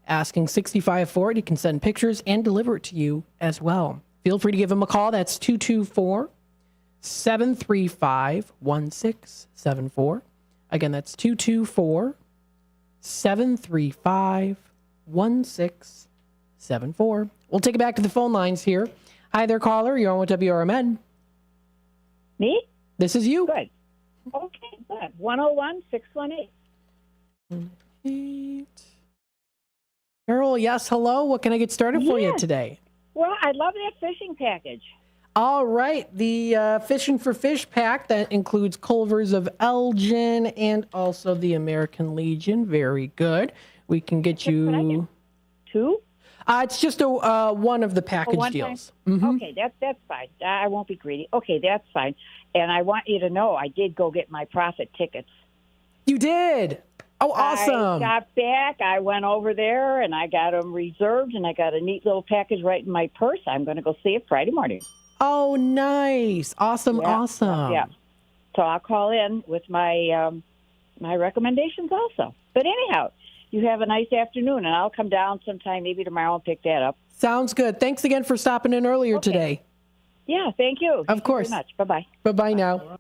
asking $65 for it. He can send pictures and deliver it to you as well. Feel free to give him a call. That's 224-735-1674. Again, that's 224-735-1674. We'll take it back to the phone lines here. Hi there, caller. You're on with WRMN. Me? This is you. Good. Okay, good. 101-618. Carol, yes, hello. What can I get started for you today? Well, I love that fishing package. All right, the Fishing for Fish pack that includes Culver's of Elgin and also the American Legion. Very good. We can get you... Can I get two? It's just one of the package deals. Okay, that's fine. I won't be greedy. Okay, that's fine. And I want you to know I did go get my profit tickets. You did? Oh, awesome. I got back. I went over there, and I got them reserved, and I got a neat little package right in my purse. I'm going to go see it Friday morning. Oh, nice. Awesome, awesome. Yeah. So I'll call in with my my recommendations also. But anyhow, you have a nice afternoon, and I'll come down sometime, maybe tomorrow, and pick that up. Sounds good. Thanks again for stopping in earlier today. Yeah, thank you. Of course. Thank you very much. Bye-bye. Bye-bye now.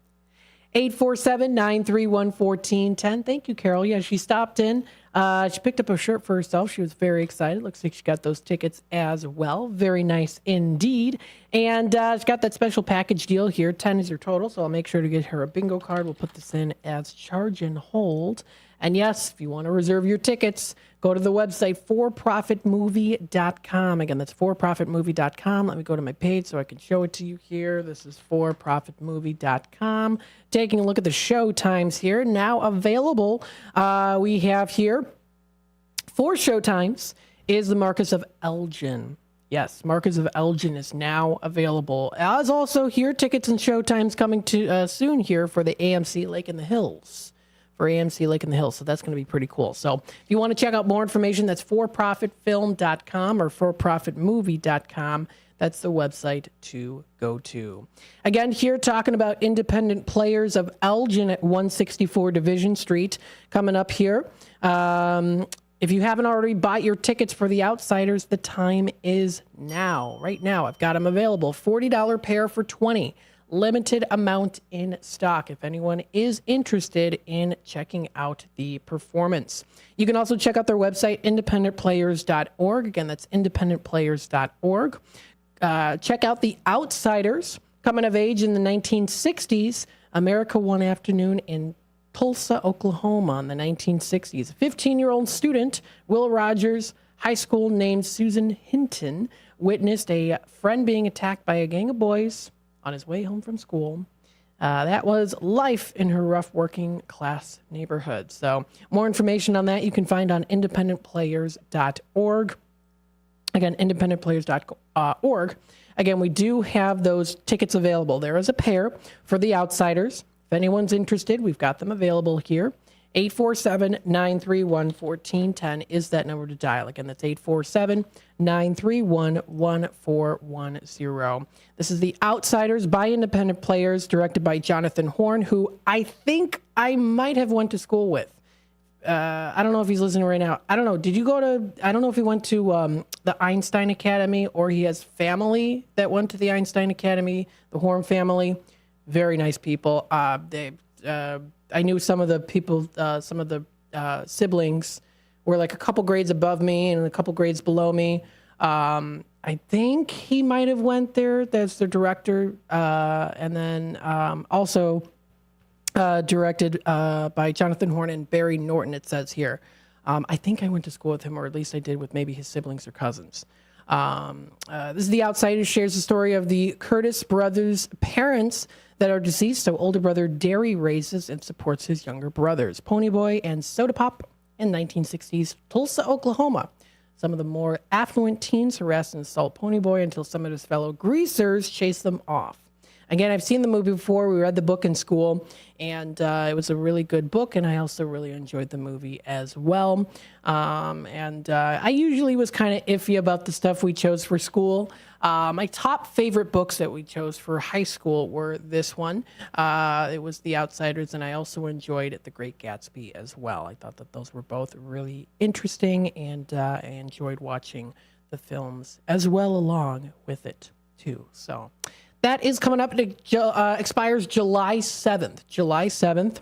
847-931-1410. Thank you, Carol. Yeah, she stopped in. She picked up a shirt for herself. She was very excited. Looks like she got those tickets as well. Very nice indeed. And she's got that special package deal here. 10 is her total, so I'll make sure to get her a bingo card. We'll put this in as charge and hold. And yes, if you want to reserve your tickets, go to the website forprofitmovie.com. Again, that's forprofitmovie.com. Let me go to my page so I can show it to you here. This is forprofitmovie.com. Taking a look at the show times here. Now available, we have here 4 show times is the Marquess of Elgin. Yes, Marquess of Elgin is now available. As also here, tickets and show times coming to soon here for the AMC Lake in the Hills. For AMC Lake in the Hills. So that's going to be pretty cool. So if you want to check out more information, that's forprofitfilm.com or forprofitmovie.com. That's the website to go to. Again, here talking about independent players of Elgin at 164 Division Street coming up here. If you haven't already bought your tickets for the Outsiders, the time is now. Right now, I've got them available. $40 pair for $20. Limited amount in stock if anyone is interested in checking out the performance. You can also check out their website, independentplayers.org. Again, that's independentplayers.org. Check out the Outsiders, coming of age in the 1960s. America One Afternoon in Tulsa, Oklahoma in the 1960s. A 15-year-old student, Will Rogers, high school named Susan Hinton, witnessed a friend being attacked by a gang of boys on his way home from school. That was life in her rough working class neighborhood. So more information on that you can find on independentplayers.org. Again, independentplayers.org. Again, we do have those tickets available. There is a pair for the Outsiders. If anyone's interested, we've got them available here. 847-931-1410 is that number to dial. Again, that's 847-931-1410. This is The Outsiders by independent players, directed by Jonathan Horn, who I think I might have went to school with. I don't know if he's listening right now. I don't know. Did you go to, I don't know if he went to the Einstein Academy or he has family that went to the Einstein Academy, the Horn family. Very nice people. I knew some of the people, some of the siblings were like a couple grades above me and a couple grades below me. I think he might have went there. That's the director. And then also directed by Jonathan Horn and Barry Norton, it says here. I think I went to school with him, or at least I did with maybe his siblings or cousins. This is The Outsiders, shares the story of the Curtis brothers' parents that are deceased, so older brother Derry raises and supports his younger brothers, Ponyboy and Soda Pop, in 1960s Tulsa, Oklahoma. Some of the more affluent teens harass and assault Ponyboy until some of his fellow greasers chase them off. Again, I've seen the movie before. We read the book in school, and it was a really good book, and I also really enjoyed the movie as well. I usually was kind of iffy about the stuff we chose for school. My top favorite books that we chose for high school were this one. It was The Outsiders, and I also enjoyed The Great Gatsby as well. I thought that those were both really interesting, and I enjoyed watching the films as well along with it, too. So that is coming up. It expires July 7th. July 7th.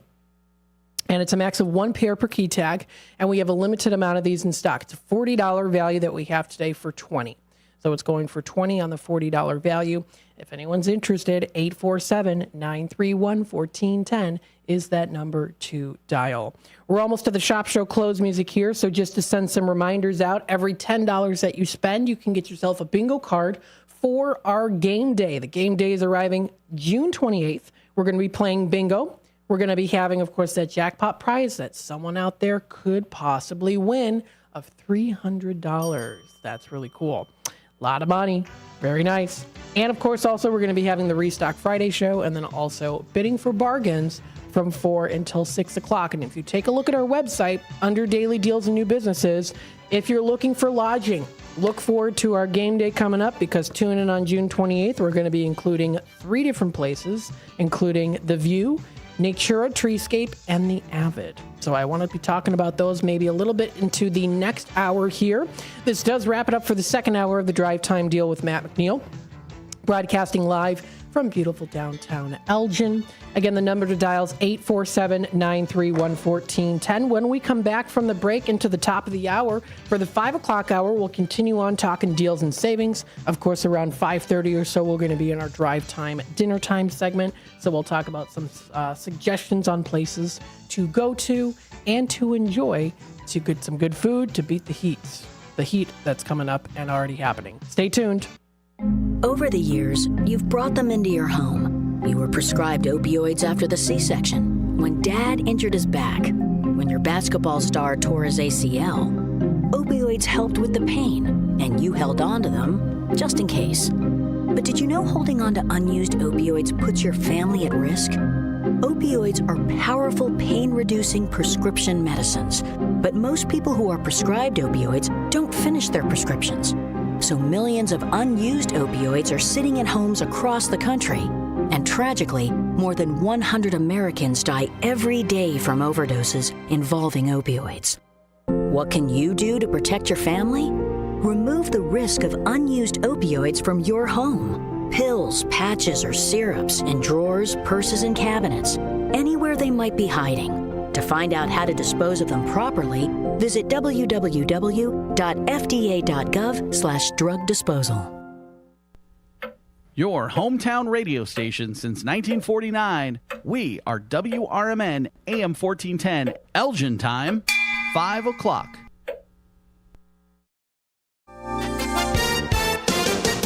And it's a max of 1 pair per key tag. And we have a limited amount of these in stock. It's a $40 value that we have today for $20. So it's going for $20 on the $40 value. If anyone's interested, 847-931-1410 is that number to dial. We're almost to the Shop Show close music here. So just to send some reminders out, every $10 that you spend, you can get yourself a bingo card for our game day. The game day is arriving June 28th. We're going to be playing bingo. We're going to be having, of course, that jackpot prize that someone out there could possibly win of $300. That's really cool. A lot of money. Very nice. And, of course, also we're going to be having the Restock Friday show and then also bidding for bargains from 4 until 6 o'clock. And if you take a look at our website under Daily Deals and New Businesses, if you're looking for lodging, look forward to our game day coming up, because tune in on June 28th. We're going to be including 3 different places, including The View, Natura Treescape, and the Avid. So I want to be talking about those maybe a little bit into the next hour here. This does wrap it up for the second hour of the Drive Time Deal with Matt McNeil, broadcasting live from beautiful downtown Elgin. Again, the number to dial is 847-931-1410. When we come back from the break into the top of the hour, for the 5 o'clock hour, we'll continue on talking deals and savings. Of course, around 5:30 or so, we're going to be in our Drive Time Dinner Time segment. So we'll talk about some suggestions on places to go to and to enjoy to get some good food to beat the heat that's coming up and already happening. Stay tuned. Over the years, you've brought them into your home. You were prescribed opioids after the C-section, when Dad injured his back, when your basketball star tore his ACL. Opioids helped with the pain, and you held on to them just in case. But did you know holding on to unused opioids puts your family at risk? Opioids are powerful pain-reducing prescription medicines, but most people who are prescribed opioids don't finish their prescriptions. So millions of unused opioids are sitting in homes across the country. And tragically, more than 100 Americans die every day from overdoses involving opioids. What can you do to protect your family? Remove the risk of unused opioids from your home. Pills, patches, or syrups in drawers, purses, and cabinets, anywhere they might be hiding. To find out how to dispose of them properly, visit www.fda.gov/drug disposal. Your hometown radio station since 1949. We are WRMN AM 1410, Elgin time, 5 o'clock.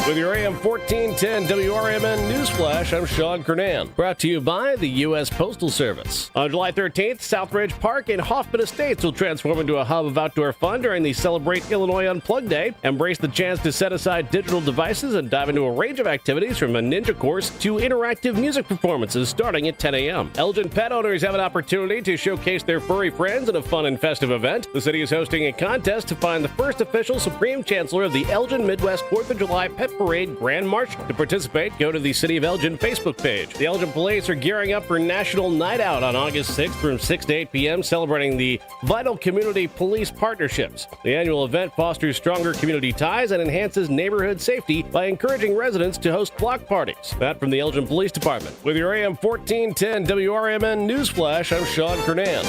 With your AM 1410 WRMN Newsflash, I'm Sean Kernan. Brought to you by the U.S. Postal Service. On July 13th, Southridge Park and Hoffman Estates will transform into a hub of outdoor fun during the Celebrate Illinois Unplugged Day. Embrace the chance to set aside digital devices and dive into a range of activities, from a ninja course to interactive music performances starting at 10 a.m. Elgin pet owners have an opportunity to showcase their furry friends at a fun and festive event. The city is hosting a contest to find the first official Supreme Chancellor of the Elgin Midwest 4th of July Pet Parade Grand Marshal. To participate, go to the City of Elgin Facebook page. The Elgin Police are gearing up for National Night Out on August 6th from 6 to 8 p.m., celebrating the vital community police partnerships. The annual event fosters stronger community ties and enhances neighborhood safety by encouraging residents to host block parties. That from the Elgin Police Department. With your AM 1410 WRMN Newsflash, I'm Sean Kernan.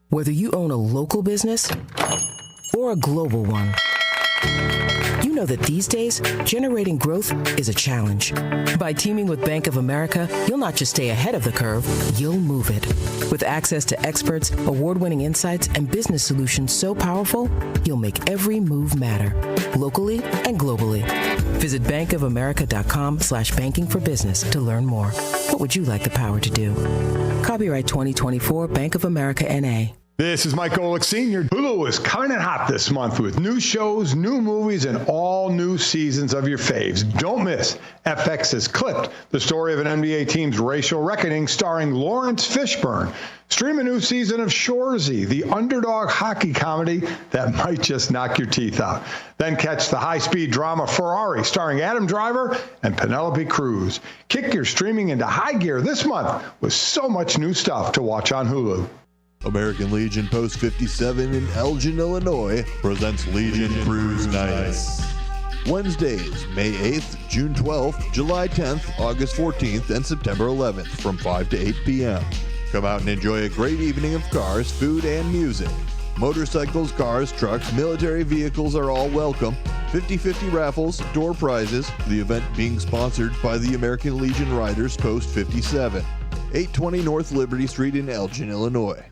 Whether you own a local business or a global one, you know that these days, generating growth is a challenge. By teaming with Bank of America, you'll not just stay ahead of the curve, you'll move it. With access to experts, award-winning insights, and business solutions so powerful, you'll make every move matter, locally and globally. Visit bankofamerica.com/banking for business to learn more. What would you like the power to do? Copyright 2024 Bank of America, N.A. This is Mike Golick Sr. Hulu is coming in hot this month with new shows, new movies, and all new seasons of your faves. Don't miss FX has Clipped, the story of an NBA team's racial reckoning starring Lawrence Fishburne. Stream a new season of Shoresy, the underdog hockey comedy that might just knock your teeth out. Then catch the high-speed drama Ferrari starring Adam Driver and Penelope Cruz. Kick your streaming into high gear this month with so much new stuff to watch on Hulu. American Legion Post 57 in Elgin, Illinois presents Legion Cruise Nights. Wednesdays, May 8th, June 12th, July 10th, August 14th, and September 11th from 5 to 8 p.m. Come out and enjoy a great evening of cars, food, and music. Motorcycles, cars, trucks, military vehicles are all welcome. 50-50 raffles, door prizes. The event being sponsored by the American Legion Riders Post 57. 820 North Liberty Street in Elgin, Illinois.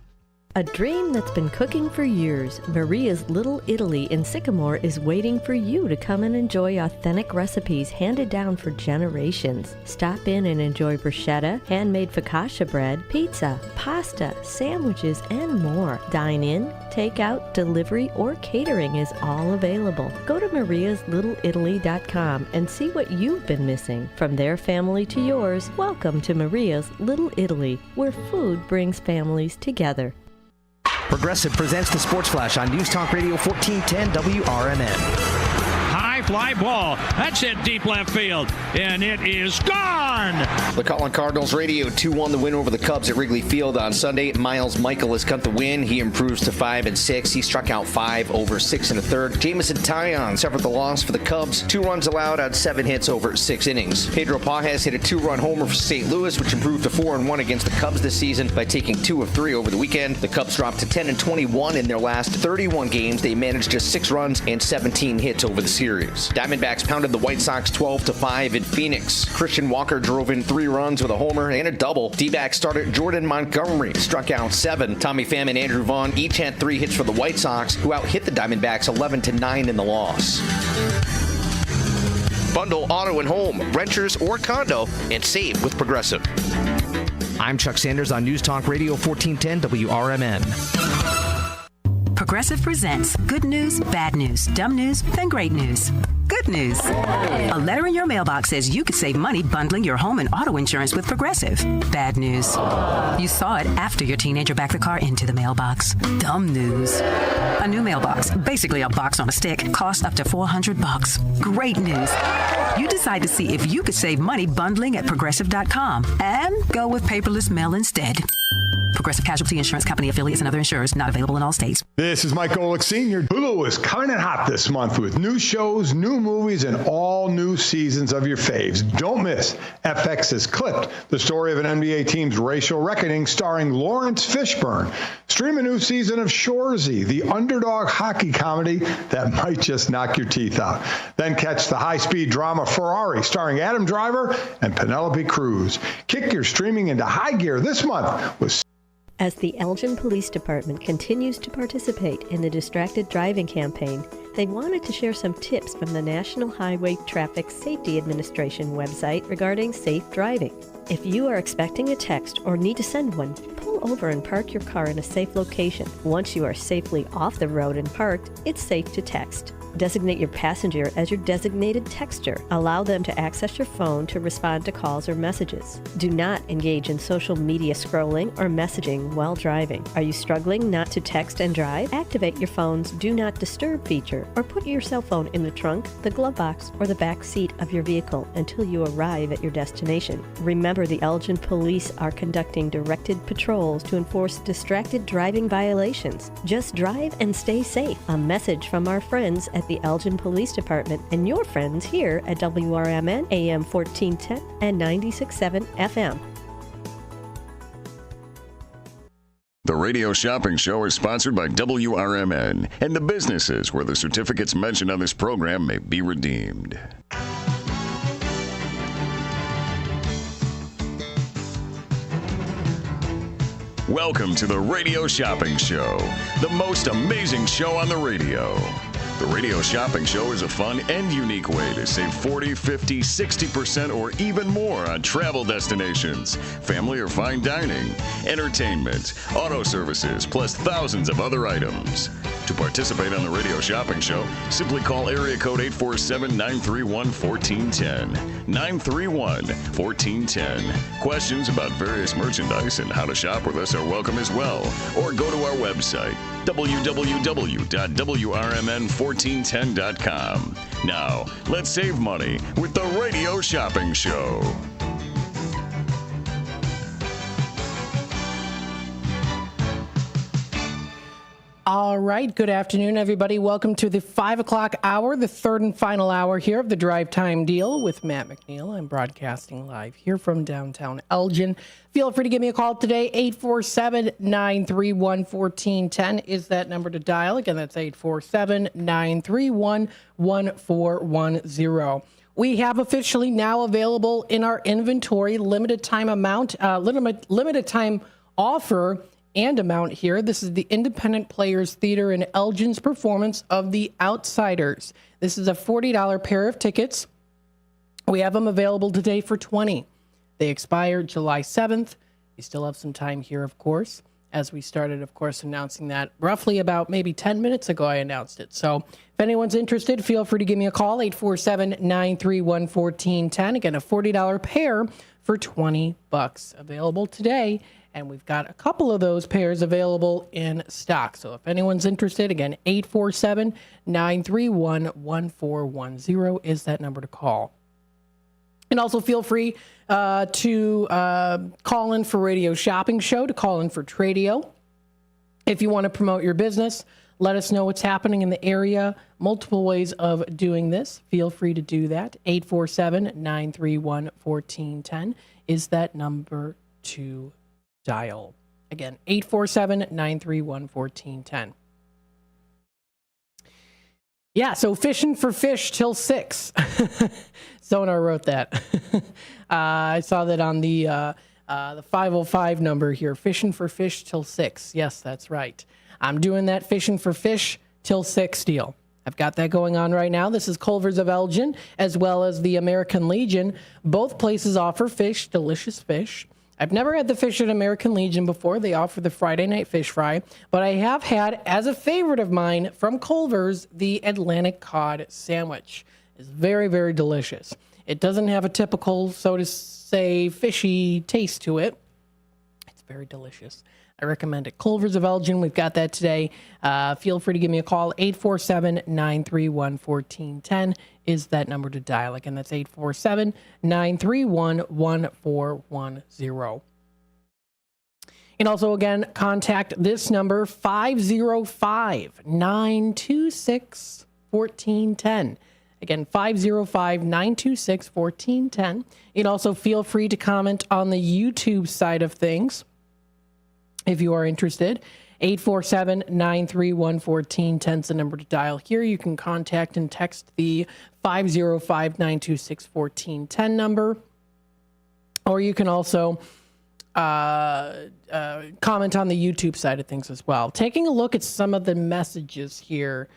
A dream that's been cooking for years, Maria's Little Italy in Sycamore is waiting for you to come and enjoy authentic recipes handed down for generations. Stop in and enjoy bruschetta, handmade focaccia bread, pizza, pasta, sandwiches, and more. Dine in, take out, delivery, or catering is all available. Go to mariaslittle.italy.com and see what you've been missing. From their family to yours, welcome to Maria's Little Italy, where food brings families together. Progressive presents the Sports Flash on News Talk Radio 1410 WRMN. High fly ball. That's hit deep left field, and it is gone. The Colin Cardinals radio 2-1 the win over the Cubs at Wrigley Field on Sunday. Miles Michael has cut the win. He improves to 5-6. He struck out 5 over 6 1/3. Jamison Taillon suffered the loss for the Cubs. 2 runs allowed on 7 hits over 6 innings. Pedro Pages hit a 2-run homer for St. Louis, which improved to 4-1 against the Cubs this season by taking 2 of 3 over the weekend. The Cubs dropped to 10-21 in their last 31 games. They managed just 6 runs and 17 hits over the series. Diamondbacks pounded the White Sox 12-5 in Phoenix. Christian Walker drove in 3 runs with a homer and a double. D-backs starter Jordan Montgomery struck out 7. Tommy Pham and Andrew Vaughn each had 3 hits for the White Sox, who out-hit the Diamondbacks 11-9 in the loss. Bundle auto and home, renters or condo, and save with Progressive. I'm Chuck Sanders on News Talk Radio 1410 WRMN. Progressive presents good news, bad news, dumb news, and great news. Good news. A letter in your mailbox says you could save money bundling your home and auto insurance with Progressive. Bad news. You saw it after your teenager backed the car into the mailbox. Dumb news. A new mailbox, basically a box on a stick, costs up to $400. Great news. You decide to see if you could save money bundling at Progressive.com and go with paperless mail instead. Progressive Casualty Insurance Company affiliates and other insurers not available in all states. This is Mike Golick Sr. Hulu is coming in hot this month with new shows, new movies, and all new seasons of your faves. Don't miss FX has Clipped, the story of an NBA team's racial reckoning starring Lawrence Fishburne. Stream a new season of Shoresy, the underdog hockey comedy that might just knock your teeth out. Then catch the high-speed drama Ferrari starring Adam Driver and Penelope Cruz. Kick your streaming into high gear this month with... As the Elgin Police Department continues to participate in the Distracted Driving campaign, they wanted to share some tips from the National Highway Traffic Safety Administration website regarding safe driving. If you are expecting a text or need to send one, pull over and park your car in a safe location. Once you are safely off the road and parked, it's safe to text. Designate your passenger as your designated texter. Allow them to access your phone to respond to calls or messages. Do not engage in social media scrolling or messaging while driving. Are you struggling not to text and drive? Activate your phone's Do Not Disturb feature or put your cell phone in the trunk, the glove box, or the back seat of your vehicle until you arrive at your destination. Remember, the Elgin Police are conducting directed patrols to enforce distracted driving violations. Just drive and stay safe. A message from our friends at the Elgin Police Department and your friends here at WRMN AM 1410 and 96.7 FM. The Radio Shopping Show is sponsored by WRMN and the businesses where the certificates mentioned on this program may be redeemed. Welcome to the Radio Shopping Show, the most amazing show on the radio. The Radio Shopping Show is a fun and unique way to save 40, 50, 60% or even more on travel destinations, family or fine dining, entertainment, auto services, plus thousands of other items. To participate on the Radio Shopping Show, simply call area code 847-931-1410. 931-1410. Questions about various merchandise and how to shop with us are welcome as well. Or go to our website, www.WRMN1410.com. Now, let's save money with the Radio Shopping Show. All right. Good afternoon, everybody. Welcome to the 5 o'clock hour, the third and final hour here of the Drive Time Deal with Matt McNeil. I'm broadcasting live here from downtown Elgin. Feel free to give me a call today. 847-931-1410 is that number to dial. Again, that's 847-931-1410. We have officially now available in our inventory limited time offer and amount here. This is the Independent Players Theater in Elgin's performance of The Outsiders. This is a $40 pair of tickets. We have them available today for $20. They expired July 7th. You still have some time here, of course, as we started, of course, announcing that roughly about maybe 10 minutes ago I announced it. So if anyone's interested, feel free to give me a call, 847-931-1410. Again, a $40 pair for $20 available today. And we've got a couple of those pairs available in stock. So if anyone's interested, again, 847-931-1410 is that number to call. And also feel free to call in for Radio Shopping Show, to call in for Tradio. If you want to promote your business, let us know what's happening in the area. Multiple ways of doing this. Feel free to do that. 847-931-1410 is that number to dial. Again, 847-931-1410. Yeah, so fishing for fish till 6. Sonar wrote that. I saw that on the 505 number here. Fishing for fish till 6. Yes, that's right. I'm doing that fishing for fish till 6 deal. I've got that going on right now. This is Culver's of Elgin, as well as the American Legion. Both places offer fish, delicious fish. I've never had the fish at American Legion before. They offer the Friday night fish fry. But I have had, as a favorite of mine from Culver's, the Atlantic cod sandwich. It's very, very delicious. It doesn't have a typical, so to say, fishy taste to it. It's very delicious. I recommend it. Culver's of Elgin, we've got that today. Feel free to give me a call. 847-931-1410 is that number to dial. Again, that's 847-931-1410. And also, again, contact this number, 505-926-1410. Again, 505-926-1410. And also feel free to comment on the YouTube side of things if you are interested. 847-931-1410 is the number to dial here. You can contact and text the 505-926-1410 number. Or you can also comment on the YouTube side of things as well. Taking a look at some of the messages here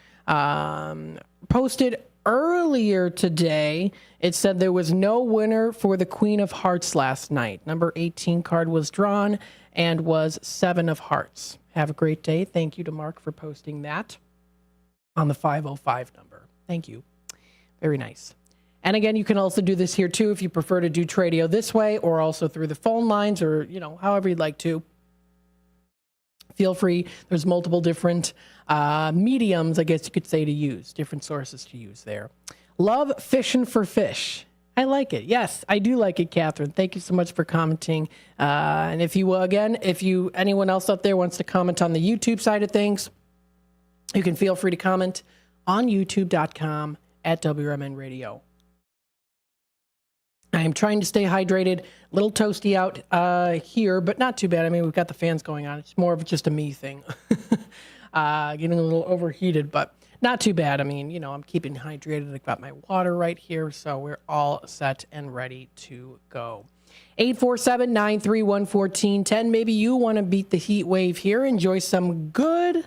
posted earlier today, it said there was no winner for the Queen of Hearts last night. Number 18 card was drawn and was 7 of Hearts. Have a great day. Thank you to Mark for posting that on the 505 number. Thank you. Very nice. And again, you can also do this here too if you prefer to do Tradio this way, or also through the phone lines, or however you'd like to. Feel free. There's multiple different mediums, I guess you could say, to use, different sources to use there. Love fishing for fish. I like it. Yes, I do like it, Catherine. Thank you so much for commenting. And if you will, again, anyone else out there wants to comment on the YouTube side of things, you can feel free to comment on youtube.com at WRMN Radio. I am trying to stay hydrated. A little toasty out here, but not too bad. I mean, we've got the fans going on. It's more of just a me thing. Getting a little overheated, but not too bad. I mean, I'm keeping hydrated. I've got my water right here, so we're all set and ready to go. 847-931-1410. Maybe you want to beat the heat wave here. Enjoy some good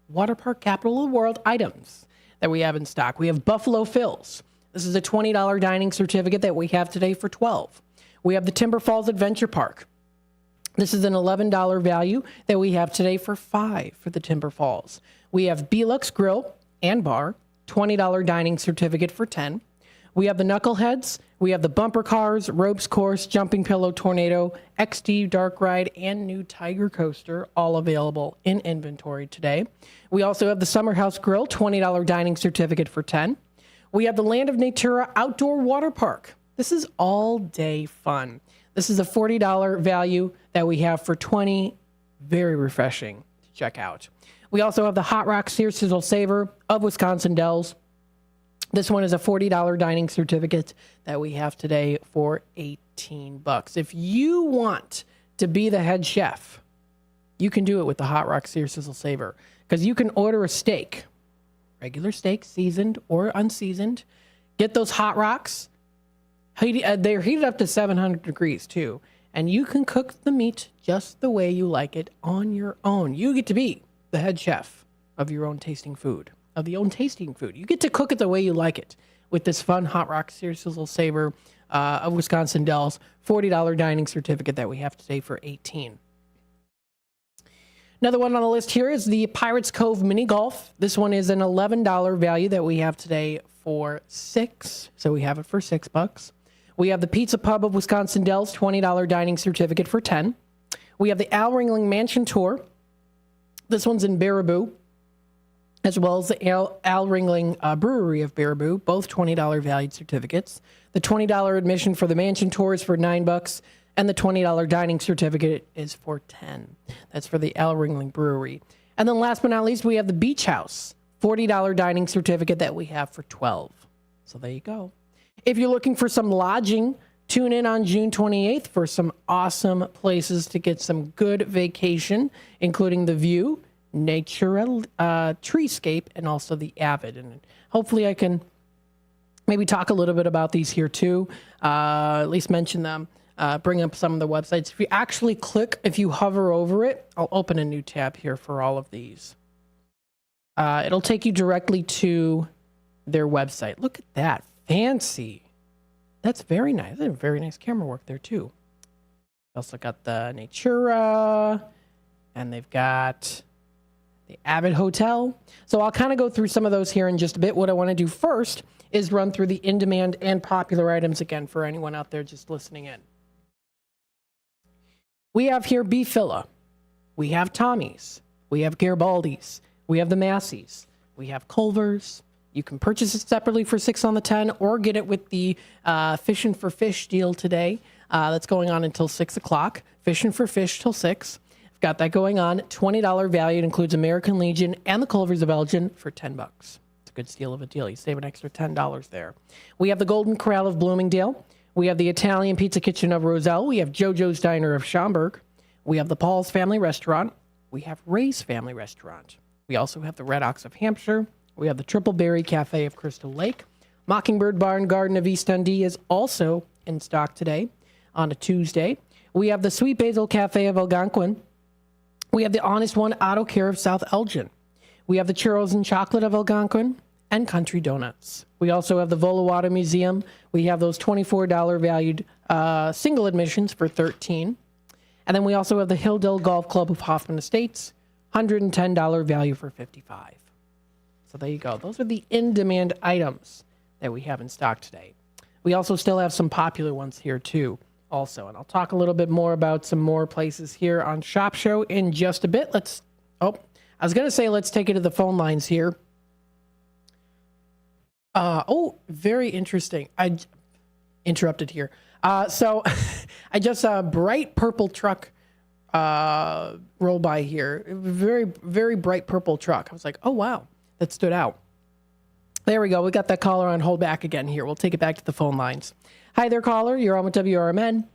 water park capital of the world items that we have in stock. We have Buffalo Phil's. This is a $20 dining certificate that we have today for $12. We have the Timber Falls Adventure Park. This is an $11 value that we have today for $5 for the Timber Falls. We have Belux Grill and Bar, $20 dining certificate for $10. We have the Knuckleheads. We have the Bumper Cars, Ropes Course, Jumping Pillow Tornado, XD Dark Ride, and new Tiger Coaster, all available in inventory today. We also have the Summer House Grill, $20 dining certificate for $10. We have the Land of Natura Outdoor Water Park. This is all day fun. This is a $40 value that we have for $20. Very refreshing to check out. We also have the Hot Rock Sear Sizzle Saver of Wisconsin Dells. This one is a $40 dining certificate that we have today for $18. If you want to be the head chef, you can do it with the Hot Rock Sear Sizzle Saver, because you can order a steak, regular steak, seasoned or unseasoned. Get those hot rocks. They're heated up to 700 degrees too. and you can cook the meat just the way you like it on your own. You get to be the head chef of your own tasting food, You get to cook it the way you like it with this fun Hot Rock Sizzle Saver of Wisconsin Dells $40 dining certificate that we have today for $18. Another one on the list here is the Pirates Cove Mini Golf. This one is an $11 value that we have today for $6. So we have it for $6. We have the Pizza Pub of Wisconsin Dells $20 dining certificate for $10. We have the Al Ringling Mansion Tour. This one's in Baraboo, as well as the Al Ringling Brewery of Baraboo, both $20 valued certificates. The $20 admission for the Mansion Tour is for $9, and the $20 dining certificate is for $10. That's for the Al Ringling Brewery. And then last but not least, we have the Beach House, $40 dining certificate that we have for $12. So there you go. If you're looking for some lodging, tune in on June 28th for some awesome places to get some good vacation, including the View, Natural Treescape, and also the Avid. And hopefully I can maybe talk a little bit about these here too, at least mention them, bring up some of the websites. If you actually if you hover over it, I'll open a new tab here for all of these. It'll take you directly to their website. Look at that. Fancy. That's very nice. That's very nice camera work there too. Also got the Natura, and they've got the Avid Hotel. So I'll kind of go through some of those here in just a bit. What I want to do first is run through the in-demand and popular items again for anyone out there just listening in. We have here Beefilla. We have Tommy's. We have Garibaldi's. We have the Massey's. We have Culver's. You can purchase it separately for $6 on the 10 or get it with the Fishin' for Fish deal today. That's going on until 6 o'clock. Fishin' for Fish till 6. I've got that going on. $20 value. It includes American Legion and the Culver's of Elgin for $10. It's a good steal of a deal. You save an extra $10 there. We have the Golden Corral of Bloomingdale. We have the Italian Pizza Kitchen of Roselle. We have JoJo's Diner of Schaumburg. We have the Paul's Family Restaurant. We have Ray's Family Restaurant. We also have the Red Ox of Hampshire. We have the Triple Berry Cafe of Crystal Lake. Mockingbird Barn Garden of East Dundee is also in stock today on a Tuesday. We have the Sweet Basil Cafe of Algonquin. We have the Honest One Auto Care of South Elgin. We have the Churros and Chocolate of Algonquin and Country Donuts. We also have the Volawata Museum. We have those $24 valued single admissions for $13. And then we also have the Hilldale Golf Club of Hoffman Estates, $110 value for $55. So there you go. Those are the in-demand items that we have in stock today. We also still have some popular ones here too also. And I'll talk a little bit more about some more places here on Shop Show in just a bit. I was going to say let's take it to the phone lines here. Very interesting. I interrupted here. So I just saw a bright purple truck roll by here. Very, very bright purple truck. I was like, oh, wow. That stood out. There we go. We got that caller on hold back again here. We'll take it back to the phone lines. Hi there, caller. You're on with WRMN.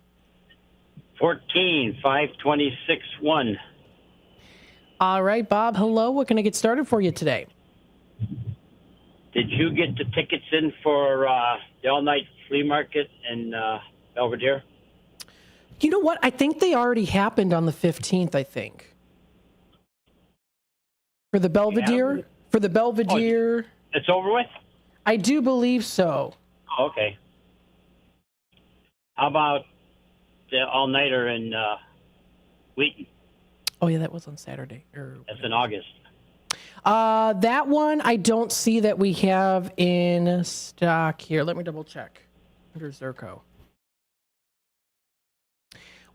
14-526-1. All right, Bob. Hello. What can I get started for you today? Did you get the tickets in for the all-night flea market in Belvedere? You know what? I think they already happened on the 15th, I think. For the Belvedere? Yeah. For the Belvedere. It's over with? I do believe so. Oh, okay. How about the all-nighter in Wheaton? Oh, yeah, that was on Saturday. That's in August. That one, I don't see that we have in stock here. Let me double check. Under Zerko.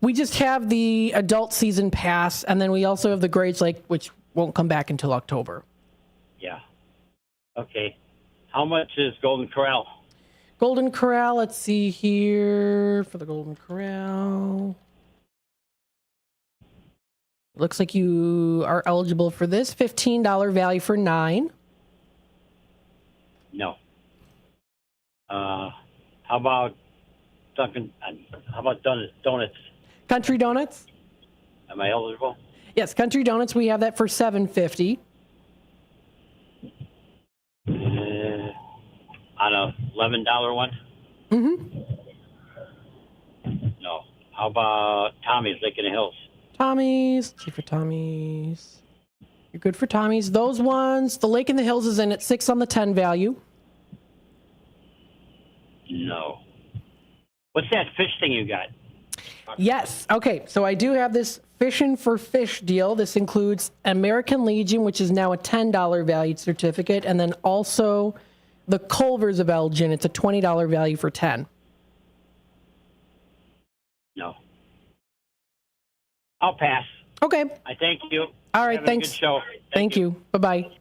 We just have the adult season pass, and then we also have the Grades Lake, which won't come back until October. Yeah. Okay. How much is Golden Corral? Golden Corral, let's see here for the Golden Corral. Looks like you are eligible for this. $15 value for 9. No. How about Dunkin'? How about donuts? Country Donuts? Am I eligible? Yes, Country Donuts. We have that for $7.50. On a $11 one? Mm-hmm. No. How about Tommy's, Lake in the Hills? Tommy's. Let's see for Tommy's. You're good for Tommy's. Those ones, the Lake in the Hills is in at 6 on the 10 value. No. What's that fish thing you got? Yes. Okay. So I do have this Fishing for Fish deal. This includes American Legion, which is now a $10 valued certificate, and then also the Culvers of Elgin. It's a $20 value for 10. No. I'll pass. Okay. I thank you. All right. Have Thanks. A good show. Thank you. Bye-bye.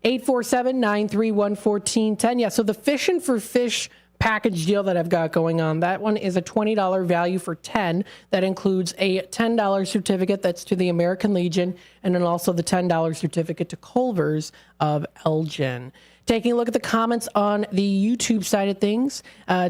847-931-1410. Yeah. So the Fishing for Fish package deal that I've got going on, that one is a $20 value for 10. That includes a $10 certificate that's to the American Legion, and then also the $10 certificate to Culvers of Elgin. Taking a look at the comments on the YouTube side of things,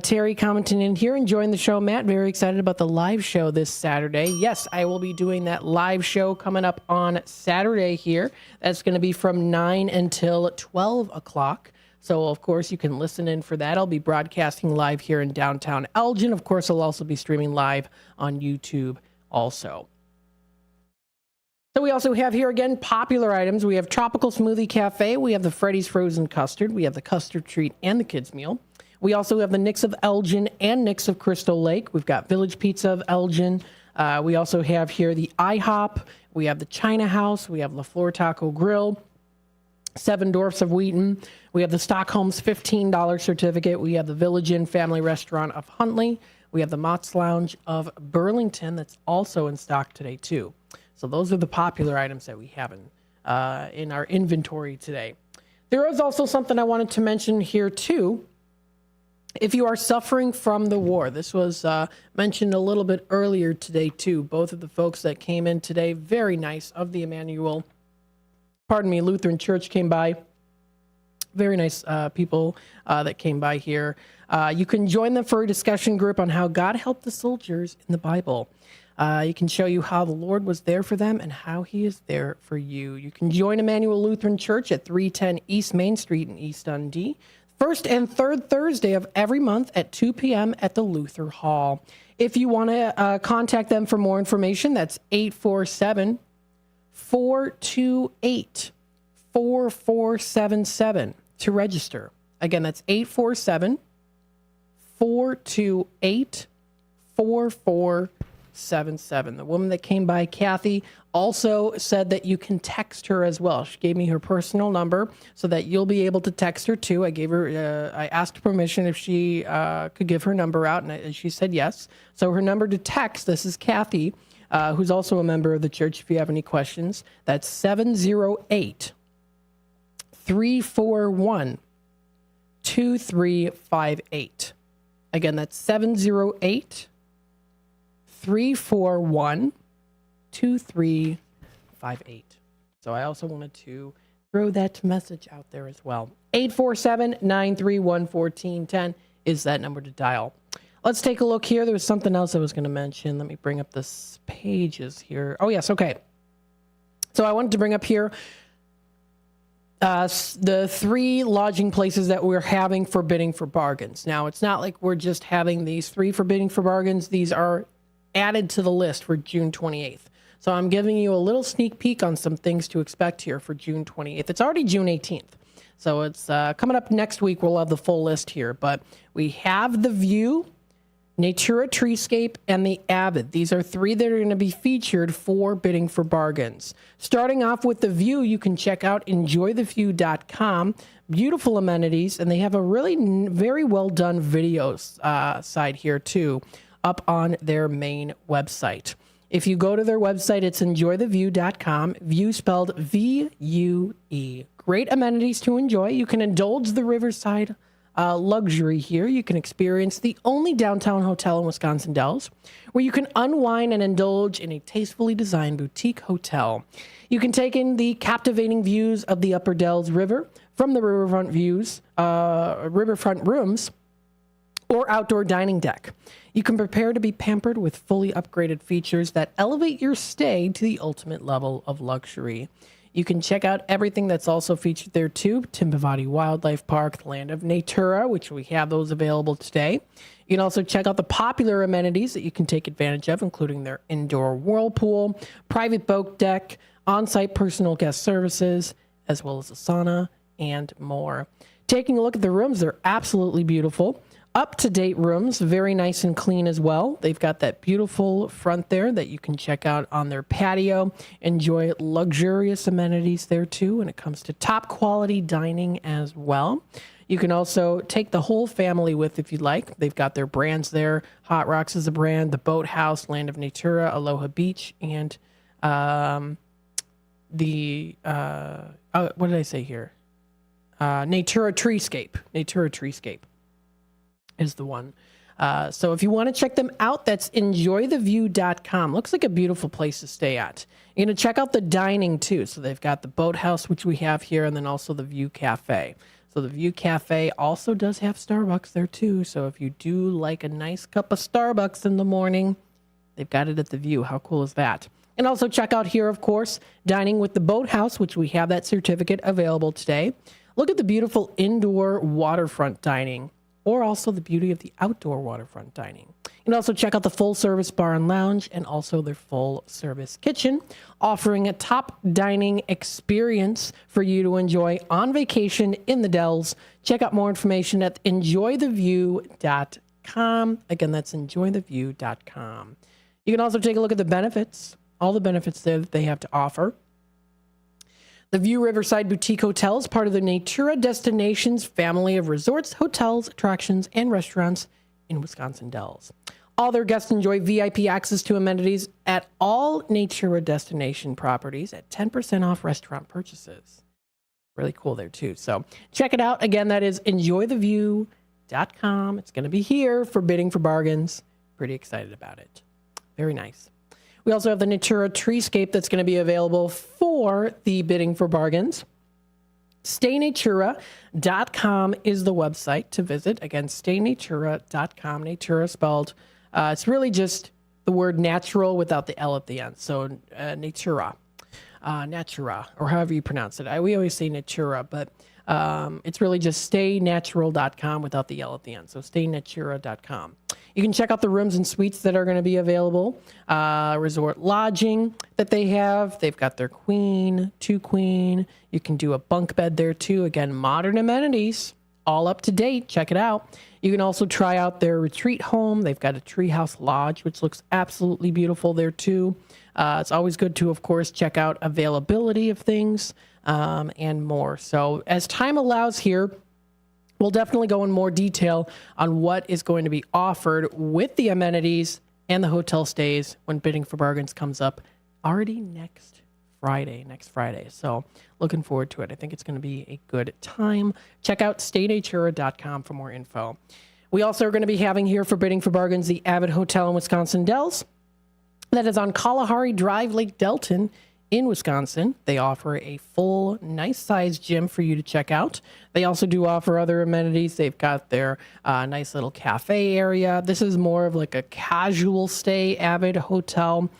Terry commenting in here, enjoying the show. Matt, very excited about the live show this Saturday. Yes, I will be doing that live show coming up on Saturday here. That's going to be from 9 until 12 o'clock. So, of course, you can listen in for that. I'll be broadcasting live here in downtown Elgin. Of course, I'll also be streaming live on YouTube also. So we also have here, again, popular items. We have Tropical Smoothie Cafe. We have the Freddy's Frozen Custard. We have the Custard Treat and the Kids Meal. We also have the Nix of Elgin and Nix of Crystal Lake. We've got Village Pizza of Elgin. We also have here the IHOP. We have the China House. We have La Flor Taco Grill. Seven Dwarfs of Wheaton. We have the Stockholm's $15 certificate. We have the Village Inn Family Restaurant of Huntley. We have the Mott's Lounge of Burlington that's also in stock today, too. So those are the popular items that we have in our inventory today. There is also something I wanted to mention here, too. If you are suffering from the war, this was mentioned a little bit earlier today, too. Both of the folks that came in today, very nice, of the Lutheran Church came by. Very nice people that came by here. You can join them for a discussion group on how God helped the soldiers in the Bible. You can show you how the Lord was there for them and how he is there for you. You can join Emmanuel Lutheran Church at 310 East Main Street in East Dundee. First and third Thursday of every month at 2 p.m. at the Luther Hall. If you want to contact them for more information, that's 847-428-4477 to register. Again, that's 847-428-4477. The woman that came by, Kathy, also said that you can text her as well. She gave me her personal number so that you'll be able to text her too. I asked permission if she could give her number out, and she said yes. So her number to text, this is Kathy, who's also a member of the church, if you have any questions. That's 708-341-2358. Again, that's 708-341-2358. So I also wanted to throw that message out there as well. 847-931-1410 is that number to dial. Let's take a look here. There was something else I was going to mention. Let me bring up the pages here. Oh, yes. Okay. So I wanted to bring up here the 3 lodging places that we're having for bidding for bargains. Now, it's not like we're just having these 3 for bidding for bargains. These are added to the list for June 28th. So I'm giving you a little sneak peek on some things to expect here for June 28th. It's already June 18th. So it's coming up next week. We'll have the full list here. But we have the View, Natura Treescape, and the Avid. These are 3 that are going to be featured for bidding for bargains. Starting off with the View, you can check out enjoytheview.com. Beautiful amenities, and they have a really very well done video side here too, up on their main website. If you go to their website, it's enjoytheview.com. View spelled V-U-E. Great amenities to enjoy. You can indulge the Riverside luxury here. You can experience the only downtown hotel in Wisconsin Dells, where you can unwind and indulge in a tastefully designed boutique hotel. You can take in the captivating views of the Upper Dells River from the riverfront rooms, or outdoor dining deck. You can prepare to be pampered with fully upgraded features that elevate your stay to the ultimate level of luxury. You can check out everything that's also featured there too. Timbavati Wildlife Park, Land of Natura, which we have those available today. You can also check out the popular amenities that you can take advantage of, including their indoor whirlpool, private boat deck, on-site personal guest services, as well as a sauna and more. Taking a look at the rooms, they're absolutely beautiful. Up-to-date rooms, very nice and clean as well. They've got that beautiful front there that you can check out on their patio. Enjoy luxurious amenities there too when it comes to top quality dining as well. You can also take the whole family with if you'd like. They've got their brands there. Hot Rocks is a brand, the Boathouse, Land of Natura, Aloha Beach, and what did I say here? Natura Treescape. Natura Treescape is the one. So if you want to check them out, that's enjoytheview.com. Looks like a beautiful place to stay at. You're going to check out the dining too. So they've got the Boathouse, which we have here, and then also the View Cafe. So the View Cafe also does have Starbucks there too. So if you do like a nice cup of Starbucks in the morning, they've got it at the View. How cool is that? And also check out here, of course, Dining with the Boathouse, which we have that certificate available today. Look at the beautiful indoor waterfront dining, or also the beauty of the outdoor waterfront dining. You can also check out the full-service bar and lounge and also their full-service kitchen, offering a top dining experience for you to enjoy on vacation in the Dells. Check out more information at enjoytheview.com. Again, that's enjoytheview.com. You can also take a look at the benefits, all the benefits there that they have to offer. The View Riverside Boutique Hotel is part of the Natura Destinations family of resorts, hotels, attractions, and restaurants in Wisconsin Dells. All their guests enjoy VIP access to amenities at all Natura Destination properties at 10% off restaurant purchases. Really cool there, too. So check it out. Again, that is enjoytheview.com. It's going to be here for bidding for bargains. Pretty excited about it. Very nice. We also have the Natura Treescape that's going to be available for the bidding for bargains. StayNatura.com is the website to visit. Again, StayNatura.com. Natura spelled, it's really just the word natural without the L at the end. So Natura, Natura, or however you pronounce it. We always say Natura, but it's really just StayNatural.com without the L at the end. So StayNatura.com. You can check out the rooms and suites that are going to be available. Resort lodging that they have. They've got their queen, 2 queen. You can do a bunk bed there too. Again, modern amenities, all up to date. Check it out. You can also try out their retreat home. They've got a treehouse lodge, which looks absolutely beautiful there too. It's always good to, of course, check out availability of things and more. So as time allows here, we'll definitely go in more detail on what is going to be offered with the amenities and the hotel stays when bidding for bargains comes up already next Friday. So looking forward to it. I think it's going to be a good time. Check out StayNatura.com for more info. We also are going to be having here for bidding for bargains the Avid Hotel in Wisconsin Dells. That is on Kalahari Drive, Lake Delton in Wisconsin. They offer a full, nice-sized gym for you to check out. They also do offer other amenities. They've got their nice little cafe area. This is more of like a casual stay Avid hotel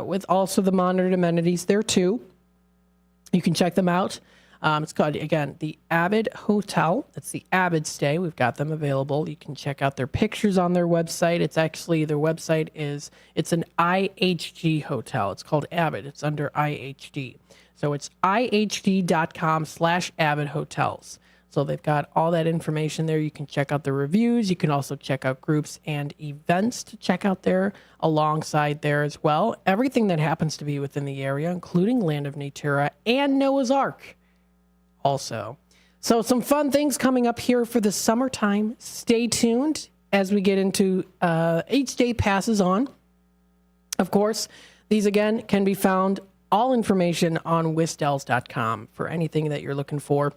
with also the monitored amenities there too. You can check them out. It's called, again, the Avid Hotel. It's the Avid Stay. We've got them available. You can check out their pictures on their website. It's actually, their website it's an IHG hotel. It's called Avid. It's under IHG. So it's ihd.com/Avid Hotels. So they've got all that information there. You can check out the reviews. You can also check out groups and events to check out there alongside there as well. Everything that happens to be within the area, including Land of Natura and Noah's Ark. Also. So some fun things coming up here for the summertime. Stay tuned as we get into each day passes on. Of course, these again can be found, all information on wisdells.com for anything that you're looking for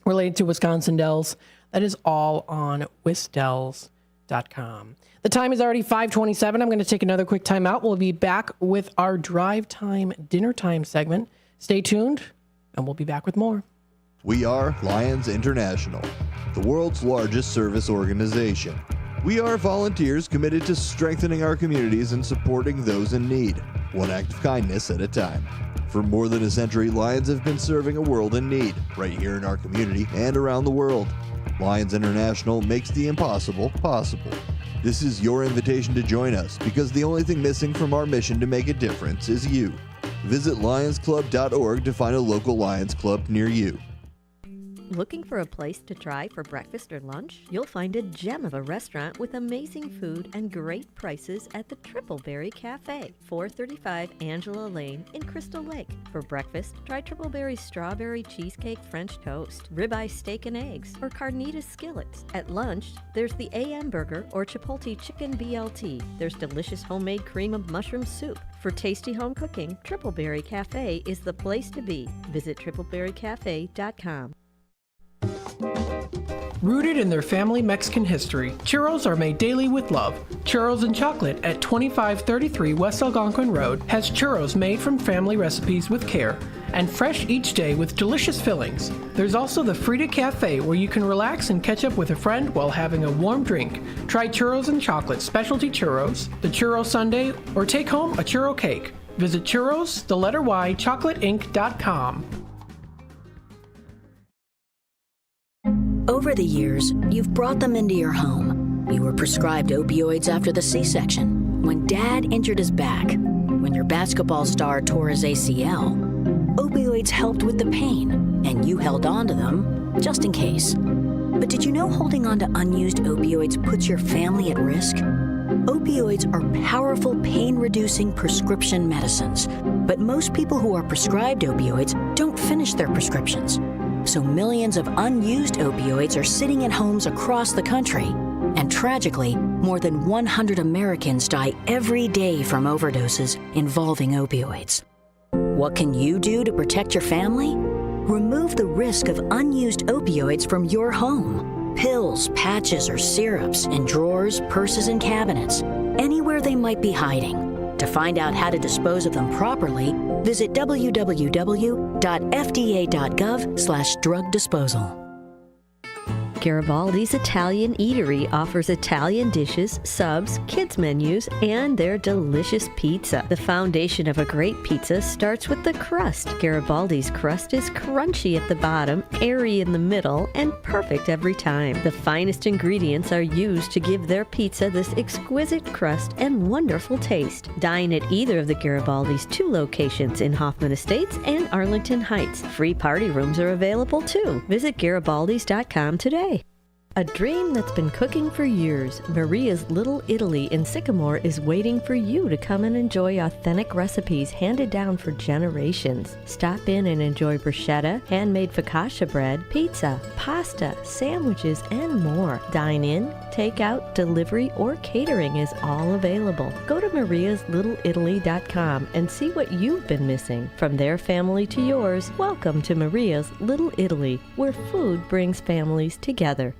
related to Wisconsin Dells. That is all on wisdells.com. The time is already 5:27. I'm going to take another quick time out. We'll be back with our drive time, dinner time segment. Stay tuned, and we'll be back with more. We are Lions International, the world's largest service organization. We are volunteers committed to strengthening our communities and supporting those in need, one act of kindness at a time. For more than a century, Lions have been serving a world in need, right here in our community and around the world. Lions International makes the impossible possible. This is your invitation to join us, because the only thing missing from our mission to make a difference is you. Visit lionsclub.org to find a local Lions Club near you. Looking for a place to try for breakfast or lunch? You'll find a gem of a restaurant with amazing food and great prices at the Tripleberry Cafe, 435 Angela Lane in Crystal Lake. For breakfast, try Tripleberry's strawberry cheesecake French toast, ribeye steak and eggs, or carnitas skillets. At lunch, there's the AM burger or Chipotle chicken BLT. There's delicious homemade cream of mushroom soup. For tasty home cooking, Tripleberry Cafe is the place to be. Visit tripleberrycafe.com. Rooted in their family Mexican history, churros are made daily with love. Churros and Chocolate at 2533 West Algonquin Road has churros made from family recipes with care and fresh each day with delicious fillings. There's also the Frida Cafe, where you can relax and catch up with a friend while having a warm drink. Try Churros and Chocolate specialty churros, the churro sundae, or take home a churro cake. Visit churros, the letter Y, chocolateinc.com. Over the years, you've brought them into your home. You were prescribed opioids after the C-section, when Dad injured his back, when your basketball star tore his ACL. Opioids helped with the pain, and you held on to them just in case. But did you know holding on to unused opioids puts your family at risk? Opioids are powerful pain-reducing prescription medicines, but most people who are prescribed opioids don't finish their prescriptions. So millions of unused opioids are sitting in homes across the country. And tragically, more than 100 Americans die every day from overdoses involving opioids. What can you do to protect your family? Remove the risk of unused opioids from your home. Pills, patches, or syrups in drawers, purses, and cabinets, anywhere they might be hiding. To find out how to dispose of them properly, visit www.fda.gov/drug disposal. Garibaldi's Italian Eatery offers Italian dishes, subs, kids menus, and their delicious pizza. The foundation of a great pizza starts with the crust. Garibaldi's crust is crunchy at the bottom, airy in the middle, and perfect every time. The finest ingredients are used to give their pizza this exquisite crust and wonderful taste. Dine at either of the Garibaldi's 2 locations in Hoffman Estates and Arlington Heights. Free party rooms are available too. Visit garibaldis.com today. A dream that's been cooking for years, Maria's Little Italy in Sycamore is waiting for you to come and enjoy authentic recipes handed down for generations. Stop in and enjoy bruschetta, handmade focaccia bread, pizza, pasta, sandwiches, and more. Dine in, take out, delivery, or catering is all available. Go to mariaslittleitaly.com and see what you've been missing. From their family to yours, welcome to Maria's Little Italy, where food brings families together.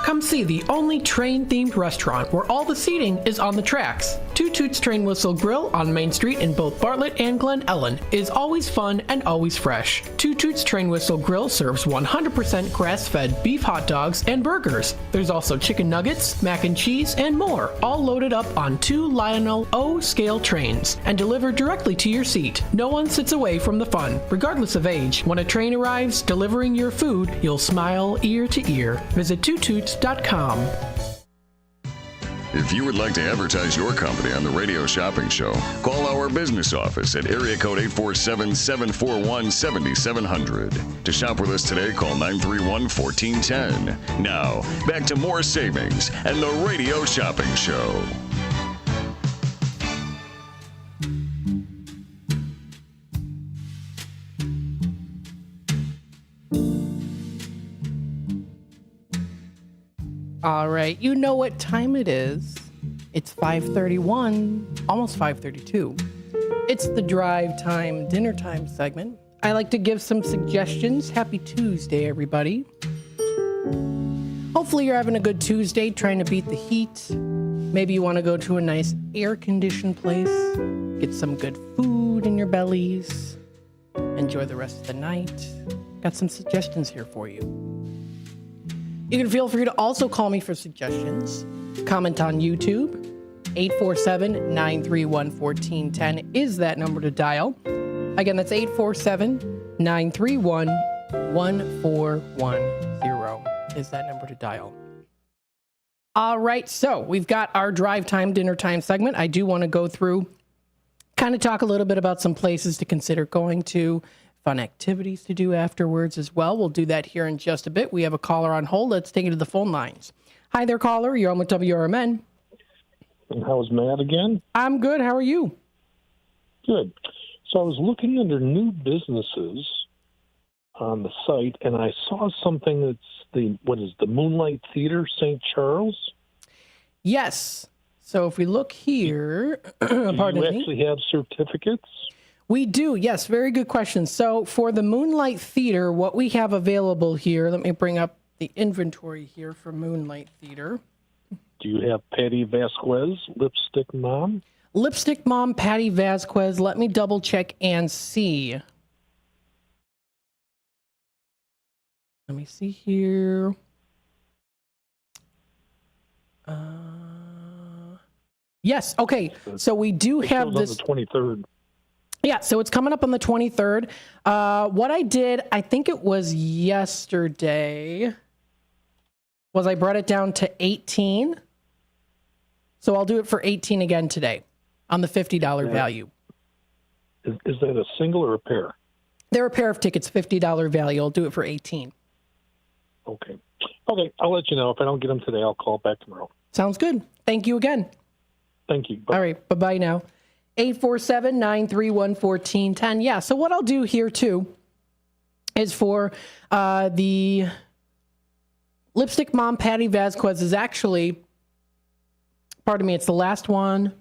Come see the only train-themed restaurant where all the seating is on the tracks. Two Toots Train Whistle Grill on Main Street in both Bartlett and Glen Ellen is always fun and always fresh. Two Toots Train Whistle Grill serves 100% grass-fed beef hot dogs and burgers. There's also chicken nuggets, mac and cheese, and more, all loaded up on 2 Lionel O scale trains and delivered directly to your seat. No one sits away from the fun, regardless of age. When a train arrives delivering your food, you'll smile ear to ear. Visit twotoots.com. If you would like to advertise your company on the Radio Shopping Show, call our business office at area code 847-741-7700. To shop with us today, call 931-1410. Now, back to more savings and the Radio Shopping Show. All right, you know what time it is. It's 5:31, almost 5:32. It's the drive time, dinner time segment. I like to give some suggestions. Happy Tuesday, everybody. Hopefully you're having a good Tuesday, trying to beat the heat. Maybe you want to go to a nice air-conditioned place, get some good food in your bellies, enjoy the rest of the night. Got some suggestions here for you. You can feel free to also call me for suggestions. Comment on YouTube. 847-931-1410 is that number to dial. Again, that's 847-931-1410 is that number to dial. All right, so we've got our drive time, dinner time segment. I do want to go through, kind of talk a little bit about some places to consider going to, fun activities to do afterwards as well. We'll do that here in just a bit. We have a caller on hold. Let's take it to the phone lines. Hi there, caller. You're on with WRMN. And how's Matt again? I'm good. How are you? Good. So I was looking under new businesses on the site, and I saw something that's the Moonlight Theater, St. Charles? Yes. So if we look here, pardon do you me. actually have certificates? We do, yes. Very good question. So for the Moonlight Theater, what we have available here, let me bring up the inventory here for Moonlight Theater. Do you have Patty Vasquez, Lipstick Mom? Lipstick Mom, Patty Vasquez. Let me double check and see. Let me see here. Yes, okay. So we do have this. On the 23rd. Yeah, so it's coming up on the 23rd. What I did, I think it was yesterday, was I brought it down to 18. So I'll do it for 18 again today on the $50 value. Is that a single or a pair? They're a pair of tickets, $50 value. I'll do it for 18. Okay. Okay, I'll let you know. If I don't get them today, I'll call back tomorrow. Sounds good. Thank you again. Thank you. Bye. All right, bye-bye now. 847-931-1410. Yeah, so what I'll do here, too, is for the Lipstick Mom, Patty Vasquez is actually, pardon me, it's the last one.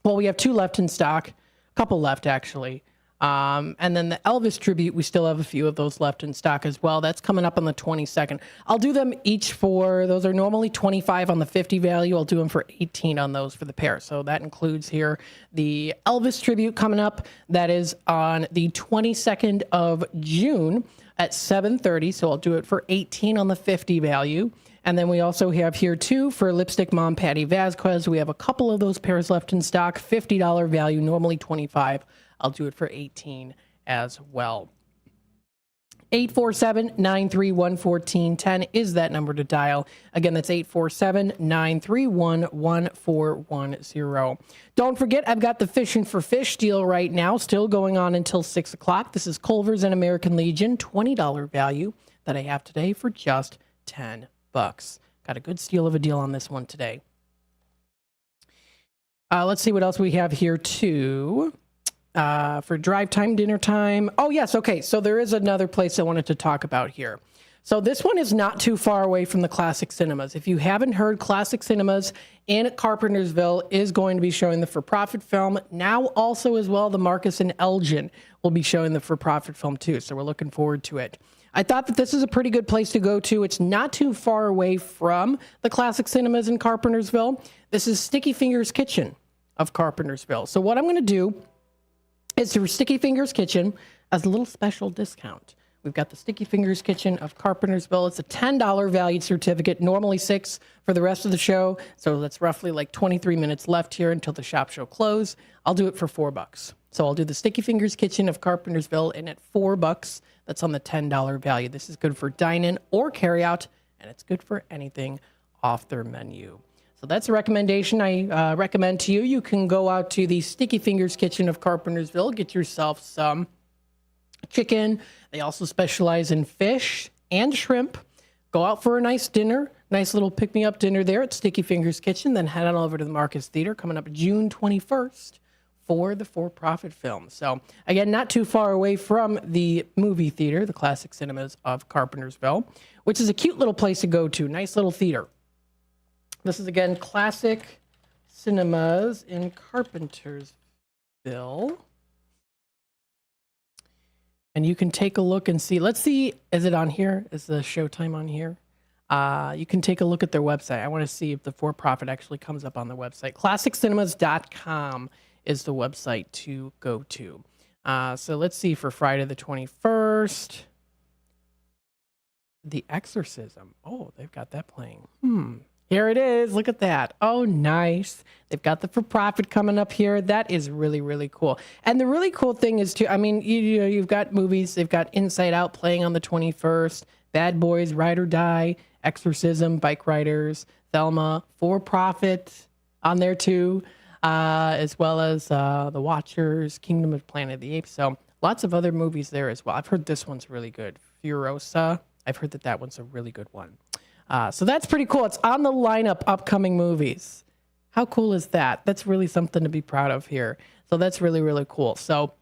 Well, we have 2 left in stock, a couple left, actually. And then the Elvis tribute, we still have a few of those left in stock as well. That's coming up on the 22nd. I'll do them each for, those are normally 25 on the 50 value. I'll do them for 18 on those for the pair. So that includes here the Elvis tribute coming up. That is on the 22nd of June at 7:30. So I'll do it for 18 on the 50 value. And then we also have here, too, for Lipstick Mom, Patty Vasquez. We have a couple of those pairs left in stock, $50 value, normally 25. I'll do it for 18 as well. 847-931-1410 is that number to dial. Again, that's 847-931-1410. Don't forget, I've got the Fishing for Fish deal right now, still going on until 6 o'clock. This is Culver's and American Legion, $20 value that I have today for just $10. Got a good steal of a deal on this one today. Let's see what else we have here, too. For drive time, dinner time. Oh, yes. Okay. So there is another place I wanted to talk about here. So this one is not too far away from the Classic Cinemas. If you haven't heard, Classic Cinemas in Carpentersville is going to be showing the for-profit film. Now also as well, the Marcus and Elgin will be showing the for-profit film too. So we're looking forward to it. I thought that this is a pretty good place to go to. It's not too far away from the Classic Cinemas in Carpentersville. This is Sticky Fingers Kitchen of Carpentersville. So what I'm going to do is for Sticky Fingers Kitchen, as a little special discount, we've got the Sticky Fingers Kitchen of Carpentersville. It's a $10 valued certificate, normally $6 for the rest of the show. So that's roughly like 23 minutes left here until the shop show close. I'll do it for $4. So I'll do the Sticky Fingers Kitchen of Carpentersville, and at $4, that's on the $10 value. This is good for dine-in or carry-out, and it's good for anything off their menu. So that's a recommendation I recommend to you. You can go out to the Sticky Fingers Kitchen of Carpentersville, get yourself some chicken. They also specialize in fish and shrimp. Go out for a nice dinner, nice little pick-me-up dinner there at Sticky Fingers Kitchen, then head on over to the Marcus Theater coming up June 21st for the for-profit film. So, again, not too far away from the movie theater, the Classic Cinemas of Carpentersville, which is a cute little place to go to, nice little theater. This is, again, Classic Cinemas in Carpentersville. And you can take a look and see. Let's see, is it on here? Is the showtime on here? You can take a look at their website. I want to see if the for-profit actually comes up on their website. ClassicCinemas.com is the website to go to. So let's see for Friday the 21st. The Exorcism. Oh, they've got that playing. Here it is. Look at that. Oh, nice. They've got the for-profit coming up here. That is really, really cool. And the really cool thing is, too, I mean, you've got movies. They've got Inside Out playing on the 21st, Bad Boys, Ride or Die, Exorcism, Bike Riders, Thelma, for-profit on there, too, as well as The Watchers, Kingdom of Planet of the Apes. So lots of other movies there as well. I've heard this one's really good. Furiosa. I've heard that one's a really good one. So that's pretty cool. It's on the lineup, upcoming movies. How cool is that? That's really something to be proud of here. So that's really, really cool. So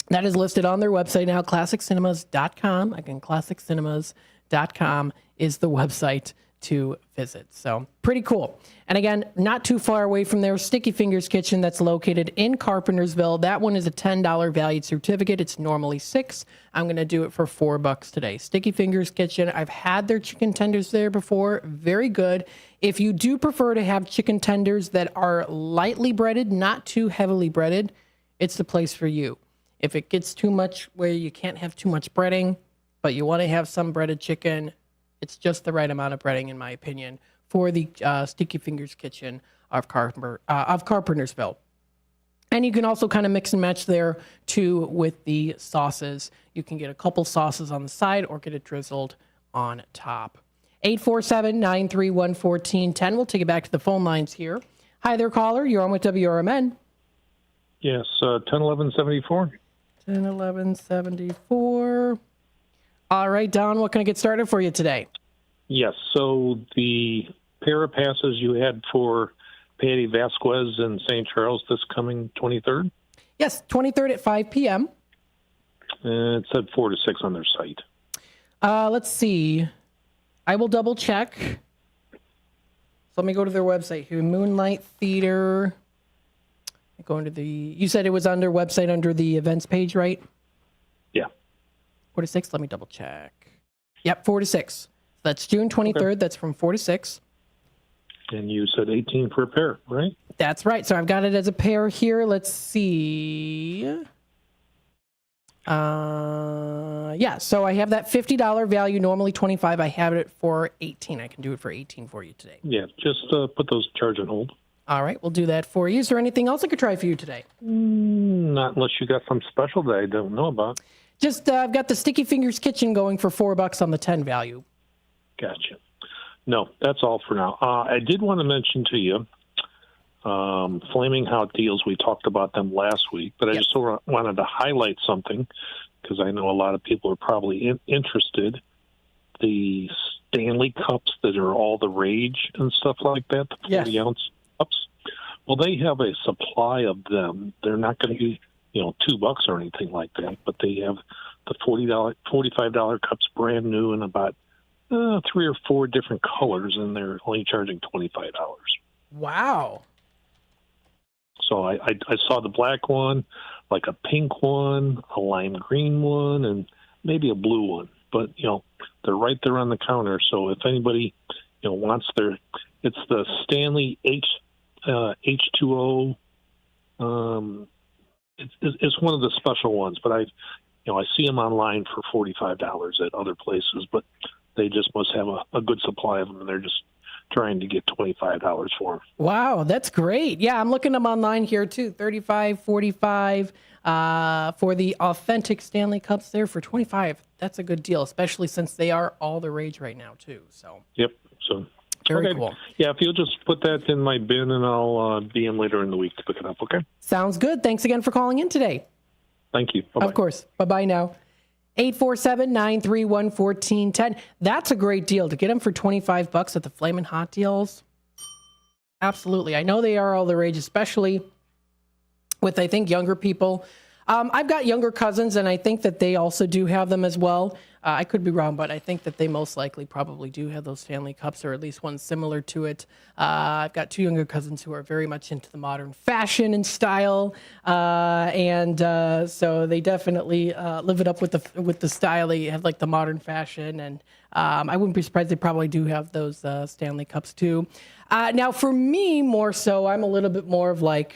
that is listed on their website now, classiccinemas.com. Again, classiccinemas.com is the website to visit. So pretty cool. And again, not too far away from there, Sticky Fingers Kitchen that's located in Carpentersville. That one is a $10 valued certificate. It's normally $6. I'm going to do it for $4 today. Sticky Fingers Kitchen. I've had their chicken tenders there before. Very good. If you do prefer to have chicken tenders that are lightly breaded, not too heavily breaded, it's the place for you. If it gets too much where you can't have too much breading, but you want to have some breaded chicken, it's just the right amount of breading, in my opinion, for the Sticky Fingers Kitchen of Carpentersville. And you can also kind of mix and match there, too, with the sauces. You can get a couple sauces on the side or get it drizzled on top. 847-931-1410. We'll take it back to the phone lines here. Hi there, caller. You're on with WRMN. Yes, 101174. 101174. All right, Don, what can I get started for you today? Yes, so the pair of passes you had for Patty Vasquez in St. Charles this coming 23rd? Yes, 23rd at 5 p.m. It said 4 to 6 on their site. Let's see. I will double check. So let me go to their website here. Moonlight Theater. Go into you said it was on their website under the events page, right? Yeah. 4 to 6. Let me double check. Yep, 4 to 6. That's June 23rd. Okay. That's from 4 to 6. And you said 18 for a pair, right? That's right. So I've got it as a pair here. Let's see. Yeah, so I have that $50 value, normally $25. I have it for $18. I can do it for $18 for you today. Yeah, just put those charge on hold. All right, we'll do that for you. Is there anything else I could try for you today? Not unless you got some special that I don't know about. Just I've got the Sticky Fingers Kitchen going for $4 on the 10 value. Gotcha. No, that's all for now. I did want to mention to you Flaming Hot Deals. We talked about them last week, but I just wanted to highlight something because I know a lot of people are probably interested. The Stanley Cups that are all the rage and stuff like that, the 40-ounce cups. Well, they have a supply of them. They're not going to be, $2 or anything like that, but they have the $45 cups brand new in about 3 or 4 different colors, and they're only charging $25. Wow. So I saw the black one, like a pink one, a lime green one, and maybe a blue one. But, they're right there on the counter. So if anybody, wants it's the Stanley H2O. It's one of the special ones, but I see them online for $45 at other places, but they just must have a good supply of them, and they're just trying to get $25 for them. Wow, that's great. Yeah, I'm looking them online here too. $35, $45 for the authentic Stanley Cups there for $25. That's a good deal, especially since they are all the rage right now too. So. Yep. So. Very cool. Yeah, if you'll just put that in my bin, and I'll be in later in the week to pick it up. Okay. Sounds good. Thanks again for calling in today. Thank you. Bye-bye. Of course. Bye-bye now. 847-931-1410. That's a great deal to get them for $25 at the Flamin' Hot Deals. Absolutely. I know they are all the rage, especially with, I think, younger people. I've got younger cousins, and I think that they also do have them as well. I could be wrong, but I think that they most likely probably do have those Stanley Cups, or at least one similar to it. I've got 2 younger cousins who are very much into the modern fashion and style, and so they definitely live it up with the style. They have like the modern fashion, and I wouldn't be surprised they probably do have those Stanley Cups too. Now, for me, more so, I'm a little bit more of like,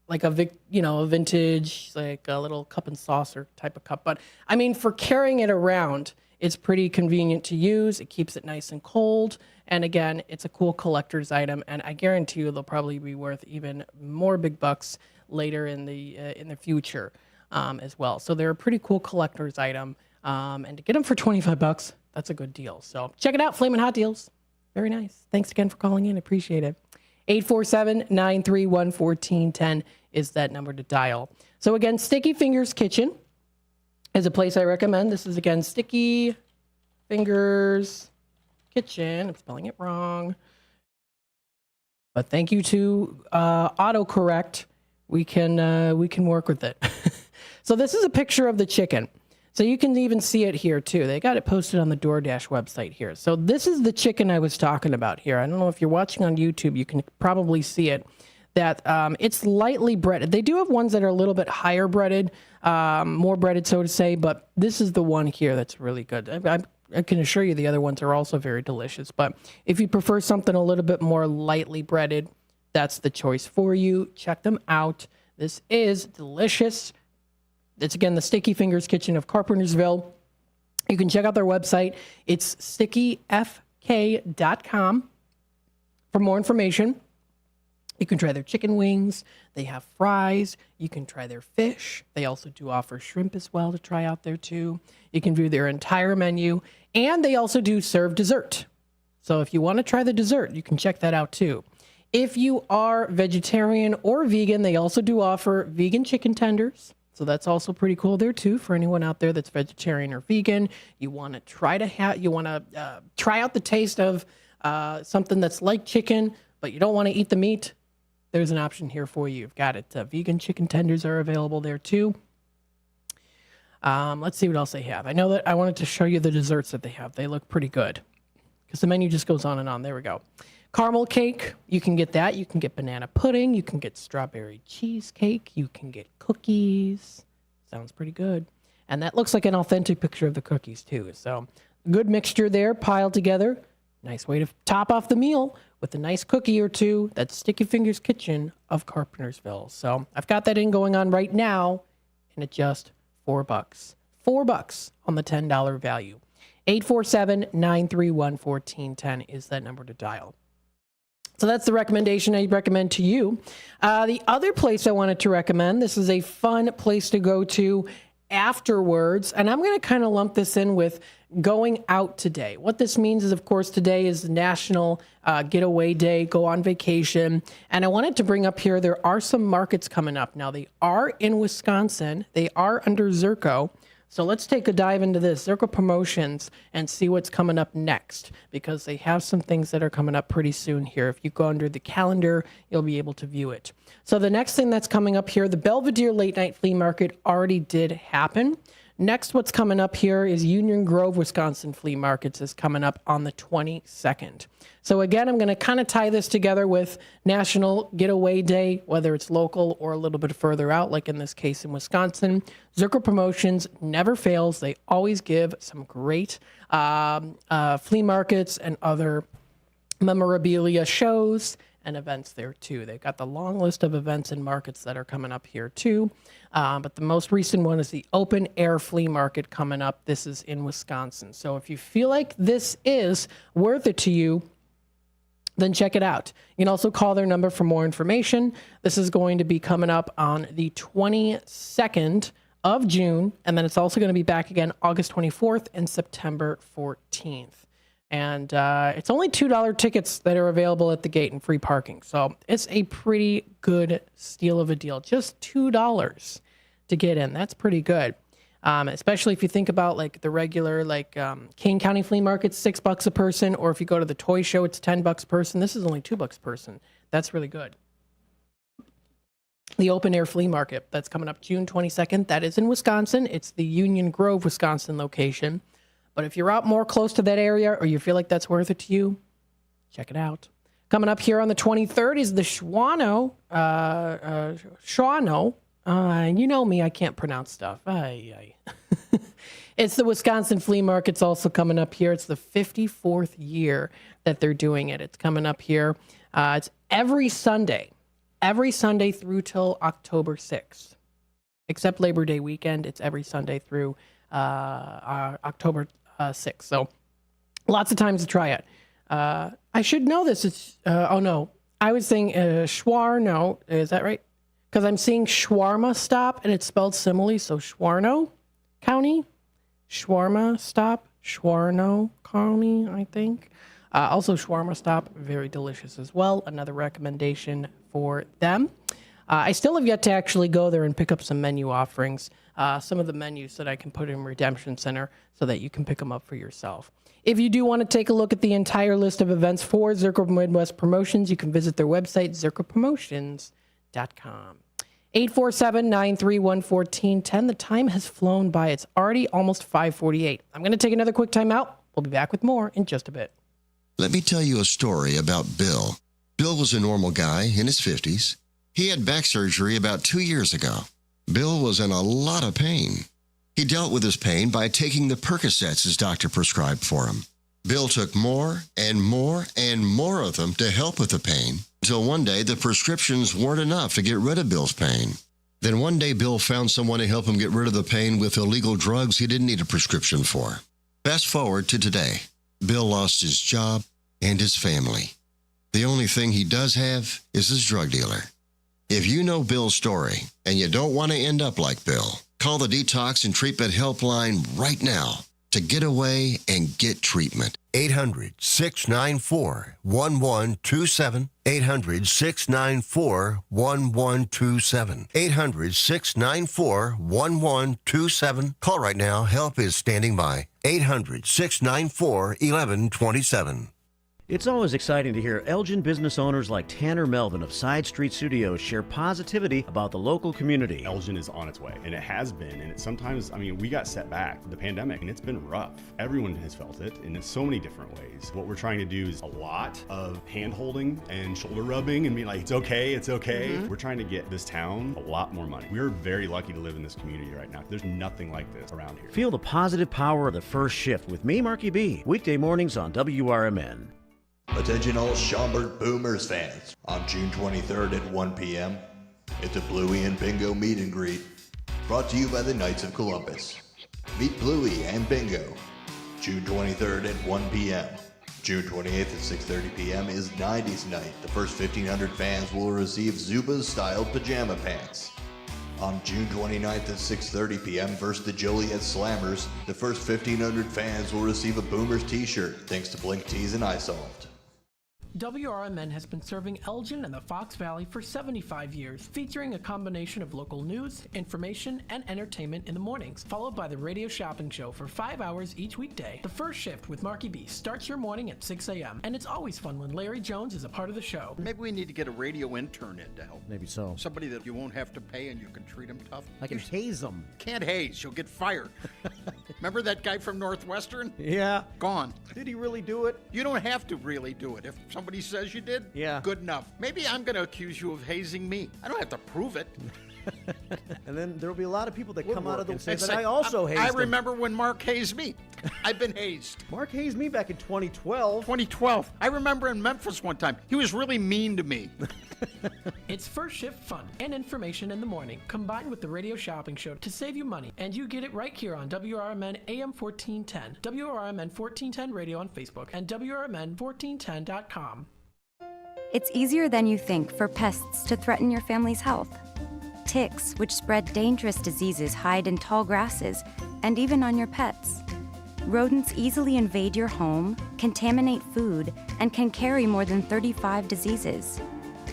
a vintage, like a little cup and saucer type of cup. But I mean, for carrying it around, it's pretty convenient to use. It keeps it nice and cold. And again, it's a cool collector's item. And I guarantee you they'll probably be worth even more big bucks later in the future as well. So they're a pretty cool collector's item. And to get them for $25, that's a good deal. So check it out, Flamin' Hot Deals. Very nice. Thanks again for calling in. Appreciate it. 847-931-1410 is that number to dial. So again, Sticky Fingers Kitchen is a place I recommend. This is, again, Sticky Fingers Kitchen. I'm spelling it wrong. But thank you to autocorrect. We can work with it. So this is a picture of the chicken. So you can even see it here, too. They got it posted on the DoorDash website here. So this is the chicken I was talking about here. I don't know if you're watching on YouTube. You can probably see it. That it's lightly breaded. They do have ones that are a little bit higher breaded, more breaded, so to say. But this is the one here that's really good. I can assure you the other ones are also very delicious. But if you prefer something a little bit more lightly breaded, that's the choice for you. Check them out. This is delicious. It's, again, the Sticky Fingers Kitchen of Carpentersville. You can check out their website. It's stickyfk.com for more information. You can try their chicken wings. They have fries. You can try their fish. They also do offer shrimp as well to try out there, too. You can view their entire menu. And they also do serve dessert. So if you want to try the dessert, you can check that out, too. If you are vegetarian or vegan, they also do offer vegan chicken tenders. So that's also pretty cool there too for anyone out there that's vegetarian or vegan. You want to try out the taste of something that's like chicken, but you don't want to eat the meat. There's an option here for you. You've got it. Vegan chicken tenders are available there too. Let's see what else they have. I know that I wanted to show you the desserts that they have. They look pretty good because the menu just goes on and on. There we go. Caramel cake, you can get that. You can get banana pudding. You can get strawberry cheesecake. You can get cookies. Sounds pretty good. And that looks like an authentic picture of the cookies, too. So good mixture there piled together. Nice way to top off the meal with a nice cookie or two. That's Sticky Fingers Kitchen of Carpentersville. So I've got that going on right now, and at just $4. $4 on the $10 value. 847-931-1410 is that number to dial. So that's the recommendation I recommend to you. The other place I wanted to recommend, this is a fun place to go to afterwards, and I'm going to kind of lump this in with going out today. What this means is, of course, today is National Getaway Day, go on vacation, and I wanted to bring up here, there are some markets coming up. Now, they are in Wisconsin. They are under Zerko. So let's take a dive into this, Zerko Promotions, and see what's coming up next, because they have some things that are coming up pretty soon here. If you go under the calendar, you'll be able to view it. So the next thing that's coming up here, the Belvedere Late Night Flea Market already did happen. Next, what's coming up here is Union Grove, Wisconsin Flea Markets is coming up on the 22nd. So again, I'm going to kind of tie this together with National Getaway Day, whether it's local or a little bit further out, like in this case in Wisconsin. Zerko Promotions never fails. They always give some great flea markets and other memorabilia shows and events there too. They've got the long list of events and markets that are coming up here too. But the most recent one is the Open Air Flea Market coming up. This is in Wisconsin. So if you feel like this is worth it to you, then check it out. You can also call their number for more information. This is going to be coming up on the 22nd of June, and then it's also going to be back again August 24th and September 14th. And it's only $2 tickets that are available at the gate and free parking. So it's a pretty good steal of a deal. Just $2 to get in. That's pretty good. Especially if you think about like the regular, like Kane County Flea Market's $6 a person, or if you go to the toy show, it's $10 a person. This is only $2 a person. That's really good. The Open Air Flea Market, that's coming up June 22nd. That is in Wisconsin. It's the Union Grove, Wisconsin location. But if you're out more close to that area or you feel like that's worth it to you, check it out. Coming up here on the 23rd is the Shawano. You know me, I can't pronounce stuff. It's the Wisconsin Flea Market's also coming up here. It's the 54th year that they're doing it. It's coming up here. It's every Sunday every Sunday through till October 6th. Except Labor Day weekend, it's every Sunday through October 6th. So lots of times to try it. I should know this. It's oh no, I was saying Schwarno. Is that right? Because I'm seeing shawarma stop and it's spelled similarly. So Schwarno County, shawarma stop, Schwarno County, I think. Also shawarma stop, very delicious as well. Another recommendation for them. I still have yet to actually go there and pick up some menu offerings. Some of the menus that I can put in Redemption Center so that you can pick them up for yourself. If you do want to take a look at the entire list of events for Zerko Midwest Promotions, you can visit their website, zerkopromotions.com. 847-931-1410. The time has flown by. It's already almost 5:48. I'm going to take another quick time out. We'll be back with more in just a bit. Let me tell you a story about Bill. Bill was a normal guy in his 50s. He had back surgery about 2 years ago. Bill was in a lot of pain. He dealt with his pain by taking the Percocets his doctor prescribed for him. Bill took more and more and more of them to help with the pain, until one day the prescriptions weren't enough to get rid of Bill's pain. Then one day Bill found someone to help him get rid of the pain with illegal drugs he didn't need a prescription for. Fast forward to today. Bill lost his job and his family. The only thing he does have is his drug dealer. If you know Bill's story and you don't want to end up like Bill, call the Detox and Treatment Helpline right now to get away and get treatment. 800-694-1127. 800-694-1127. 800-694-1127. Call right now. Help is standing by. 800-694-1127. It's always exciting to hear Elgin business owners like Tanner Melvin of Side Street Studios share positivity about the local community. Elgin is on its way, and it has been, and sometimes, we got set back, the pandemic, and it's been rough. Everyone has felt it in so many different ways. What we're trying to do is a lot of hand-holding and shoulder rubbing and being like, it's okay. Mm-hmm. We're trying to get this town a lot more money. We're very lucky to live in this community right now. There's nothing like this around here. Feel the positive power of the first shift with me, Marky B, weekday mornings on WRMN. Attention all Schaumburg Boomers fans. On June 23rd at 1 p.m., it's a Bluey and Bingo meet and greet, brought to you by the Knights of Columbus. Meet Bluey and Bingo, June 23rd at 1 p.m. June 28th at 6:30 p.m. is 90s Night. The first 1,500 fans will receive Zubaz-styled pajama pants. On June 29th at 6:30 p.m. versus the Joliet Slammers, the first 1,500 fans will receive a Boomers t-shirt, thanks to Blink Tees and iSolved. WRMN has been serving Elgin and the Fox Valley for 75 years, featuring a combination of local news, information, and entertainment in the mornings, followed by the radio shopping show for 5 hours each weekday. The first shift with Marky B starts your morning at 6 a.m., and it's always fun when Larry Jones is a part of the show. Maybe we need to get a radio intern in to help. Maybe so. Somebody that you won't have to pay and you can treat them tough. I can haze them. Can't haze, you'll get fired. Remember that guy from Northwestern? Yeah. Gone. Did he really do it? You don't have to really do it. If somebody says you did, yeah, good enough. Maybe I'm going to accuse you of hazing me. I don't have to prove it. And then there'll be a lot of people that come out of the and say that I also hazed I them. remember when Mark hazed me. I've been hazed. Mark hazed me back in 2012. 2012. I remember in Memphis one time. He was really mean to me. It's first shift fun and information in the morning, combined with the radio shopping show to save you money. And you get it right here on WRMN AM 1410, WRMN 1410 Radio on Facebook, and WRMN1410.com. It's easier than you think for pests to threaten your family's health. Ticks, which spread dangerous diseases, hide in tall grasses and even on your pets. Rodents easily invade your home, contaminate food, and can carry more than 35 diseases.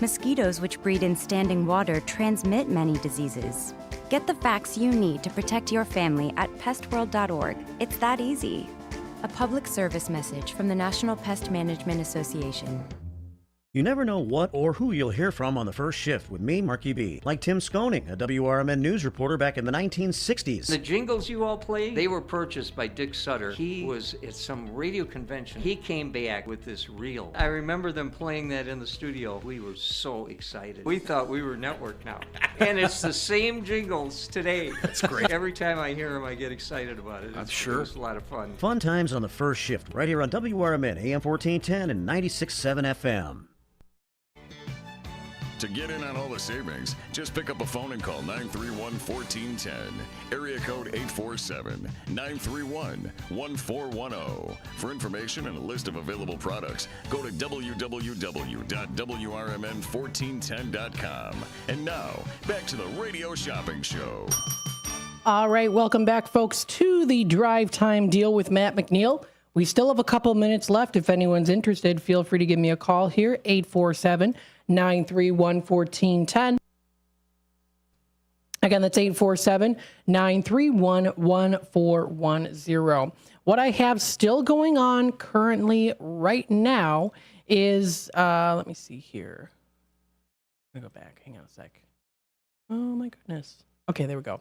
Mosquitoes, which breed in standing water, transmit many diseases. Get the facts you need to protect your family at pestworld.org. It's that easy. A public service message from the National Pest Management Association. You never know what or who you'll hear from on the first shift with me, Marky B. Like Tim Skoning, a WRMN news reporter back in the 1960s. The jingles you all played, they were purchased by Dick Sutter. He was at some radio convention. He came back with this reel. I remember them playing that in the studio. We were so excited. We thought we were network now. And it's the same jingles today. That's great. Every time I hear them, I get excited about it. I'm sure. It's a lot of fun. Fun times on the first shift, right here on WRMN, AM 1410 and 96.7 FM. To get in on all the savings, just pick up a phone and call 931-1410. Area code 847-931-1410. For information and a list of available products, go to www.WRMN1410.com. And now, back to the Radio Shopping Show. All right, welcome back, folks, to the Drive Time Deal with Matt McNeil. We still have a couple minutes left. If anyone's interested, feel free to give me a call here, 847-931-1410. Again, that's 847-931-1410. What I have still going on currently right now is, let me see here. I'm going to go back. Hang on a sec. Oh, my goodness. Okay, there we go.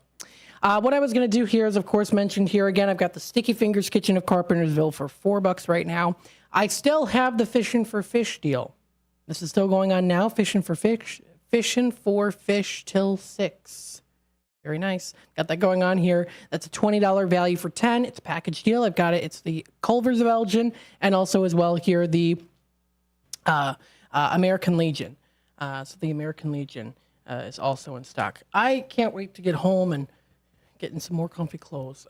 What I was going to do here is, of course, mentioned here again, I've got the Sticky Fingers Kitchen of Carpentersville for $4 right now. I still have the Fishing for Fish deal. This is still going on now. Fishing for Fish till 6. Very nice. Got that going on here. That's a $20 value for 10. It's a package deal. I've got it. It's the Culvers of Elgin and also as well here the American Legion. So the American Legion is also in stock. I can't wait to get home and get in some more comfy clothes.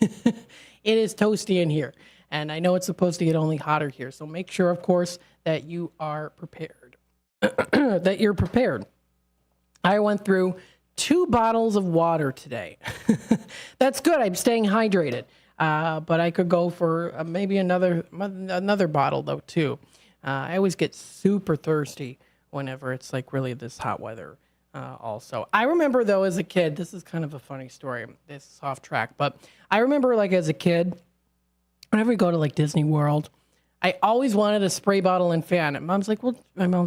It is toasty in here, and I know it's supposed to get only hotter here. So make sure, of course, that you are prepared. That you're prepared. I went through 2 bottles of water today. That's good. I'm staying hydrated. But I could go for maybe another bottle though too. I always get super thirsty whenever it's like really this hot weather. Also, I remember though as a kid, this is kind of a funny story. This is off track, but I remember like as a kid, whenever we go to like Disney World, I always wanted a spray bottle and fan. And my mom's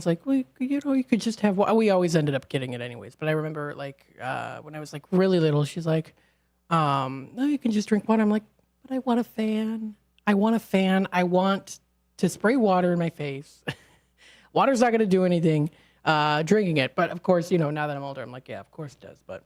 like, well, you could just have one. We always ended up getting it anyways. But I remember like when I was like really little, she's like, no, you can just drink water. I'm like, but I want a fan. I want a fan. I want to spray water in my face. Water's not going to do anything. Drinking it. But of course, you know, now that I'm older, I'm like, yeah, of course it does. But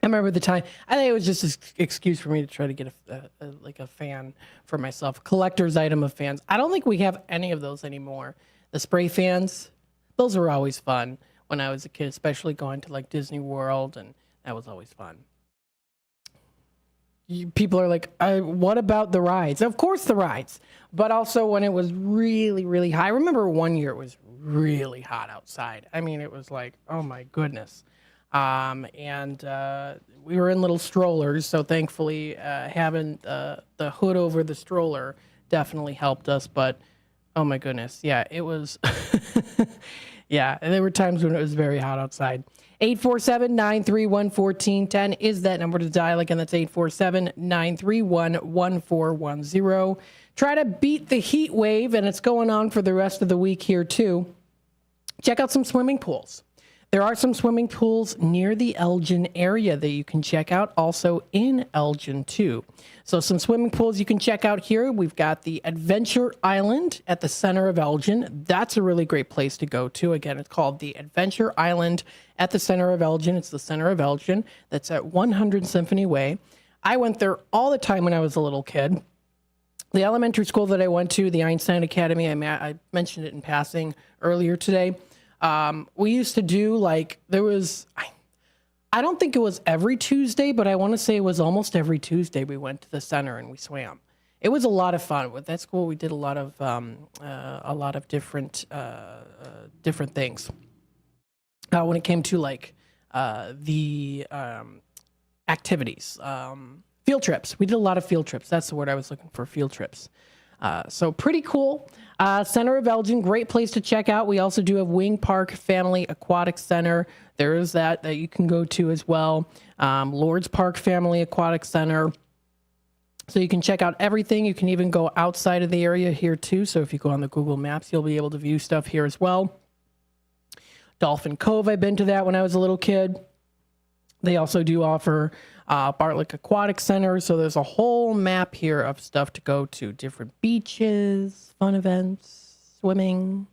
I remember the time, I think it was just an excuse for me to try to get a fan for myself, a collector's item of fans. I don't think we have any of those anymore. The spray fans, those were always fun when I was a kid, especially going to like Disney World, and that was always fun. People are like, what about the rides? Of course the rides, but also when it was really, really high. I remember one year it was really hot outside. I mean, it was like, oh my goodness. And we were in little strollers, so thankfully having the hood over the stroller definitely helped us. But oh my goodness, yeah, it was. Yeah, and there were times when it was very hot outside. 847-931-1410 is that number to dial. Again, that's 847-931-1410. Try to beat the heat wave, and it's going on for the rest of the week here, too. Check out some swimming pools. There are some swimming pools near the Elgin area that you can check out, also in Elgin, too. So some swimming pools you can check out here. We've got the Adventure Island at the center of Elgin. That's a really great place to go to. Again, it's called the Adventure Island at the center of Elgin. It's the center of Elgin. That's at 100 Symphony Way. I went there all the time when I was a little kid. The elementary school that I went to, the Einstein Academy, I mentioned it in passing earlier today. We used to do like, there was, I don't think it was every Tuesday, but I want to say it was almost every Tuesday we went to the center and we swam. It was a lot of fun. With that school, we did a lot of different things. When it came to like the activities, field trips. We did a lot of field trips. That's the word I was looking for, field trips. So pretty cool. Center of Elgin, great place to check out. We also do have Wing Park Family Aquatic Center. There is that you can go to as well. Lord's Park Family Aquatic Center. So you can check out everything. You can even go outside of the area here too. So if you go on the Google Maps, you'll be able to view stuff here as well. Dolphin Cove, I've been to that when I was a little kid. They also do offer Bartlett Aquatic Center. So there's a whole map here of stuff to go to. Different beaches, fun events, swimming,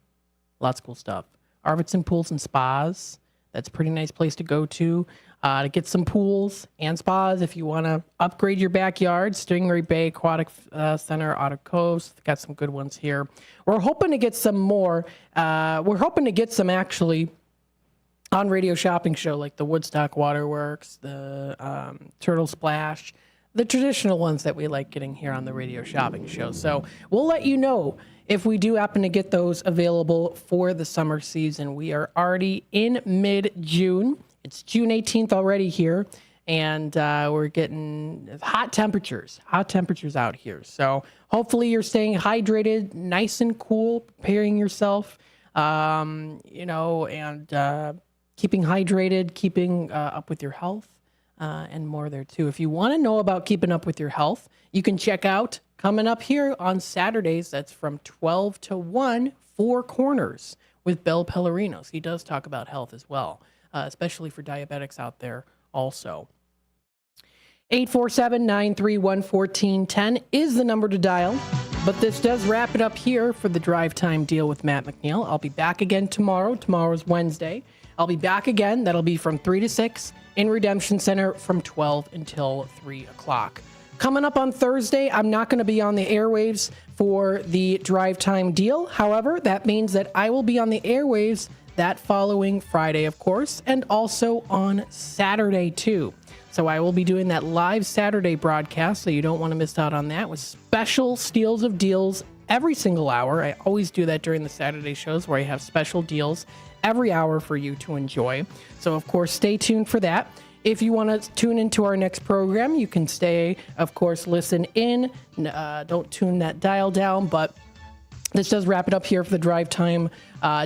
lots of cool stuff. Arvidsson Pools and Spas. That's a pretty nice place to go to get some pools and spas if you want to upgrade your backyard. Stingray Bay Aquatic Center, Otter Coast. Got some good ones here. We're hoping to get some more. We're hoping to get some actually on Radio Shopping Show, like the Woodstock Waterworks, the Turtle Splash, the traditional ones that we like getting here on the Radio Shopping Show. So we'll let you know if we do happen to get those available for the summer season. We are already in mid-June. It's June 18th already here, and we're getting hot temperatures out here. So hopefully you're staying hydrated, nice and cool, preparing yourself, and keeping hydrated, keeping up with your health, and more there too. If you want to know about keeping up with your health, you can check out coming up here on Saturdays. That's from 12 to 1, Four Corners with Bill Pellerinos. He does talk about health as well, especially for diabetics out there also. 847-931-1410 is the number to dial. But this does wrap it up here for the Drive Time Deal with Matt McNeil. I'll be back again tomorrow. Tomorrow's Wednesday. I'll be back again. That'll be from 3 to 6 in Redemption Center from 12 until 3 o'clock. Coming up on Thursday, I'm not going to be on the airwaves for the Drive Time Deal. However, that means that I will be on the airwaves that following Friday, of course, and also on Saturday, too. So I will be doing that live Saturday broadcast, so you don't want to miss out on that, with special steals of deals every single hour. I always do that during the Saturday shows, where I have special deals every hour for you to enjoy. So, of course, stay tuned for that. If you want to tune into our next program, you can stay, of course, listen in. Don't tune that dial down, but this does wrap it up here for the Drive Time,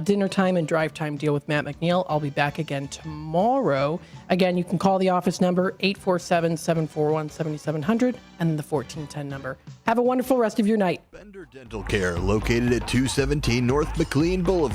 Dinner Time and Drive Time Deal with Matt McNeil. I'll be back again tomorrow. Again, you can call the office number, 847-741-7700, and the 1410 number. Have a wonderful rest of your night. Bender Dental Care, located at 217 North McLean Boulevard.